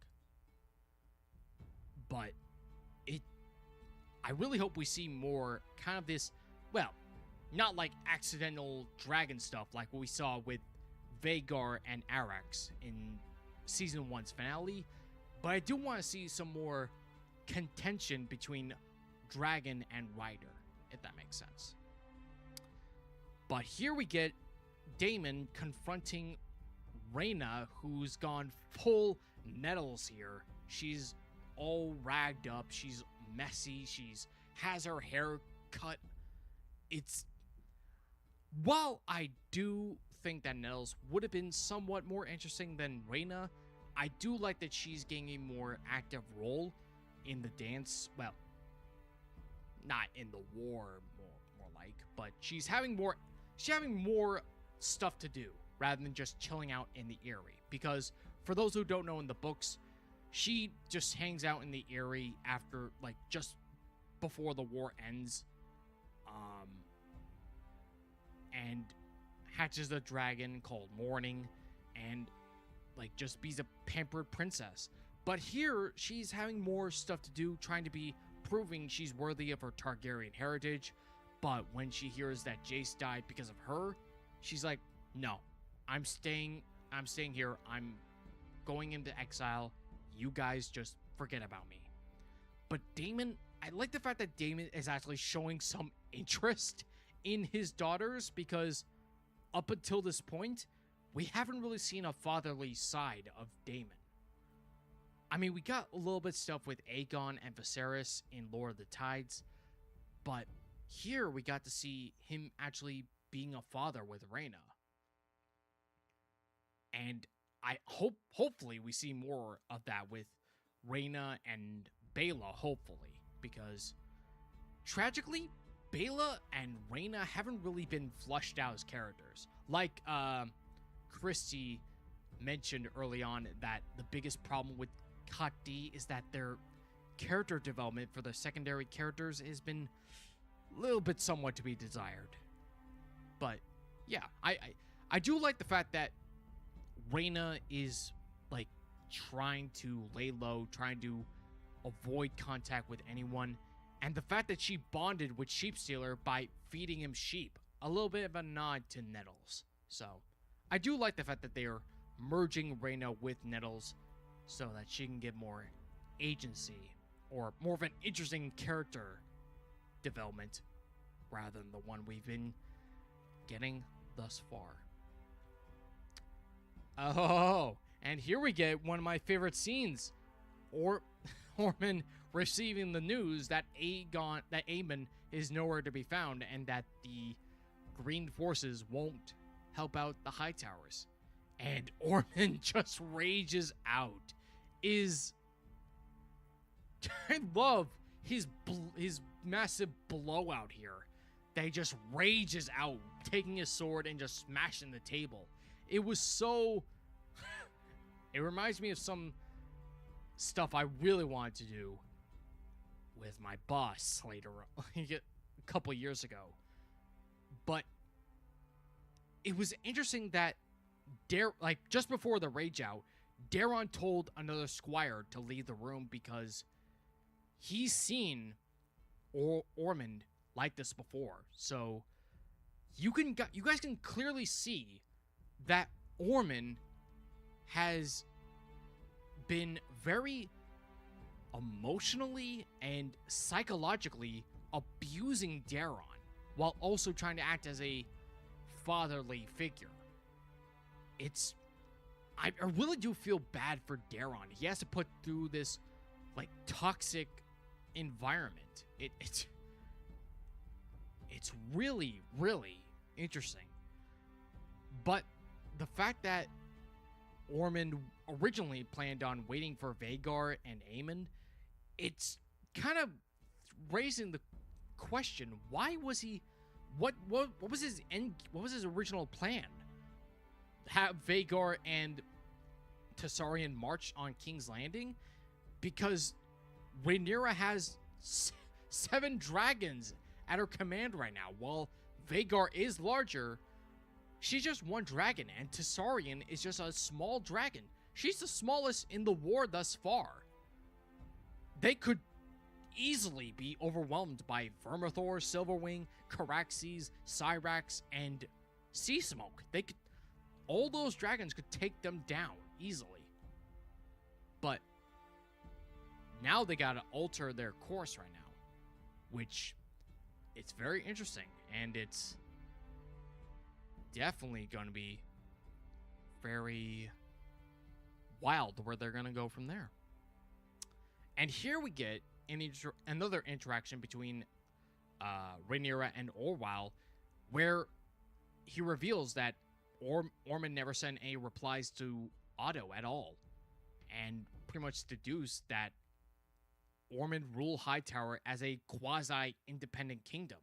But I really hope we see more kind of this, well, not like accidental dragon stuff like what we saw with Vhagar and Arrax in Season 1's finale, but I do want to see some more contention between dragon and rider, if that makes sense. But here we get Daemon confronting Rhaena, who's gone full Nettles here. She's all ragged up, she's messy, has her hair cut. While I do think that Nettles would have been somewhat more interesting than Rhaena, I do like that she's getting a more active role in the dance. Well, not in the war, more like, but she's having more stuff to do rather than just chilling out in the Eyrie. Because for those who don't know, in the books, she just hangs out in the Eyrie after, like, just before the war ends, and hatches a dragon called Morning, and like just be a pampered princess. But here she's having more stuff to do, trying to be proving she's worthy of her Targaryen heritage. But when she hears that Jace died because of her, she's like, no, I'm staying here. I'm going into exile. You guys just forget about me. But Daemon, I like the fact that Daemon is actually showing some interest in his daughters, because up until this point, we haven't really seen a fatherly side of Daemon. I mean, we got a little bit stuff with Aegon and Viserys in Lord of the Tides, but here we got to see him actually being a father with Rhaena. And I hopefully we see more of that with Rhaena and Baela, hopefully, because tragically, Baela and Rhaena haven't really been flushed out as characters. Like Christy mentioned early on, that the biggest problem with Hot D is that their character development for the secondary characters has been a little bit somewhat to be desired. But yeah, I do like the fact that Rhaena is like trying to lay low, trying to avoid contact with anyone. And the fact that she bonded with Sheepstealer by feeding him sheep. A little bit of a nod to Nettles. So, I do like the fact that they are merging Rhaena with Nettles so that she can get more agency, or more of an interesting character development, rather than the one we've been getting thus far. Oh, and here we get one of my favorite scenes Ormond receiving the news that Aemon is nowhere to be found and that the Green forces won't help out the Hightowers. And Ormond just rages out. I love his massive blowout here. That he just rages out, taking his sword and just smashing the table. It was so... It reminds me of some stuff I really wanted to do with my boss later on, a couple years ago. But it was interesting that just before the rage out, Daeron told another squire to leave the room because he's seen Ormond like this before. So you guys can clearly see that Ormond has been very emotionally and psychologically abusing Daeron while also trying to act as a fatherly figure. I really do feel bad for Daeron. He has to put through this like toxic environment. It's really, really interesting. But the fact that Ormond originally planned on waiting for Vhagar and Aemon, it's kind of raising the question: why was he? What was his end? What was his original plan? Have Vhagar and Targaryen march on King's Landing? Because Rhaenyra has 7 dragons at her command right now. While Vhagar is larger, she's just 1 dragon, and Targaryen is just a small dragon. She's the smallest in the war thus far. They could easily be overwhelmed by Vermithor, Silverwing, Caraxes, Syrax, and Sea Smoke. All those dragons could take them down easily. But now they gotta alter their course right now, which it's very interesting, and it's definitely going to be very wild where they're going to go from there. And here we get another interaction between Rhaenyra and Orwell, where he reveals that Ormond never sent any replies to Otto at all, and pretty much deduced that Ormond ruled Hightower as a quasi-independent kingdom,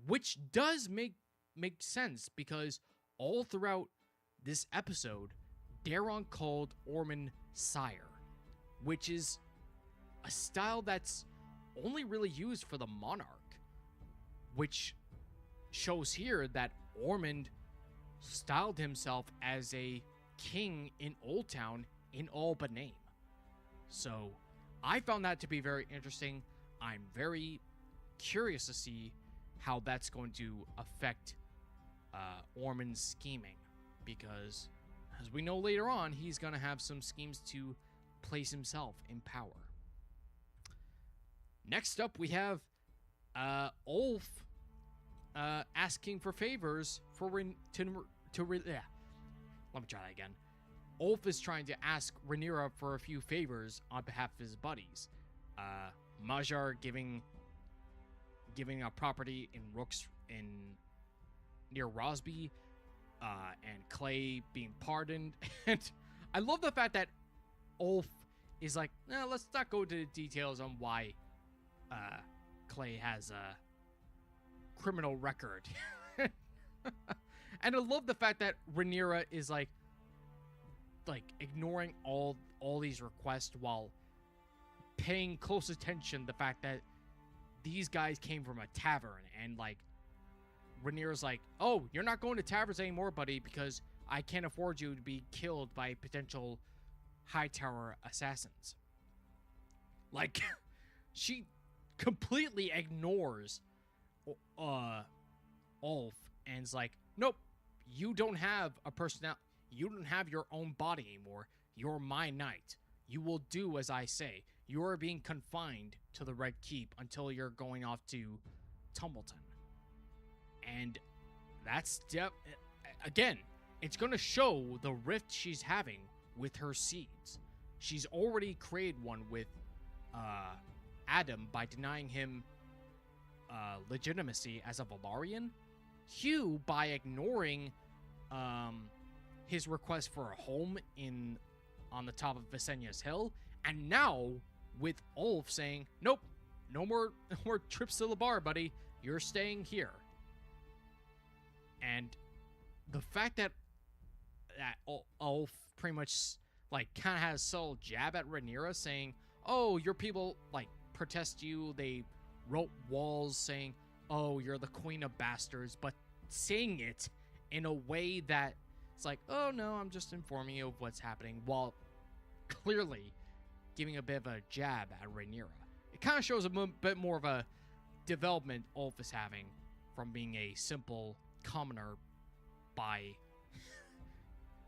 which does make sense because all throughout this episode, Daeron called Ormond sire, which is a style that's only really used for the monarch, which shows here that Ormond styled himself as a king in Old Town in all but name. So I found that to be very interesting. I'm very curious to see how that's going to affect Ormond's scheming, because as we know later on, he's going to have some schemes to place himself in power. Next up, we have Ulf asking for favors for let me try that again. Ulf is trying to ask Rhaenyra for a few favors on behalf of his buddies. Majar giving a property in near Rosby, and Clay being pardoned. And I love the fact that Ulf is like, let's not go into the details on why Clay has a criminal record. And I love the fact that Rhaenyra is like ignoring all these requests while paying close attention to the fact that these guys came from a tavern, and like Rhaenyra's like, oh, you're not going to taverns anymore, buddy, because I can't afford you to be killed by potential Hightower assassins. Like, she completely ignores Ulf and is like, nope, you don't have a personality. You don't have your own body anymore. You're my knight. You will do as I say. You are being confined to the Red Keep until you're going off to Tumbleton. And that's again, it's going to show the rift she's having with her seeds. she's already created one with Adam by denying him legitimacy as a Velaryon. Hugh by ignoring his request for a home on the top of Visenya's Hill, and now with Ulf saying, "Nope, no more trips to the bar, buddy. You're staying here." And the fact that Ulf pretty much like kind of has a subtle jab at Rhaenyra, saying, "Oh, your people like protest you. They wrote walls saying, 'Oh, you're the queen of bastards,' but saying it in a way that it's like, 'Oh no, I'm just informing you of what's happening,' while clearly giving a bit of a jab at Rhaenyra. It kind of shows a bit more of a development Ulf is having from being a simple commoner by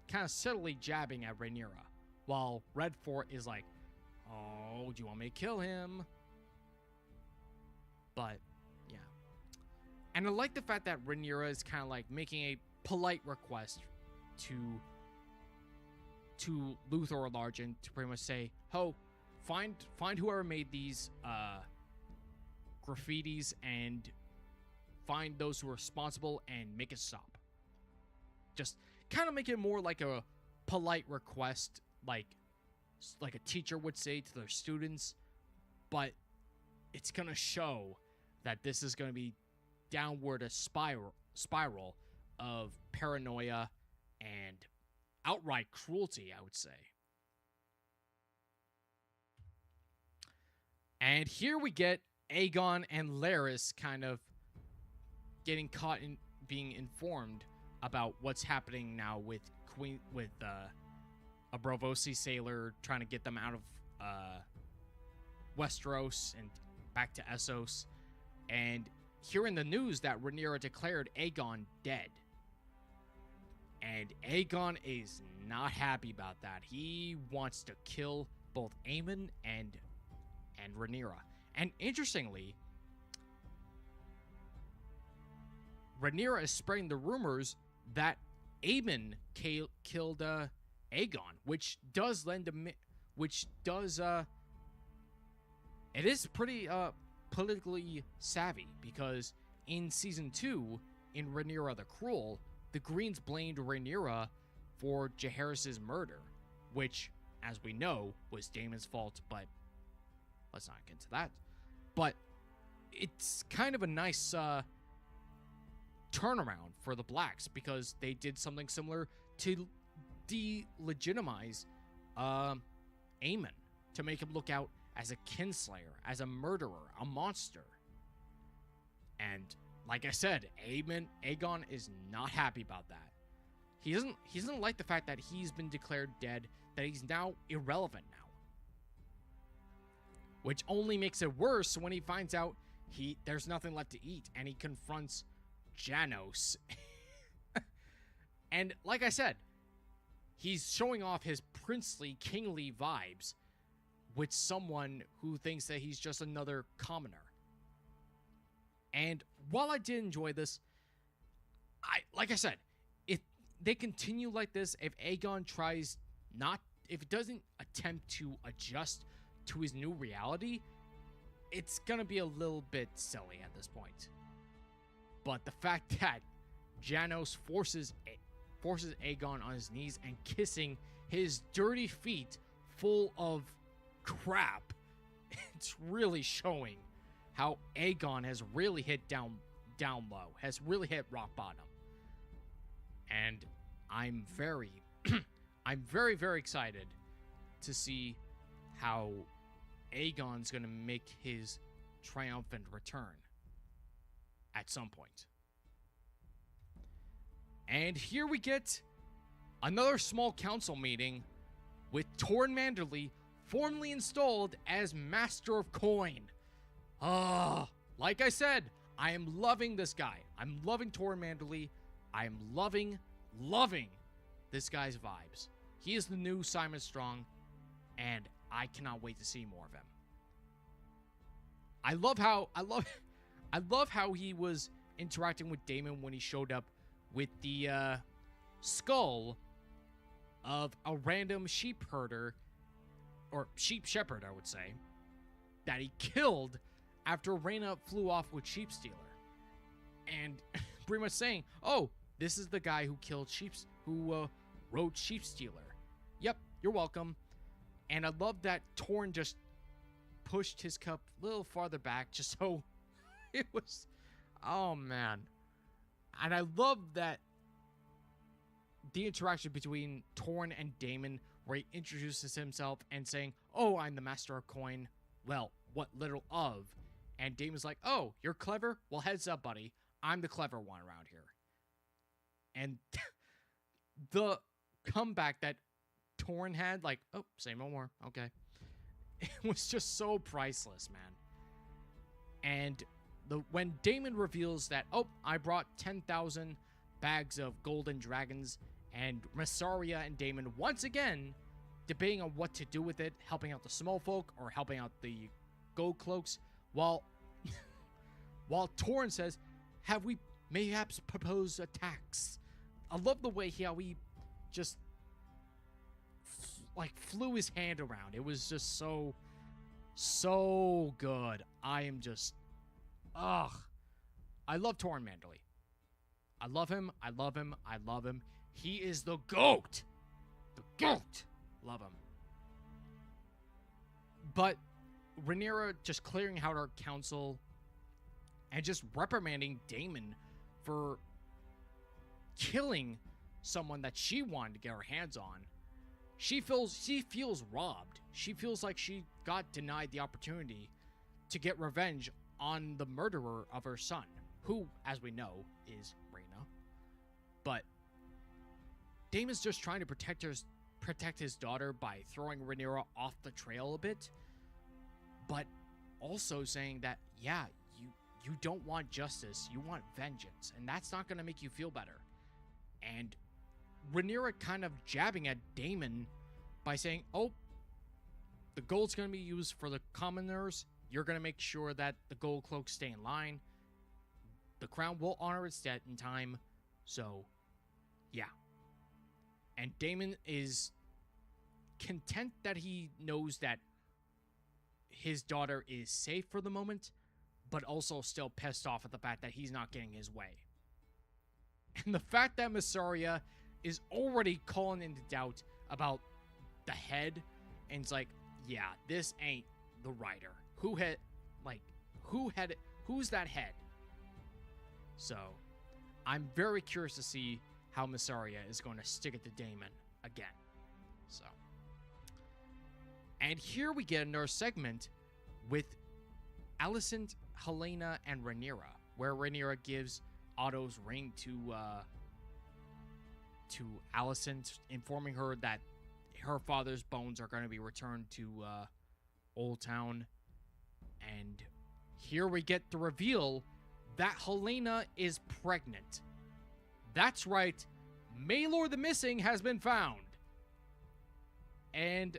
kind of subtly jabbing at Rhaenyra, while Redfort is like, 'Oh, do you want me to kill him?' But yeah, and I like the fact that Rhaenyra is kind of like making a polite request to Luthor Largen to pretty much say, "Oh, find whoever made these graffitis and find those who are responsible and make it stop." Just kind of make it more like a polite request, like a teacher would say to their students, but it's gonna show that this is gonna be downward a spiral of paranoia and outright cruelty, I would say. And here we get Aegon and Larys kind of getting caught in being informed about what's happening now with a Braavosi sailor trying to get them out of Westeros and back to Essos, and hearing the news that Rhaenyra declared Aegon dead. And Aegon is not happy about that. He wants to kill both Aemon and Rhaenyra. And interestingly, Rhaenyra is spreading the rumors that Aemon killed Aegon, which does it is pretty politically savvy, because in season 2, in Rhaenyra the Cruel, the Greens blamed Rhaenyra for Jaehaerys' murder, which, as we know, was Daemon's fault, but let's not get into that. But it's kind of a nice turnaround for the Blacks, because they did something similar to delegitimize Aemon, to make him look out as a kinslayer, as a murderer, a monster. And like I said, Aegon is not happy about that. He doesn't like the fact that he's been declared dead, that he's now irrelevant now. Which only makes it worse when he finds out there's nothing left to eat, and he confronts Janos. And like I said, he's showing off his princely, kingly vibes with someone who thinks that he's just another commoner. And while I did enjoy this, like I said, if they continue like this, if Aegon if it doesn't attempt to adjust to his new reality, it's gonna be a little bit silly at this point. But the fact that Janos forces Aegon on his knees and kissing his dirty feet full of crap, it's really showing how Aegon has really hit down low, has really hit rock bottom. And I'm very, very excited to see how Aegon's going to make his triumphant return at some point. And here we get another small council meeting with Torrhen Manderly formally installed as Master of Coin. Like I said, I am loving this guy. I'm loving Torrhen Manderly. I am loving this guy's vibes. He is the new Simon Strong, and I cannot wait to see more of him. I love how he was interacting with Daemon when he showed up with the skull of a random sheep herder or sheep shepherd, I would say, that he killed after Rhaena flew off with Sheep Stealer. And pretty much saying, oh, this is the guy who killed who rode Sheep Stealer. Yep, you're welcome. And I love that Torrhen just pushed his cup a little farther back just so it was, oh man. And I love that the interaction between Torrhen and Daemon, where he introduces himself and saying, oh, I'm the master of coin. Well, what little of? And Daemon's like, oh, you're clever? Well, heads up, buddy. I'm the clever one around here. And the comeback that Torrhen had, like, oh, say no more. Okay. It was just so priceless, man. And when Daemon reveals that, oh, I brought 10,000 bags of golden dragons, and Mysaria and Daemon once again debating on what to do with it, helping out the small folk or helping out the gold cloaks, while Torrhen says, have we mayhaps proposed a tax? I love the way how he just flew his hand around. It was just so good. I am just, I love Torrhen Manderly. I love him. I love him. I love him. He is the GOAT. The GOAT. Love him. But Rhaenyra just clearing out her council and just reprimanding Daemon for killing someone that she wanted to get her hands on. She feels robbed. She feels like she got denied the opportunity to get revenge on the murderer of her son, who, as we know, is Rhaena. But Daemon's just trying to protect his daughter by throwing Rhaenyra off the trail a bit, but also saying that, yeah, you don't want justice, you want vengeance, and that's not going to make you feel better. And Rhaenyra kind of jabbing at Daemon by saying, oh, the gold's going to be used for the commoners, you're going to make sure that the gold cloaks stay in line, the crown will honor its debt in time, so, yeah. And Daemon is content that he knows that his daughter is safe for the moment, but also still pissed off at the fact that he's not getting his way. And the fact that Mysaria is already calling into doubt about the head, and it's like, yeah, this ain't the writer. Who's that head? So, I'm very curious to see how Mysaria is going to stick it to Daemon again. So, and here we get another segment with Alicent, Helaena, and Rhaenyra, where Rhaenyra gives Otto's ring to Alicent, informing her that her father's bones are going to be returned to Old Town. And here we get the reveal that Helaena is pregnant. That's right, Maelor the Missing has been found. And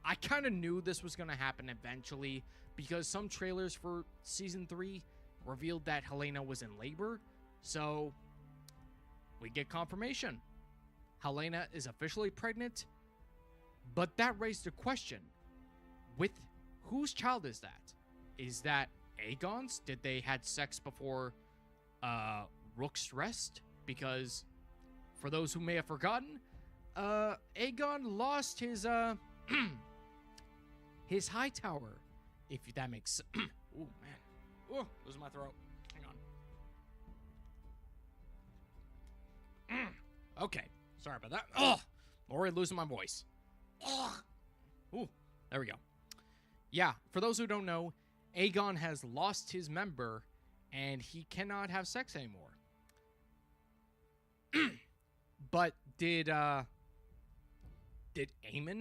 I kind of knew this was going to happen eventually, because some trailers for Season 3 revealed that Helaena was in labor. So, we get confirmation. Helaena is officially pregnant. But that raised a question. With whose child is that? Is that Aegon's? Did they had sex before Rook's Rest? Because, for those who may have forgotten, Aegon lost his his high tower, if that makes sense. Oh, man. Oh, losing my throat. Hang on. Okay. Sorry about that. Oh, already losing my voice. Oh. Ooh, there we go. Yeah, for those who don't know, Aegon has lost his member, and he cannot have sex anymore. But did Aemon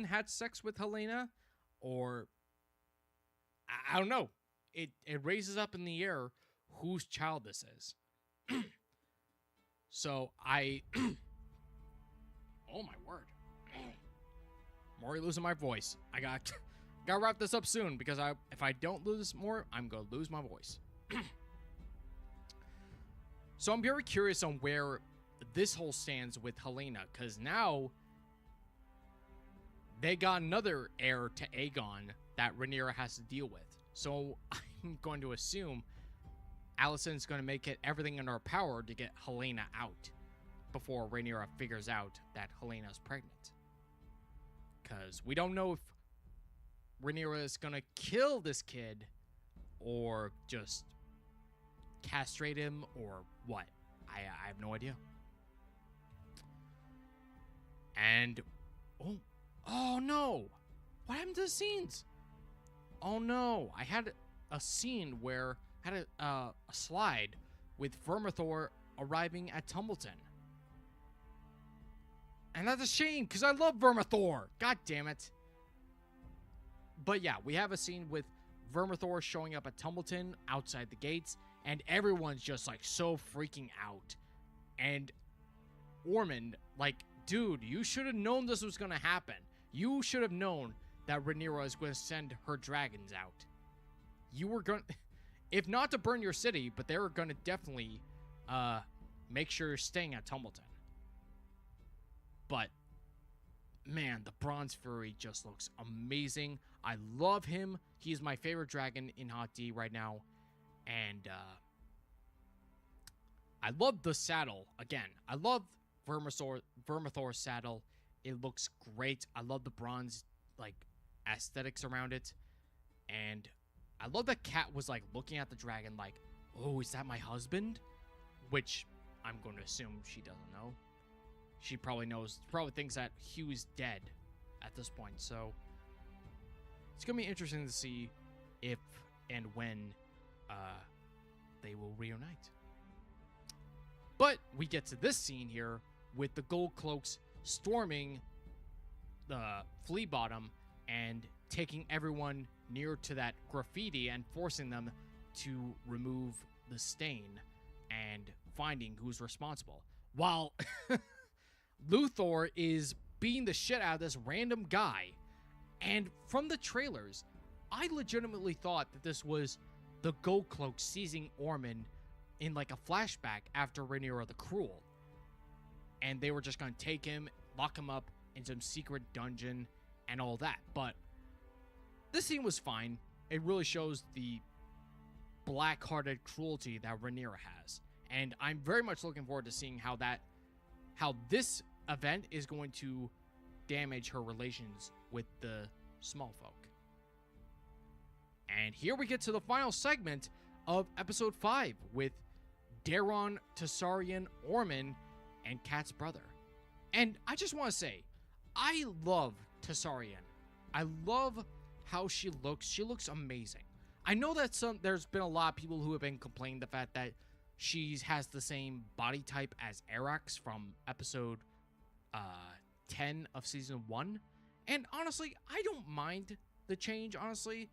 had sex with Helaena? Or, I don't know. It raises up in the air whose child this is. So, oh my word. I'm already losing my voice. I gotta wrap this up soon, because if I don't lose more, I'm gonna lose my voice. So I'm very curious on where this whole stands with Helaena, because now they got another heir to Aegon that Rhaenyra has to deal with. So I'm going to assume Alicent's going to make it everything in her power to get Helaena out before Rhaenyra figures out that Helena's pregnant. Because we don't know if Rhaenyra is going to kill this kid or just castrate him or what. I have no idea. And oh no, what happened to the scenes? Oh no, I had a scene where I had a slide with Vermithor arriving at Tumbleton, and that's a shame because I love Vermithor. God damn it. But yeah, we have a scene with Vermithor showing up at Tumbleton outside the gates, and everyone's just like so freaking out. And Ormond, like, dude, you should have known this was going to happen. You should have known that Rhaenyra is going to send her dragons out. You were going to, if not to burn your city, but they were going to definitely make sure you're staying at Tumbleton. But, man, the Bronze Fury just looks amazing. I love him. He's my favorite dragon in Hot D right now. And I love the saddle. Again, I love Vermithor's saddle. It looks great. I love the bronze, like, aesthetics around it. And I love that Cat was, like, looking at the dragon like, oh, is that my husband? Which I'm going to assume she doesn't know. She probably knows, probably thinks that Hugh is dead at this point. So it's going to be interesting to see if and when they will reunite. But we get to this scene here with the Gold Cloaks storming the Flea Bottom and taking everyone near to that graffiti and forcing them to remove the stain and finding who's responsible. While Luthor is beating the shit out of this random guy. And from the trailers, I legitimately thought that this was the Gold Cloak seizing Ormond in like a flashback after Rhaenyra the Cruel. And they were just going to take him, lock him up in some secret dungeon and all that. But this scene was fine. It really shows the black-hearted cruelty that Rhaenyra has. And I'm very much looking forward to seeing how this event is going to damage her relations with the small folk. And here we get to the final segment of episode 5 with Daeron, Targaryen, Ormond, and Kat's brother. And I just want to say, I love Targaryen. I love how she looks. She looks amazing. I know that there's been a lot of people who have been complaining the fact that she has the same body type as Arax from episode 10 of season 1. And honestly, I don't mind the change, honestly.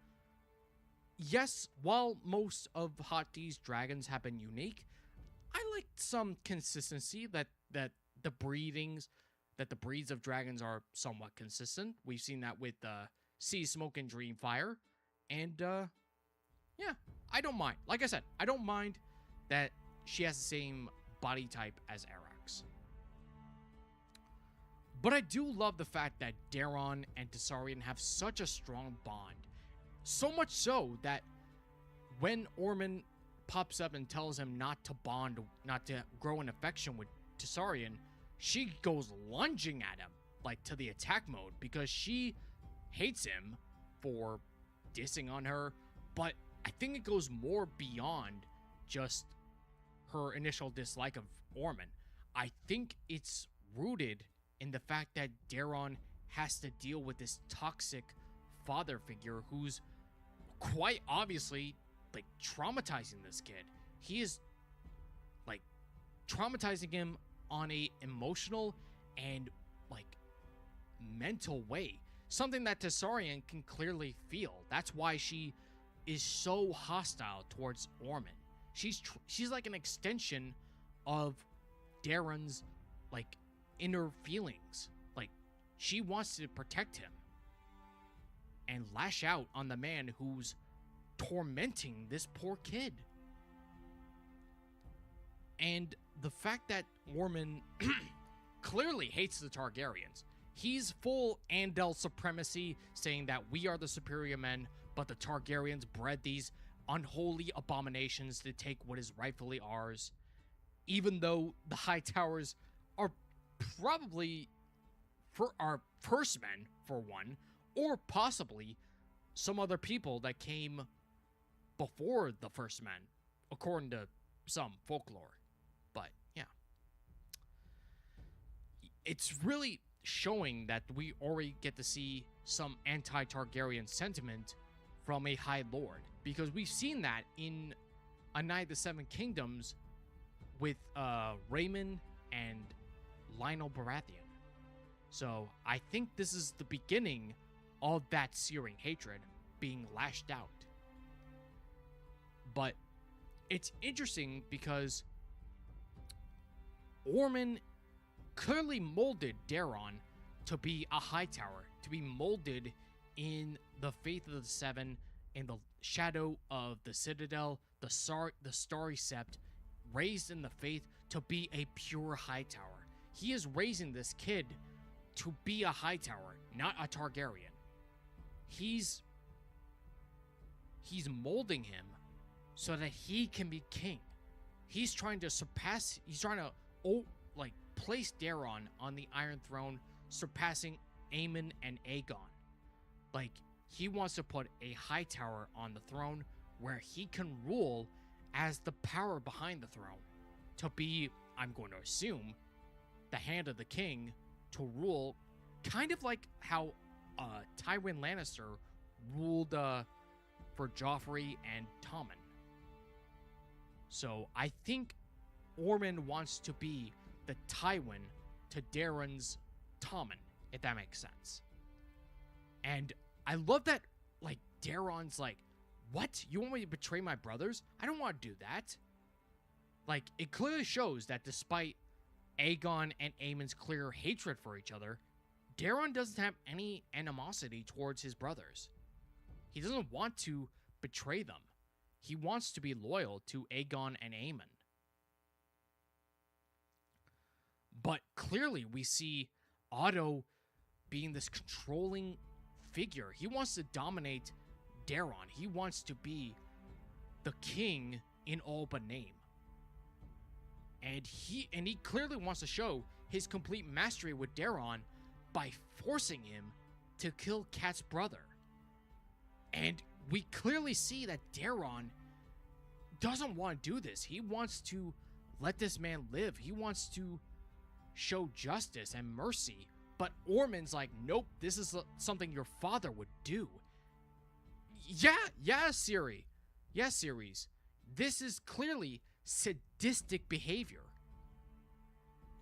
Yes, while most of Hot D's dragons have been unique, I like some consistency that the breeds of dragons are somewhat consistent. We've seen that with Sea Smoke and Dreamfire. And yeah, I don't mind. Like I said, I don't mind that she has the same body type as Arax. But I do love the fact that Daeron and Targaryen have such a strong bond. So much so that when Ormond pops up and tells him not to bond, not to grow an affection with Targaryen, she goes lunging at him, like to the attack mode, because she hates him for dissing on her. But I think it goes more beyond just her initial dislike of Ormond. I think it's rooted in the fact that Daeron has to deal with this toxic father figure who's quite obviously like traumatizing this kid. He is like traumatizing him on a emotional and like mental way, something that Targaryen can clearly feel. That's why she is so hostile towards Ormond. She's like an extension of Daeron's like inner feelings. Like she wants to protect him and lash out on the man who's tormenting this poor kid. And the fact that Ormond clearly hates the Targaryens. He's full Andal supremacy, saying that we are the superior men, but the Targaryens bred these unholy abominations to take what is rightfully ours. Even though the High Towers are probably for our first men, for one, or possibly some other people that came before the first men, according to some folklore. But yeah, it's really showing that we already get to see some anti-Targaryen sentiment from a High Lord, because we've seen that in A Night of the Seven Kingdoms with Raymond and Lionel Baratheon. So I think this is the beginning of that searing hatred being lashed out. But it's interesting because Ormond clearly molded Daeron to be a Hightower, to be molded in the faith of the Seven, in the shadow of the Citadel, the Starry Sept, raised in the faith to be a pure Hightower. He is raising this kid to be a Hightower, not a Targaryen. He's molding him so that he can be king. He's trying to place Daeron on the Iron Throne, surpassing Aemon and Aegon. Like, he wants to put a Hightower on the throne where he can rule as the power behind the throne, to be, I'm going to assume, the hand of the king, to rule kind of like how Tywin Lannister ruled for Joffrey and Tommen. So I think Ormond wants to be the Tywin to Daeron's Tommen, if that makes sense. And I love that, like, Daeron's like, what? You want me to betray my brothers? I don't want to do that. Like, it clearly shows that despite Aegon and Aemon's clear hatred for each other, Daeron doesn't have any animosity towards his brothers. He doesn't want to betray them. He wants to be loyal to Aegon and Aemon. But clearly we see Otto being this controlling figure. He wants to dominate Daeron. He wants to be the king in all but name. And he clearly wants to show his complete mastery with Daeron by forcing him to kill Kat's brother. And we clearly see that Daeron doesn't want to do this. He wants to let this man live. He wants to show justice and mercy. But Ormond's like, nope, this is something your father would do. Yeah, Ciri. Yeah, Ceres. This is clearly sadistic behavior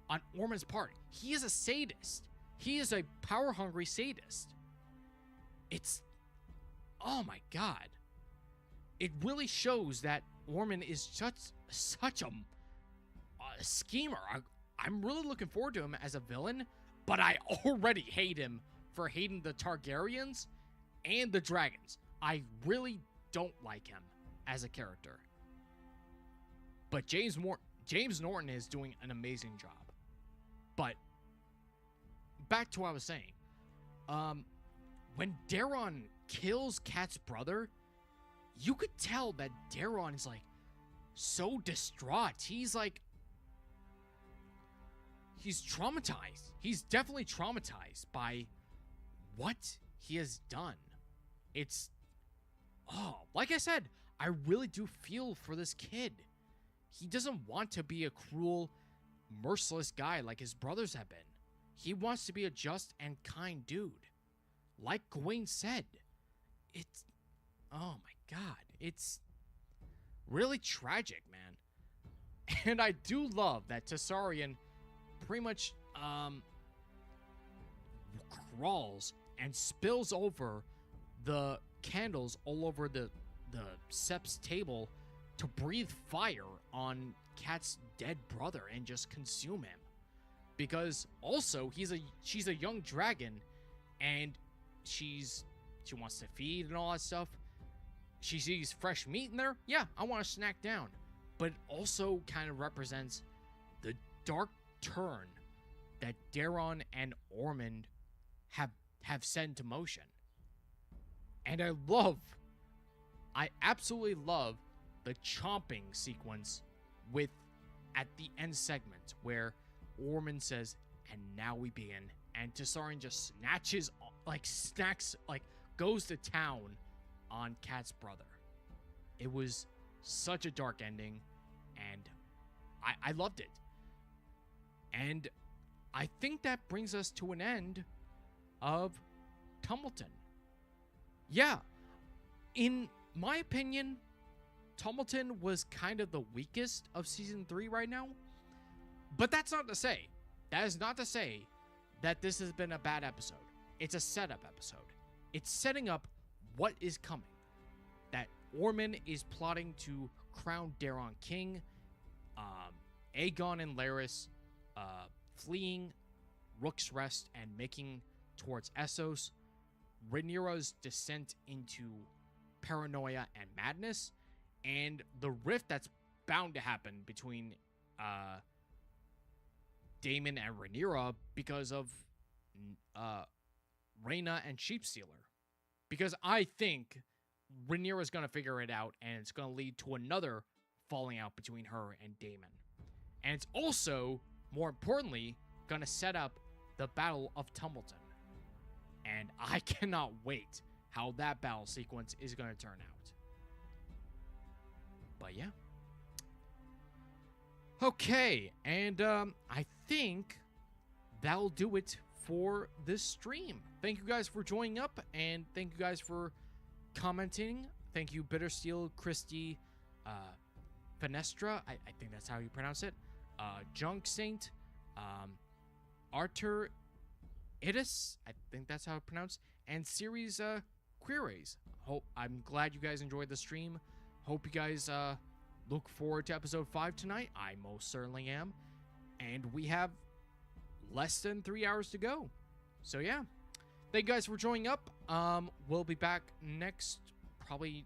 on Ormond's part. He is a sadist. He is a power-hungry sadist. It's... oh my god. It really shows that Ormond is such a schemer. I'm really looking forward to him as a villain, but I already hate him for hating the Targaryens and the dragons. I really don't like him as a character. But James Norton is doing an amazing job. But back to what I was saying. When Daeron kills Kat's brother, you could tell that Daeron is like so distraught. He's like, he's traumatized. He's definitely traumatized by what he has done. It's, oh, like I said, I really do feel for this kid. He doesn't want to be a cruel, merciless guy like his brothers have been. He wants to be a just and kind dude. Like Gawain said, it's, oh my god, it's really tragic, man. And I do love that Targaryen pretty much crawls and spills over the candles all over the Sept's table to breathe fire on Kat's dead brother and just consume him. Because also she's a young dragon, and she wants to feed and all that stuff. She sees fresh meat in there. Yeah, I want to snack down. But it also kind of represents the dark turn that Daeron and Ormond have set into motion. And I absolutely love the chomping sequence with at the end segment where Ormond says, "And now we begin," and Tessarion just goes to town on Kat's brother. It was such a dark ending, and I loved it. And I think that brings us to an end of Tumbleton. Yeah, in my opinion, Tumbleton was kind of the weakest of season 3 right now. But that is not to say that this has been a bad episode. It's a setup episode. It's setting up what is coming. That Ormond is plotting to crown Daeron king. Aegon and Larys fleeing Rook's Rest and making towards Essos. Rhaenyra's descent into paranoia and madness. And the rift that's bound to happen between Daemon and Rhaenyra because of Rhaena and Sheepsealer. Because I think Rhaenyra's going to figure it out, and it's going to lead to another falling out between her and Daemon. And it's also, more importantly, going to set up the Battle of Tumbleton. And I cannot wait how that battle sequence is going to turn out. But yeah. Okay, and I think that'll do it for this stream. Thank you guys for joining up, and thank you guys for commenting. Thank you, Bittersteel, Christy, Fenestra, I think that's how you pronounce it, Junk Saint, Arthur Idis, I think that's how it's pronounced, and Series Queries. I'm glad you guys enjoyed the stream. Hope you guys look forward to episode 5 tonight. I most certainly am. And we have less than 3 hours to go. So yeah. Thank you guys for joining up. We'll be back probably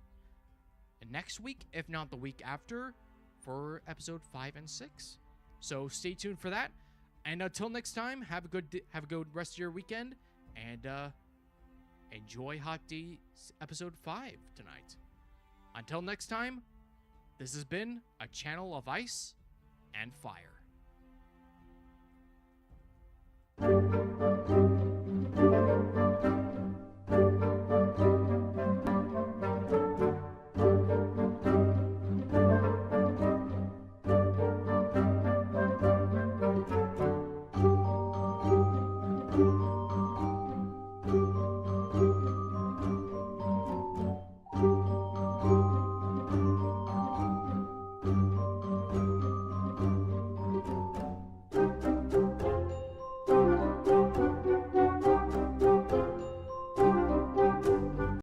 next week, if not the week after, for episode 5 and 6. So stay tuned for that. And until next time, have a good rest of your weekend, and enjoy Hot D episode 5 tonight. Until next time, this has been a channel of ice and fire.